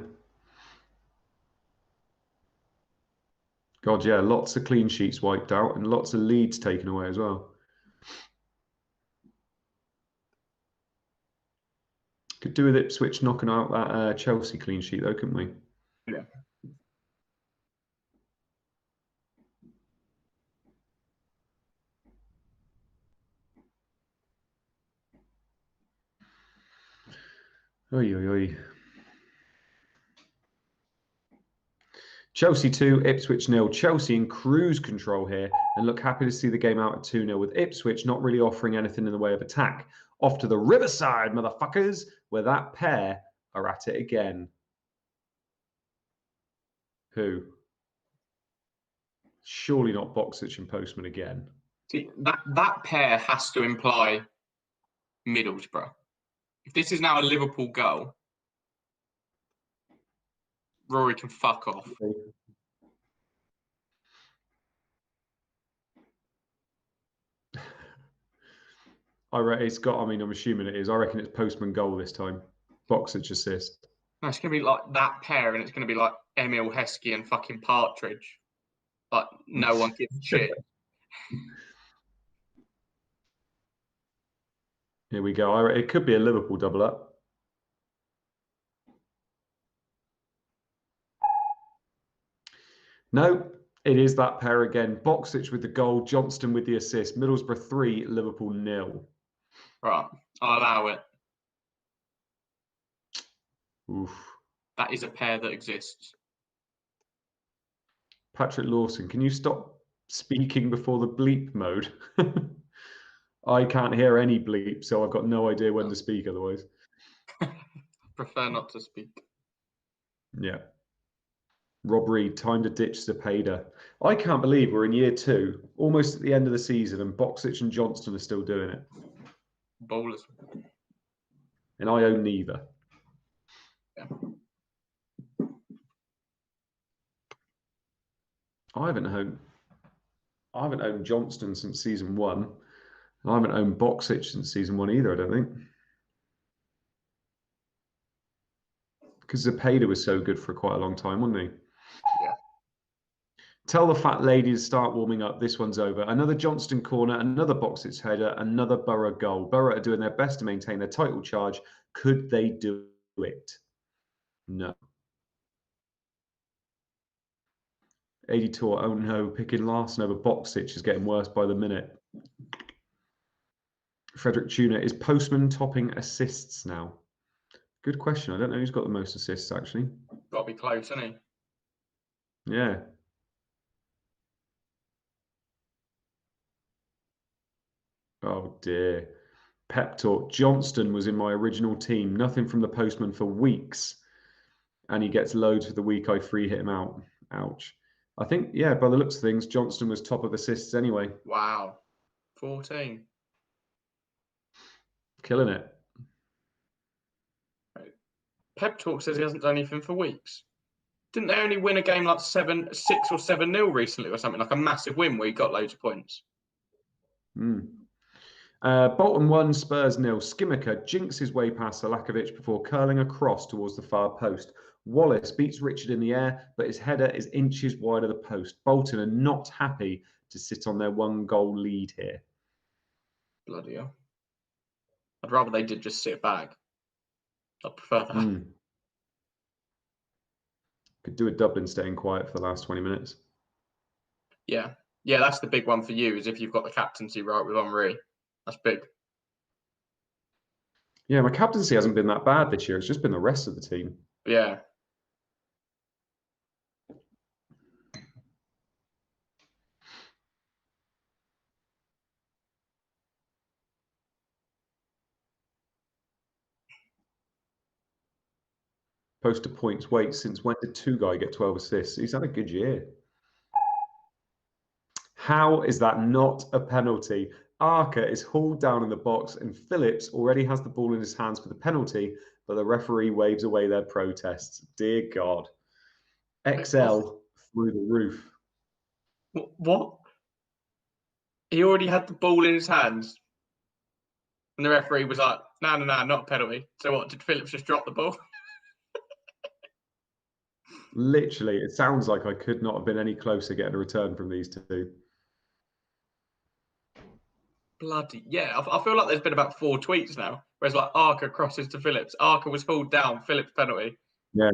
God, yeah, lots of clean sheets wiped out and lots of leads taken away as well. Could do with Ipswich knocking out that Chelsea clean sheet though, couldn't we? Yeah. Oy, oy, oy. Chelsea 2, Ipswich 0. Chelsea in cruise control here and look happy to see the game out at 2-0 with Ipswich not really offering anything in the way of attack. Off to the Riverside, motherfuckers, where that pair are at it again. Who? Surely not Boxic and Postman again. See, that pair has to imply Middlesbrough. If this is now a Liverpool goal, Rory can fuck off. It's got. I mean, I'm assuming it is. I reckon it's Postman goal this time. Boxic assist. No, it's going to be like that pair, and it's going to be like Emil Heskey and fucking Partridge. But no one gives a shit. Here we go. It could be a Liverpool double up. No, it is that pair again. Boxic with the goal, Johnston with the assist. Middlesbrough 3, Liverpool 0. Right, I'll allow it. Oof. That is a pair that exists. Patrick Lawson, can you stop speaking before the bleep mode? I can't hear any bleep, so I've got no idea when to speak otherwise. Prefer not to speak. Yeah. Rob Reed, time to ditch Zepeda. I can't believe we're in year 2, almost at the end of the season, and Boxic and Johnston are still doing it. Bowlers. And I own neither. Yeah. I haven't owned Johnston since season 1. I haven't owned Boxic since season 1 either, I don't think. Because Zepeda was so good for quite a long time, wasn't he? Yeah. Tell the fat lady to start warming up. This one's over. Another Johnston corner, another Boxic header, another Borough goal. Borough are doing their best to maintain their title charge. Could they do it? No. 82, oh no, picking Larson over Boxic is getting worse by the minute. Frederick Tuna, is Postman topping assists now? Good question. I don't know who's got the most assists, actually. Got to be close, isn't he? Yeah. Oh dear. Pep talk. Johnston was in my original team. Nothing from the postman for weeks. And he gets loads for the week I free hit him out. Ouch. I think, yeah, by the looks of things, Johnston was top of assists anyway. Wow. 14. Killing it. Pep Talk says he hasn't done anything for weeks. Didn't they only win a game like 6 or 7-0 recently or something, like a massive win where he got loads of points? Bolton 1, Spurs 0. Skimmaker jinks his way past Salakovic before curling across towards the far post. Wallace beats Richard in the air, but his header is inches wide of the post. Bolton are not happy to sit on their 1-goal lead here. Bloody hell. I'd rather they did just sit back. I'd prefer that. Could do a Dublin staying quiet for the last 20 minutes. Yeah. Yeah, that's the big one for you, is if you've got the captaincy right with Henry. That's big. Yeah, my captaincy hasn't been that bad this year. It's just been the rest of the team. Yeah. Poster points. Wait, since when did Two-Guy get 12 assists? He's had a good year. How is that not a penalty? Arca is hauled down in the box and Phillips already has the ball in his hands for the penalty, but the referee waves away their protests. Dear God. XL through the roof. What? He already had the ball in his hands. And the referee was like, no, not a penalty. So what, did Phillips just drop the ball? Literally, it sounds like I could not have been any closer getting a return from these two. Bloody, yeah. I feel like there's been about 4 tweets now, where it's like, Arca crosses to Phillips. Arca was hauled down, Phillips penalty. Yeah.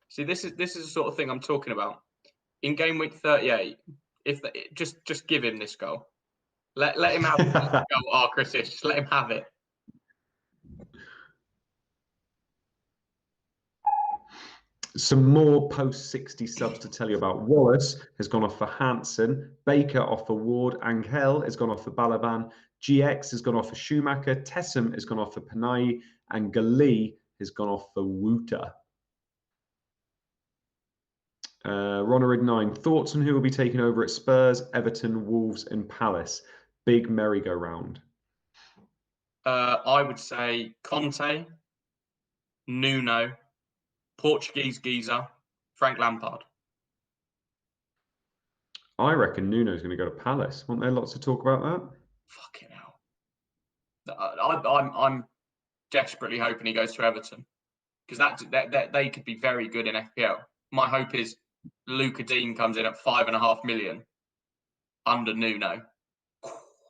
See, this is the sort of thing I'm talking about. In game week 38, just give him this goal. Let him have the goal, Arca assist. Just let him have it. Some more post-60 subs to tell you about. Wallace has gone off for Hansen. Baker off for Ward. Angel has gone off for Balaban. GX has gone off for Schumacher. Tessem has gone off for Panay. And Gali has gone off for Wuta. Ronarid 9. Thoughts on who will be taking over at Spurs, Everton, Wolves and Palace? Big merry-go-round. I would say Conte, Nuno, Portuguese geezer, Frank Lampard. I reckon Nuno's going to go to Palace. Want there lots to talk about that? Fucking hell. I'm desperately hoping he goes to Everton, because that they could be very good in FPL. My hope is Luca Dean comes in at 5.5 million under Nuno.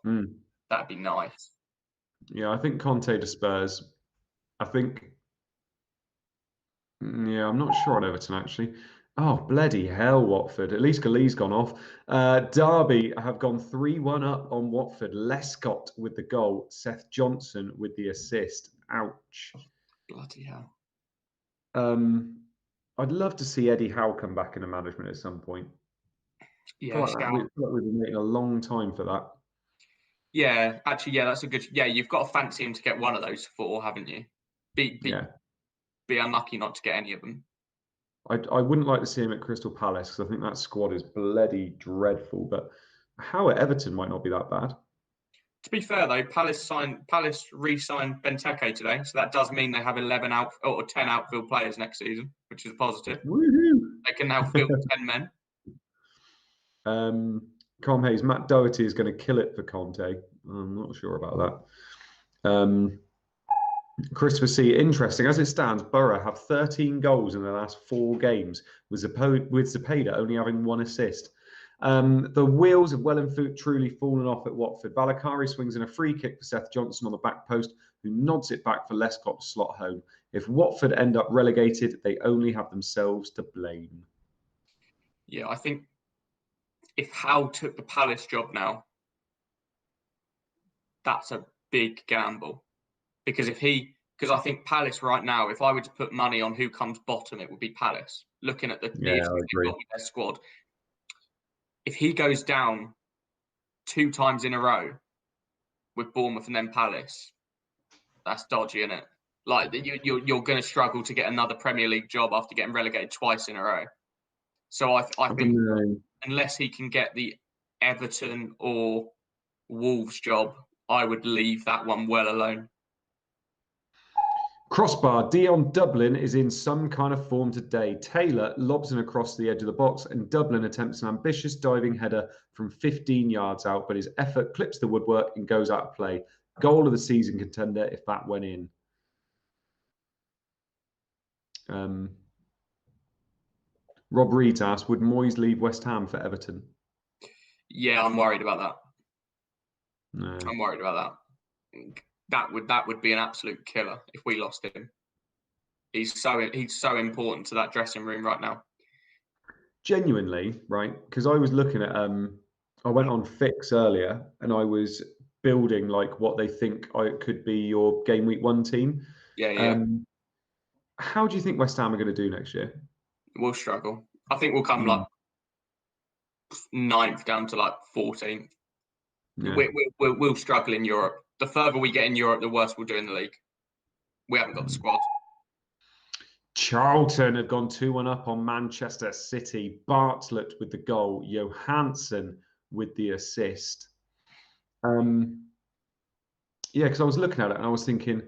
That'd be nice. Yeah, I think Conte to Spurs. I think, yeah, I'm not sure on Everton actually. Oh, bloody hell, Watford. At least Galee's gone off. Derby have gone 3-1 up on Watford. Lescott with the goal. Seth Johnson with the assist. Ouch. Bloody hell. I'd love to see Eddie Howe come back in the management at some point. Yeah, we've been waiting a long time for that. Yeah, actually, yeah, that's a good. Yeah, you've got to fancy him to get one of those 4, haven't you? Be unlucky not to get any of them. I wouldn't like to see him at Crystal Palace because I think that squad is bloody dreadful. But Howe at Everton might not be that bad. To be fair though, Palace re-signed Benteke today, so that does mean they have 11 out or 10 outfield players next season, which is a positive. Woo-hoo! They can now field 10 men. Com Hayes, Matt Doherty is going to kill it for Conte. I'm not sure about that. Christopher C. Interesting. As it stands, Borough have 13 goals in their last 4 games, with Zepeda only having 1 assist. The wheels have well and truly fallen off at Watford. Valakari swings in a free kick for Seth Johnson on the back post, who nods it back for Lescott to slot home. If Watford end up relegated, they only have themselves to blame. Yeah, I think if Howe took the Palace job now, that's a big gamble. Because I think Palace right now, if I were to put money on who comes bottom, it would be Palace. Looking at the issues they've got with their squad, if he goes down 2 times in a row with Bournemouth and then Palace, that's dodgy, isn't it? Like you're going to struggle to get another Premier League job after getting relegated twice in a row. So I think unless he can get the Everton or Wolves job, I would leave that one well alone. Crossbar, Dion Dublin is in some kind of form today. Taylor lobs him across the edge of the box and Dublin attempts an ambitious diving header from 15 yards out, but his effort clips the woodwork and goes out of play. Goal of the season contender if that went in. Rob Reed's asked, would Moyes leave West Ham for Everton? Yeah, I'm worried about that. No. I'm worried about that. That would be an absolute killer if we lost him. He's so important to that dressing room right now. Genuinely, right? Because I was looking at I went on Fix earlier and I was building like what they think could be your game week 1 team. Yeah. How do you think West Ham are going to do next year? We'll struggle. I think we'll come like 9th down to like 14th. Yeah. We'll struggle in Europe. The further we get in Europe, the worse we'll do in the league. We haven't got the squad. Charlton have gone 2-1 up on Manchester City. Bartlett with the goal. Johansson with the assist. Yeah, because I was looking at it and I was thinking,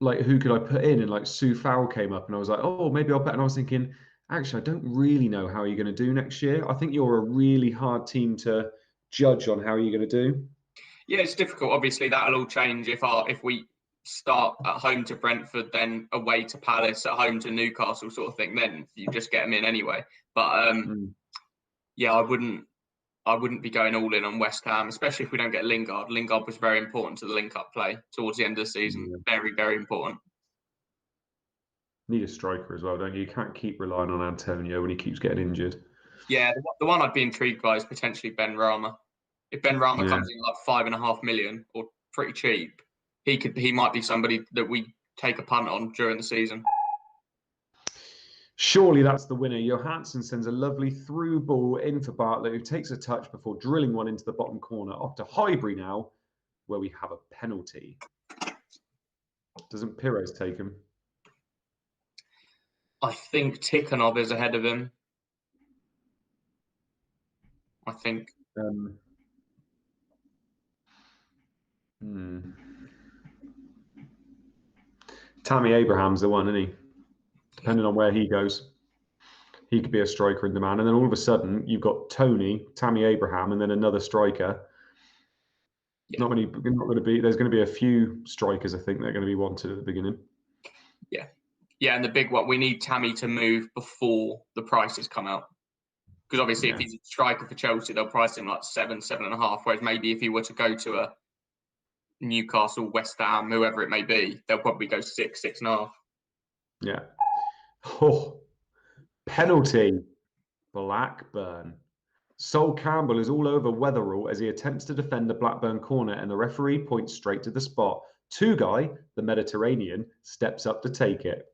like, who could I put in? And like Sue Fowl came up and I was like, oh, maybe I'll put. And I was thinking, actually, I don't really know how you're going to do next year. I think you're a really hard team to judge on how you're going to do. Yeah, it's difficult. Obviously, that'll all change if we start at home to Brentford, then away to Palace, at home to Newcastle, sort of thing. Then you just get them in anyway. But yeah, I wouldn't be going all in on West Ham, especially if we don't get Lingard. Lingard was very important to the link-up play towards the end of the season. Yeah. Very, very important. Need a striker as well, don't you? You can't keep relying on Antonio when he keeps getting injured. Yeah, the one I'd be intrigued by is potentially Ben Rama. If Ben Rama comes in like $5.5 million or pretty cheap, he might be somebody that we take a punt on during the season. Surely that's the winner. Johansson sends a lovely through ball in for Bartlett, who takes a touch before drilling one into the bottom corner. Off to Highbury now, where we have a penalty. Doesn't Pires take him? I think Tikhonov is ahead of him. I think. Tammy Abraham's the one, isn't he? Depending on where he goes, he could be a striker in demand. And then all of a sudden, you've got Tony, Tammy Abraham, and then another striker. Yeah. Not going to be. There's going to be a few strikers, I think, that are going to be wanted at the beginning. Yeah, and the big one, we need Tammy to move before the prices come out. Because obviously, if he's a striker for Chelsea, they'll price him like 7.5. Whereas maybe if he were to go to a Newcastle, West Ham, whoever it may be, they'll probably go 6.5. Yeah. Oh, penalty. Blackburn. Sol Campbell is all over Weatherall as he attempts to defend the Blackburn corner, and the referee points straight to the spot. Guy, the Mediterranean, steps up to take it.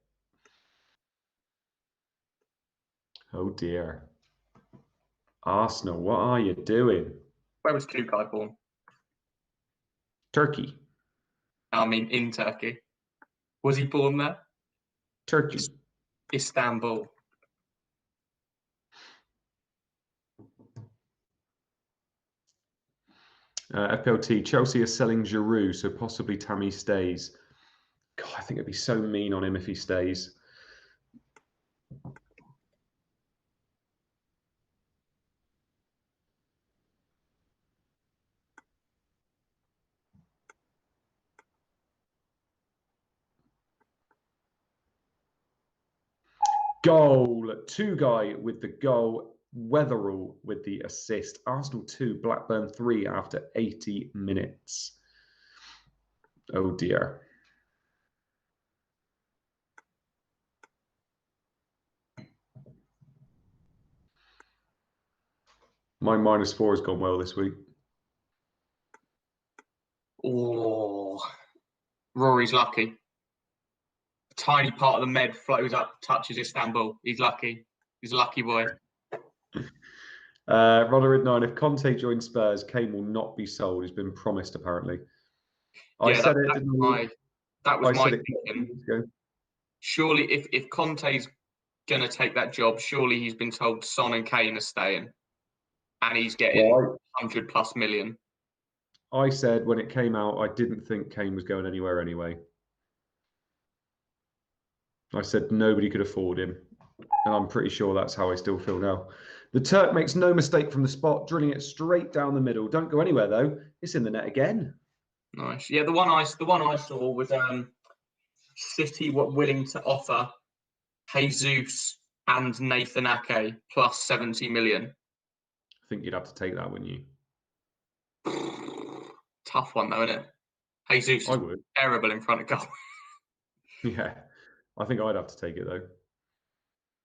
Oh dear. Arsenal, what are you doing? Where was Guy born? Turkey. I mean, in Turkey. Was he born there? Turkey. Istanbul. FPLT, Chelsea are selling Giroud, so possibly Tammy stays. God, I think it'd be so mean on him if he stays. Goal. Guy with the goal. Weatherall with the assist. Arsenal 2, Blackburn 3 after 80 minutes. Oh dear. My -4 has gone well this week. Oh, Rory's lucky. A tiny part of the med flows up, touches Istanbul. He's lucky. He's a lucky boy. Ronald 9. If Conte joins Spurs, Kane will not be sold. He's been promised, apparently. I Yeah, said it, didn't I? that was I my said it thinking. weeks ago. Surely, if Conte's going to take that job, surely he's been told Son and Kane are staying, and he's getting 100+ million. I said when it came out, I didn't think Kane was going anywhere anyway. I said nobody could afford him. And I'm pretty sure that's how I still feel now. The Turk makes no mistake from the spot, drilling it straight down the middle. Don't go anywhere, though. It's in the net again. Nice. Yeah, the one I saw was City were willing to offer Jesus and Nathan Ake plus 70 million. I think you'd have to take that, wouldn't you? Tough one, though, isn't it? Jesus is terrible in front of goal. Yeah, I think I'd have to take it though.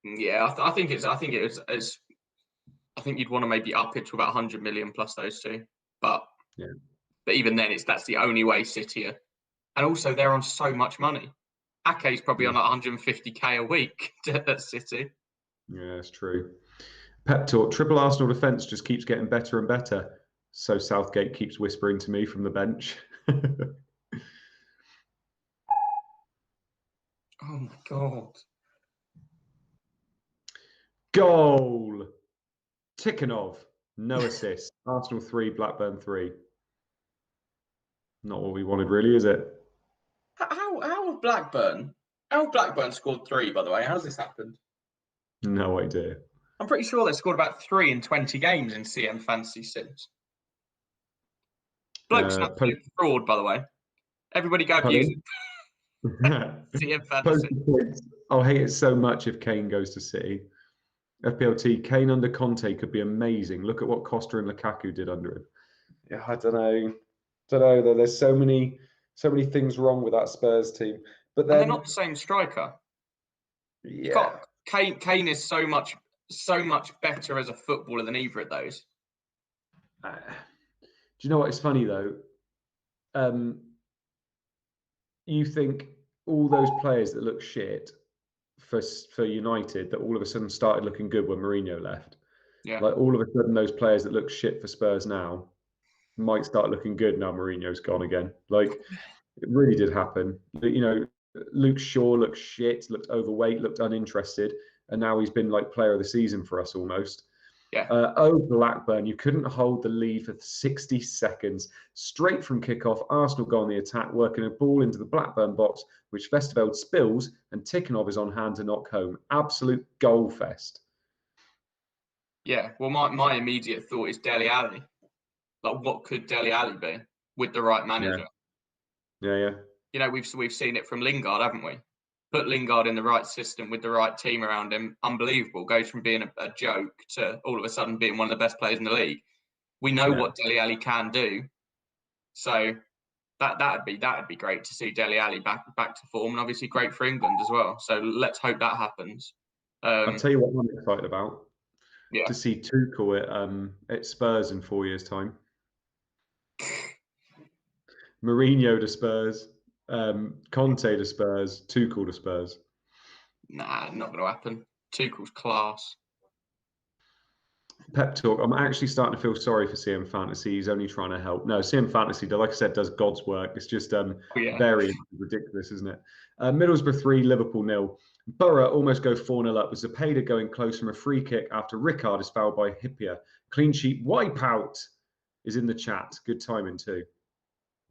Yeah, I think you'd want to maybe up it to about 100 million plus those two, but even then, that's the only way City are, and also they're on so much money. Ake's probably on like 150k a week at City. Yeah, it's true. Pep talk. Triple Arsenal defence just keeps getting better and better. So Southgate keeps whispering to me from the bench. Oh my God. Goal. Tikhonov. No assist. Arsenal 3, Blackburn 3. Not what we wanted, really, is it? How have Blackburn scored 3, by the way? How's this happened? No idea. I'm pretty sure they scored about 3 in 20 games in CM Fantasy Sims. Bloke's an absolute fraud, by the way. Everybody go abuse him. CM Fantasy. I'll hate it so much if Kane goes to City. FPLT, Kane under Conte could be amazing. Look at what Costa and Lukaku did under him. Yeah, I don't know. There's so many things wrong with that Spurs team. But then they're not the same striker. Yeah. Kane is so much better as a footballer than either of those. Do you know what? It's funny though. You think all those players that look shit for United that all of a sudden started looking good when Mourinho left. Yeah. Like all of a sudden those players that look shit for Spurs now might start looking good now Mourinho's gone again. Like it really did happen. You know, Luke Shaw looked shit, looked overweight, looked uninterested, and now he's been like player of the season for us almost. Yeah. Blackburn, you couldn't hold the lead for 60 seconds. Straight from kickoff, Arsenal go on the attack, working a ball into the Blackburn box, which Vesterveld spills, and Tikhonov is on hand to knock home. Absolute goal fest. Yeah, well, my immediate thought is Dele Alli. Like, what could Dele Alli be with the right manager? Yeah. You know, we've seen it from Lingard, haven't we? Put Lingard in the right system with the right team around him. Unbelievable. Goes from being a joke to all of a sudden being one of the best players in the league. We know what Dele Alli can do. So that'd be great to see Dele Alli back to form, and obviously great for England as well. So let's hope that happens. I'll tell you what I'm excited about. Yeah. To see Tuchel at Spurs in 4 years' time. Mourinho to Spurs, Conte to Spurs, Tuchel to Spurs. Nah, not going to happen. Tuchel's class. Pep talk. I'm actually starting to feel sorry for CM Fantasy. He's only trying to help. No, CM Fantasy, like I said, does God's work. It's just very ridiculous, isn't it? Middlesbrough 3, Liverpool 0. Borough almost go 4-0 up with Zepeda going close from a free kick after Rickard is fouled by Hippier. Clean sheet wipeout is in the chat. Good timing too.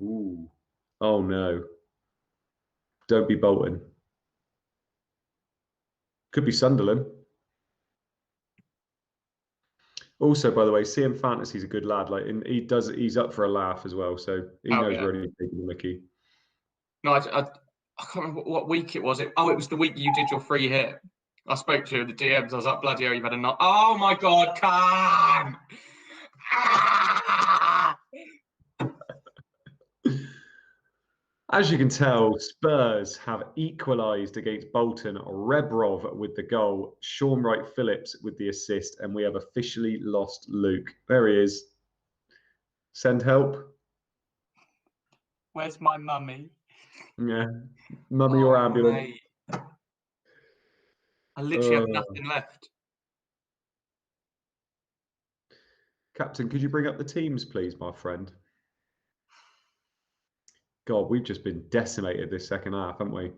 Ooh. Oh no. Don't be Bolton. Could be Sunderland. Also, by the way, CM Fantasy's a good lad. Like he's up for a laugh as well. So he knows where he's taking the mickey. No, I can't remember what week it was. It was the week you did your free hit. I spoke to the DMs. I was like, bloody hell, you've had a knock. Oh my God, come! As you can tell, Spurs have equalised against Bolton. Rebrov with the goal, Sean Wright-Phillips with the assist, and we have officially lost Luke. There he is. Send help. Where's my mummy? Yeah, mummy or ambulance. Mate. I literally have nothing left. Captain, could you bring up the teams, please, my friend? God, we've just been decimated this second half, haven't we?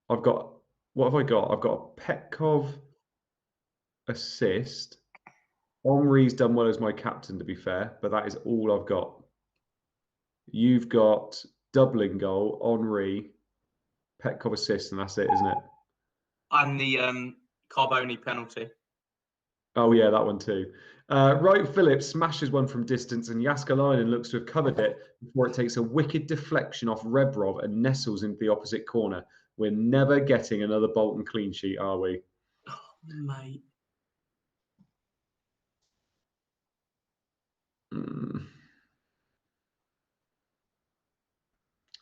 What have I got? I've got a Petkov assist. Henri's done well as my captain, to be fair, but that is all I've got. You've got doubling goal, Henri, Petkov assist, and that's it, isn't it? And the Carboni penalty. Oh, yeah, that one too. Wright Phillips smashes one from distance, and Jaskalainen looks to have covered it before it takes a wicked deflection off Rebrov and nestles into the opposite corner. We're never getting another Bolton clean sheet, are we? Oh, mate.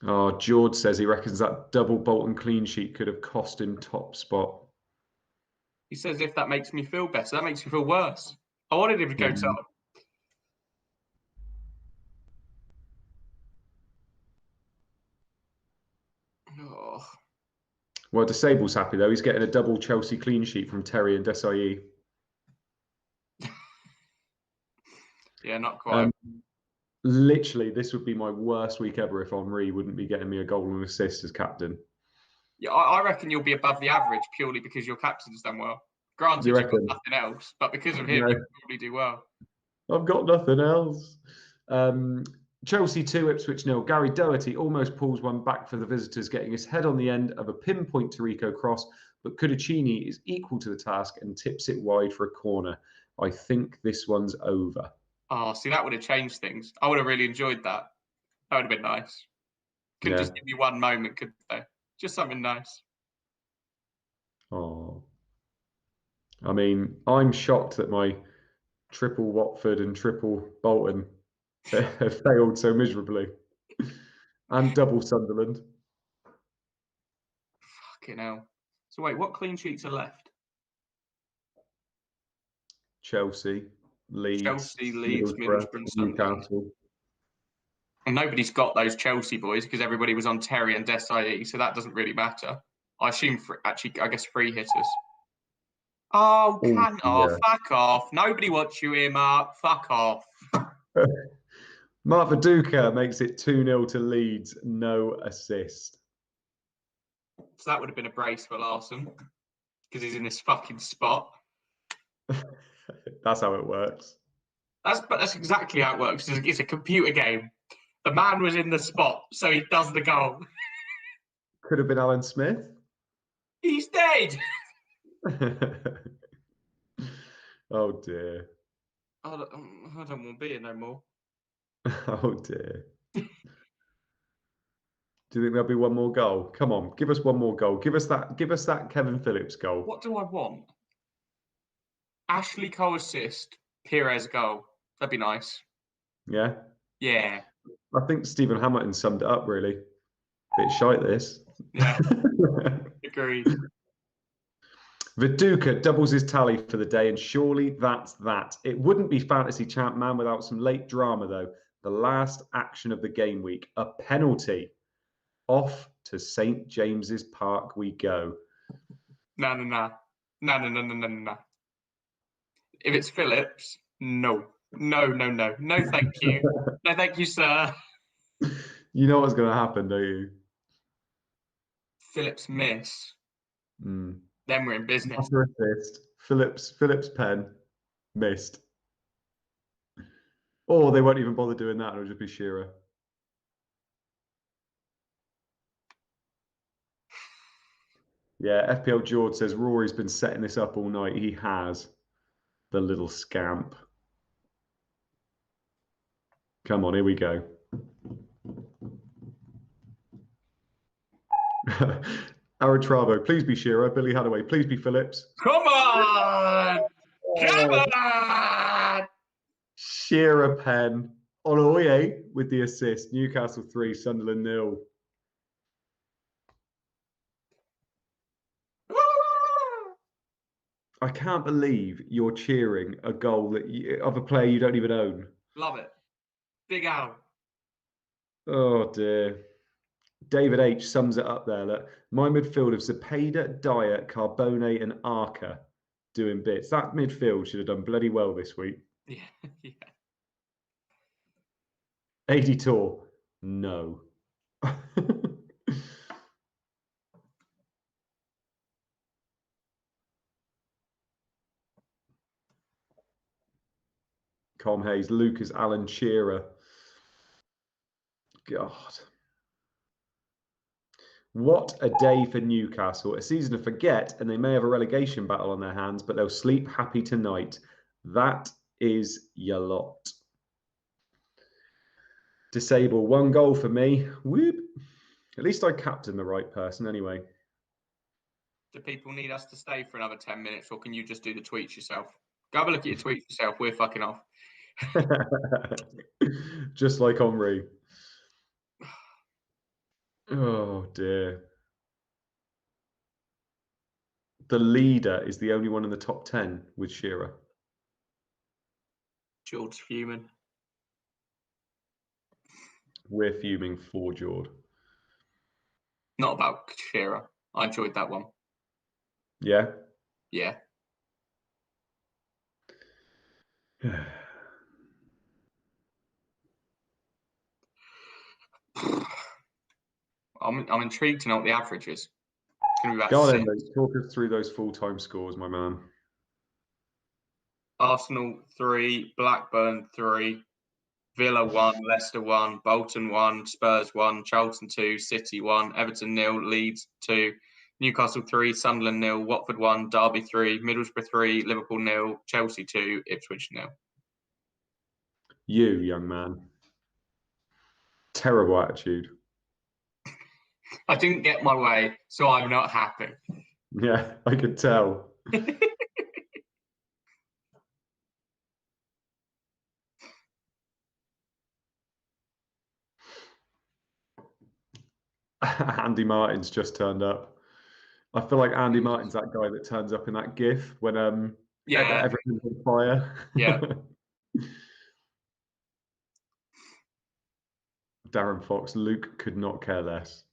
Oh, George says he reckons that double Bolton clean sheet could have cost him top spot. He says if that makes me feel better, that makes me feel worse. I wanted him to go top. Oh. Well, Disable's happy though. He's getting a double Chelsea clean sheet from Terry and Desai. Yeah, not quite. Literally, this would be my worst week ever if Henri wouldn't be getting me a goal and assist as captain. Yeah, I reckon you'll be above the average purely because your captain's done well. Granted, you've got nothing else, but because of him, you'll probably do well. I've got nothing else. Chelsea 2, Ipswich 0. Gary Doherty almost pulls one back for the visitors, getting his head on the end of a pinpoint Tarico cross, but Kudicini is equal to the task and tips it wide for a corner. I think this one's over. Oh, see, that would have changed things. I would have really enjoyed that. That would have been nice. Couldn't just give me one moment, could they? Just something nice. Oh. I mean, I'm shocked that my triple Watford and triple Bolton have failed so miserably. And double Sunderland. Fucking hell. So wait, what clean sheets are left? Chelsea, Leeds, Middlesbrough, and Newcastle. And nobody's got those Chelsea boys because everybody was on Terry and Desai, so that doesn't really matter. I assume, I guess free hitters. Oh, fuck off. Nobody wants you here, Mark. Fuck off. Mark Viduka makes it 2-0 to Leeds, no assist. So that would have been a brace for Larson because he's in this fucking spot. That's how it works. That's exactly how it works. It's a computer game. The man was in the spot, so he does the goal. Could have been Alan Smith. He's dead. Oh dear. I don't want to be here no more. Oh dear. Do you think there'll be one more goal? Come on, give us one more goal. Give us that Kevin Phillips goal. What do I want? Ashley Cole assist, Pires goal. That'd be nice. Yeah? Yeah. I think Stephen Hamilton summed it up really. Bit shite this. Yeah. Agreed. Viduka doubles his tally for the day, and surely that's that. It wouldn't be Fantasy ChampMan without some late drama, though. The last action of the game week, a penalty. Off to St. James's Park we go. No. If it's Phillips, no. No, thank you. No, thank you, sir. You know what's going to happen, don't you? Phillips miss. Then we're in business. After assist, Phillips pen missed. Or they won't even bother doing that. It'll just be Shearer. Yeah, FPL George says Rory's been setting this up all night. He has. The little scamp. Come on, here we go. Aaron Travo, please be Shearer. Billy Hadaway, please be Phillips. Come on! Come on! Shearer pen. Oloye with the assist. Newcastle 3, Sunderland 0. I can't believe you're cheering a goal of a player you don't even own. Love it. Big Al. Oh, dear. David H sums it up there. Look, my midfield of Zepeda, Dyer, Carbone and Arca. doing bits. That midfield should have done bloody well this week. Yeah, yeah. 80 tour, no. Com Hayes, Lucas Allen Shearer. God. What a day for Newcastle. A season to forget, and they may have a relegation battle on their hands, but they'll sleep happy tonight. That is your lot. Disable, 1 goal for me. Whoop. At least I captained the right person anyway. Do people need us to stay for another 10 minutes, or can you just do the tweets yourself? Go have a look at your tweets yourself. We're fucking off. Just like Henri. Oh, dear. The leader is the only one in the top 10 with Shearer. George fuming. We're fuming for George. Not about Shearer. I enjoyed that one. Yeah? Yeah. I'm intrigued to know what the average is. It's going to be about Go on 6. then, mate. Talk us through those full-time scores, my man. Arsenal 3, Blackburn 3, Villa 1, Leicester 1, Bolton 1, Spurs 1, Charlton 2, City 1, Everton 0, Leeds 2, Newcastle 3, Sunderland 0, Watford 1, Derby 3, Middlesbrough 3, Liverpool 0, Chelsea 2, Ipswich 0. You, young man. Terrible attitude. I didn't get my way, so I'm not happy. Yeah, I could tell. Andy Martin's just turned up. I feel like Andy Martin's that guy that turns up in that GIF when everything's on fire. Yeah. Darren Fox, Luke could not care less.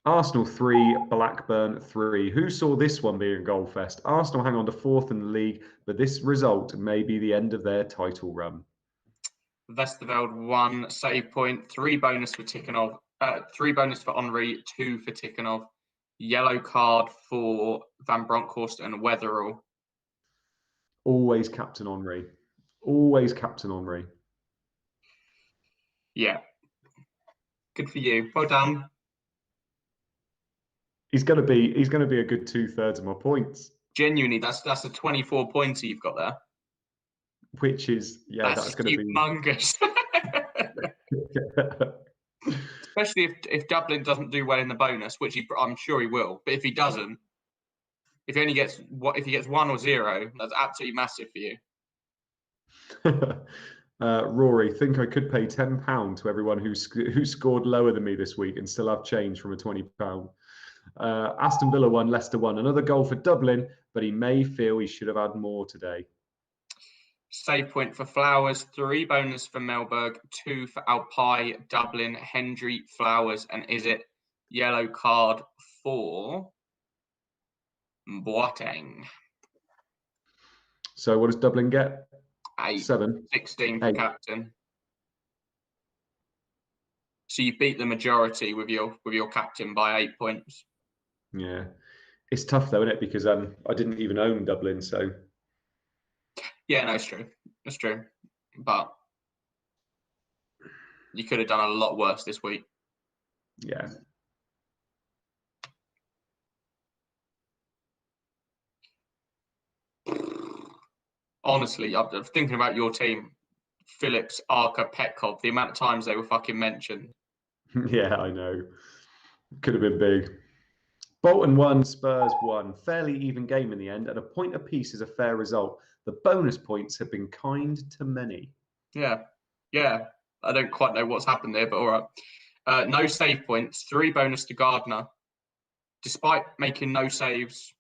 Arsenal 3, Blackburn 3. Who saw this one being a goal fest? Arsenal hang on to 4th in the league, but this result may be the end of their title run. Westerveld 1 save point, 3 bonus for Tikhonov, 3 bonus for Henri, 2 for Tikhonov, yellow card for Van Bronckhorst and Weatherall. Always Captain Henri. Always Captain Henri. Yeah. Good for you. Well done. He's gonna be a good 2/3 of my points. Genuinely, that's a 24 pointer you've got there. Which is that's gonna be humongous. Especially if Dublin doesn't do well in the bonus, which I'm sure he will. But if he doesn't, if he gets 1 or 0, that's absolutely massive for you. Rory, think I could pay £10 to everyone who scored lower than me this week and still have change from a £20. Aston Villa 1, Leicester 1. Another goal for Dublin, but he may feel he should have had more today. Save point for Flowers, 3 bonus for Melberg, 2 for Alpai, Dublin, Hendry, Flowers, and is it yellow card for Boateng? So what does Dublin get? 8. 7. 16 for 8. captain. So you beat the majority with your captain by 8 points. Yeah. It's tough though, isn't it? Because I didn't even own Dublin, so yeah, no, it's true. It's true. But you could have done a lot worse this week. Yeah. Honestly, I'm thinking about your team, Phillips, Arca, Petkov, the amount of times they were fucking mentioned. Yeah, I know. Could have been big. Bolton 1, Spurs 1. Fairly even game in the end, and a point apiece is a fair result. The bonus points have been kind to many. Yeah. I don't quite know what's happened there, but all right. No save points, 3 bonus to Gardner. Despite making no saves,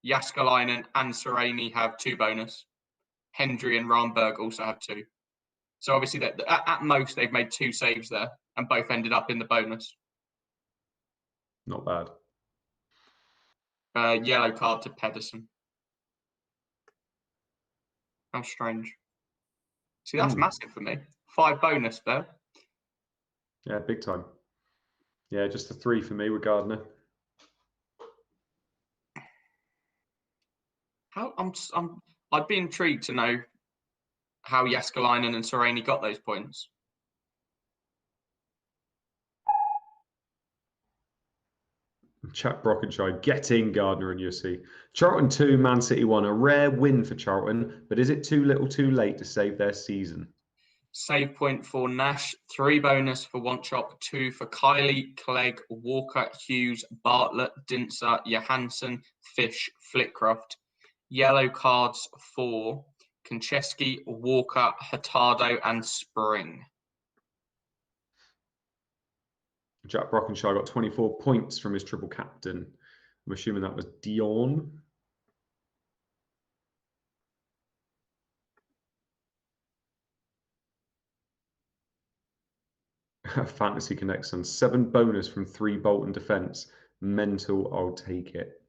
Jaskalainen and Sereni have 2 bonus. Hendry and Ramberg also have 2. So obviously, at most, they've made 2 saves there, and both ended up in the bonus. Not bad. Yellow card to Pedersen. How strange. See, that's massive for me. 5 bonus there. Yeah, big time. Yeah, just a 3 for me with Gardner. I'd be intrigued to know how Jääskeläinen and Soraney got those points. Chat Brockenshire, get in Gardner and Yussi. Charlton 2, Man City 1. A rare win for Charlton, but is it too little too late to save their season? Save point for Nash, 3 bonus for Wanchop, 2 for Kylie, Clegg, Walker, Hughes, Bartlett, Dinser, Johansson, Fish, Flitcroft. Yellow cards for Konchesky, Walker, Hurtado, and Spring. Jack Brockenshire got 24 points from his triple captain. I'm assuming that was Dion. Fantasy Connection, 7 bonus from 3 Bolton defence. Mental, I'll take it.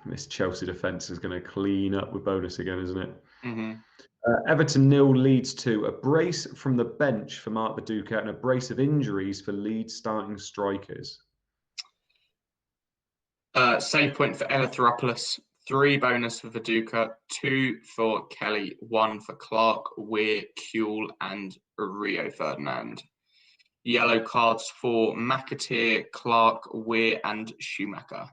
This Chelsea defence is going to clean up with bonus again, isn't it? Mm-hmm. Everton 0, Leeds 2. A brace from the bench for Mark Viduka and a brace of injuries for Leeds starting strikers. Save point for Eleutheropoulos, 3 bonus for Viduka, 2 for Kelly, 1 for Clark, Weir, Kuehl, and Rio Ferdinand. Yellow cards for McAteer, Clark, Weir, and Schumacher.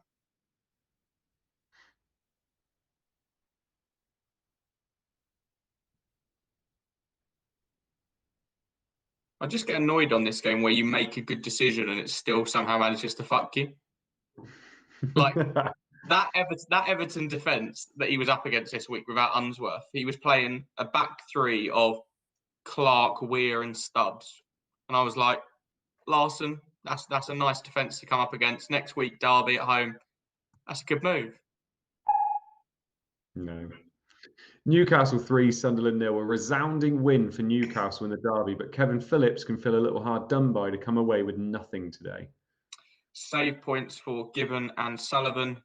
I just get annoyed on this game where you make a good decision and it still somehow manages to fuck you. Like that Everton defence that he was up against this week without Unsworth, he was playing a back 3 of Clark, Weir, and Stubbs, and I was like, Larson, that's a nice defence to come up against. Next week, Derby at home, that's a good move. No. Newcastle 3, Sunderland 0. A resounding win for Newcastle in the derby, but Kevin Phillips can feel a little hard done by to come away with nothing today. Save points for Gibbon and Sullivan.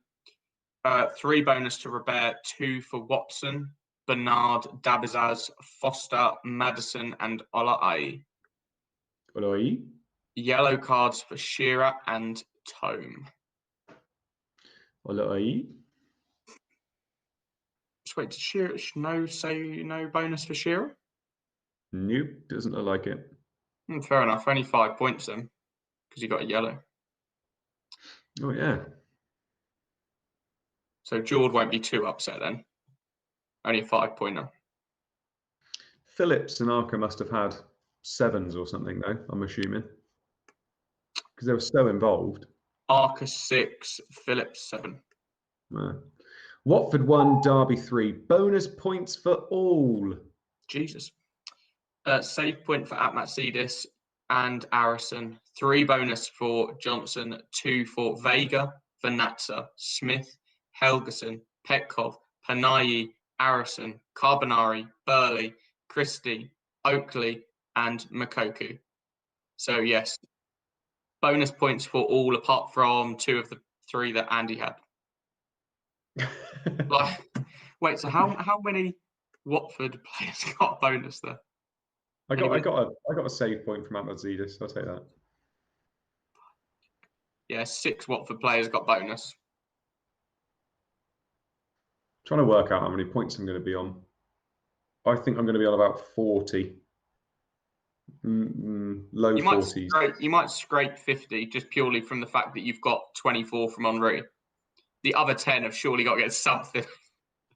3 bonus to Robert, 2 for Watson, Bernard, Dabizaz, Foster, Madison, and Olai. Olai. Yellow cards for Shearer and Tome. Olai. Just wait, did Shearer no bonus for Shearer? Nope, doesn't look like it. Fair enough, only 5 points then, because he got a yellow. Oh, yeah. So Jord won't be too upset then. Only a 5-pointer. Phillips and Arca must have had 7s or something, though, I'm assuming. Because they were so involved. Arca 6, Phillips 7. Watford 1, Derby 3. Bonus points for all. Jesus. Save point for Atmatsidis and Arison. 3 bonus for Johnson, 2 for Vega, Vanatza, Smith, Helgeson, Petkov, Panayi, Arison, Carbonari, Burley, Christie, Oakley, and Makoku. So yes, bonus points for all apart from 2 of the 3 that Andy had. Wait, so how many Watford players got a bonus there? I got a save point from Atmatsidis. I'll take that. Yeah, 6 Watford players got bonus. Trying to work out how many points I'm going to be on. I think I'm going to be on about 40. Low 40s. You might scrape 50 just purely from the fact that you've got 24 from Henri. The other 10 have surely got to get something.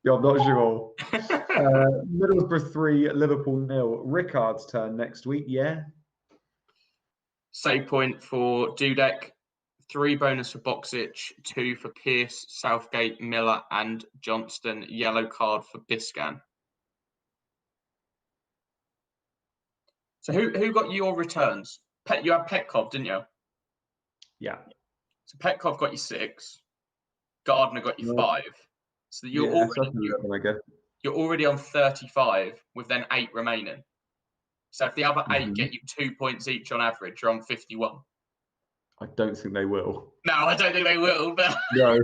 Yeah, I'm not sure. Middlesbrough 3, Liverpool 0. Rickard's turn next week, yeah? Save point for Dudek. 3 bonus for Boxic, 2 for Pierce, Southgate, Miller, and Johnston. Yellow card for Biscan. So who got your returns? You had Petkov, didn't you? Yeah. So Petkov got you 6. Gardner got you 5. So you're already 11, I guess. you're already on 35 with then 8 remaining. So if the other 8 Mhm. get you 2 points each on average, you're on 51. I don't think they will. No, I don't think they will, but No.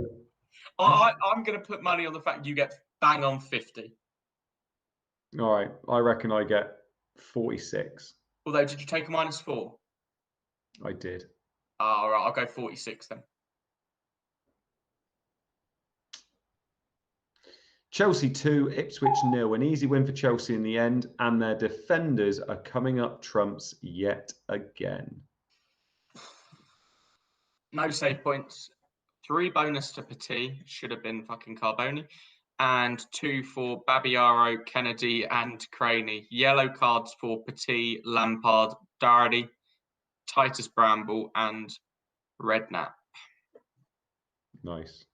I'm going to put money on the fact you get bang on 50. All right. I reckon I get 46. Although, did you take a -4? I did. All right, I'll go 46 then. Chelsea 2, Ipswich 0. An easy win for Chelsea in the end, and their defenders are coming up trumps yet again. No save points. 3 bonus to Petit, should have been fucking Carboni. And 2 for Babiaro, Kennedy, and Craney. Yellow cards for Petit, Lampard, Doherty, Titus Bramble, and Redknapp. Nice.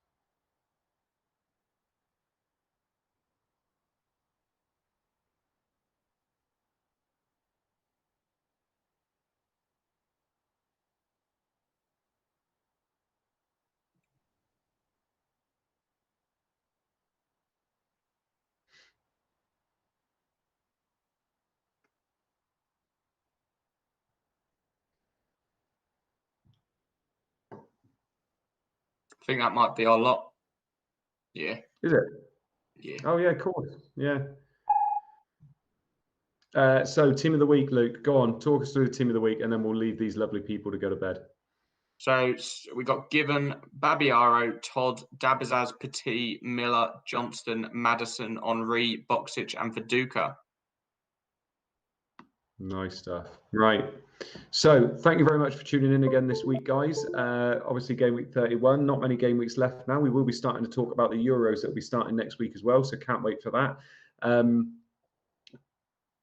I think that might be our lot. Yeah. Is it? Yeah. Oh, yeah, of course. Yeah. So, team of the week, Luke. Go on, talk us through the team of the week, and then we'll leave these lovely people to go to bed. So we got Given, Babiaro, Todd, Dabizaz, Petit, Miller, Johnston, Madison, Henri, Boxic, and Viduka. Nice stuff. Right. So thank you very much for tuning in again this week, guys. Obviously, game week 31. Not many game weeks left now. We will be starting to talk about the Euros that will be starting next week as well. So can't wait for that.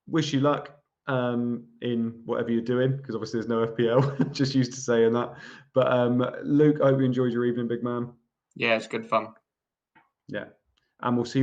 Wish you luck in whatever you're doing, because obviously there's no FPL. Just used to saying that. But Luke, I hope you enjoyed your evening, big man. Yeah, it's good fun. Yeah. And we'll see you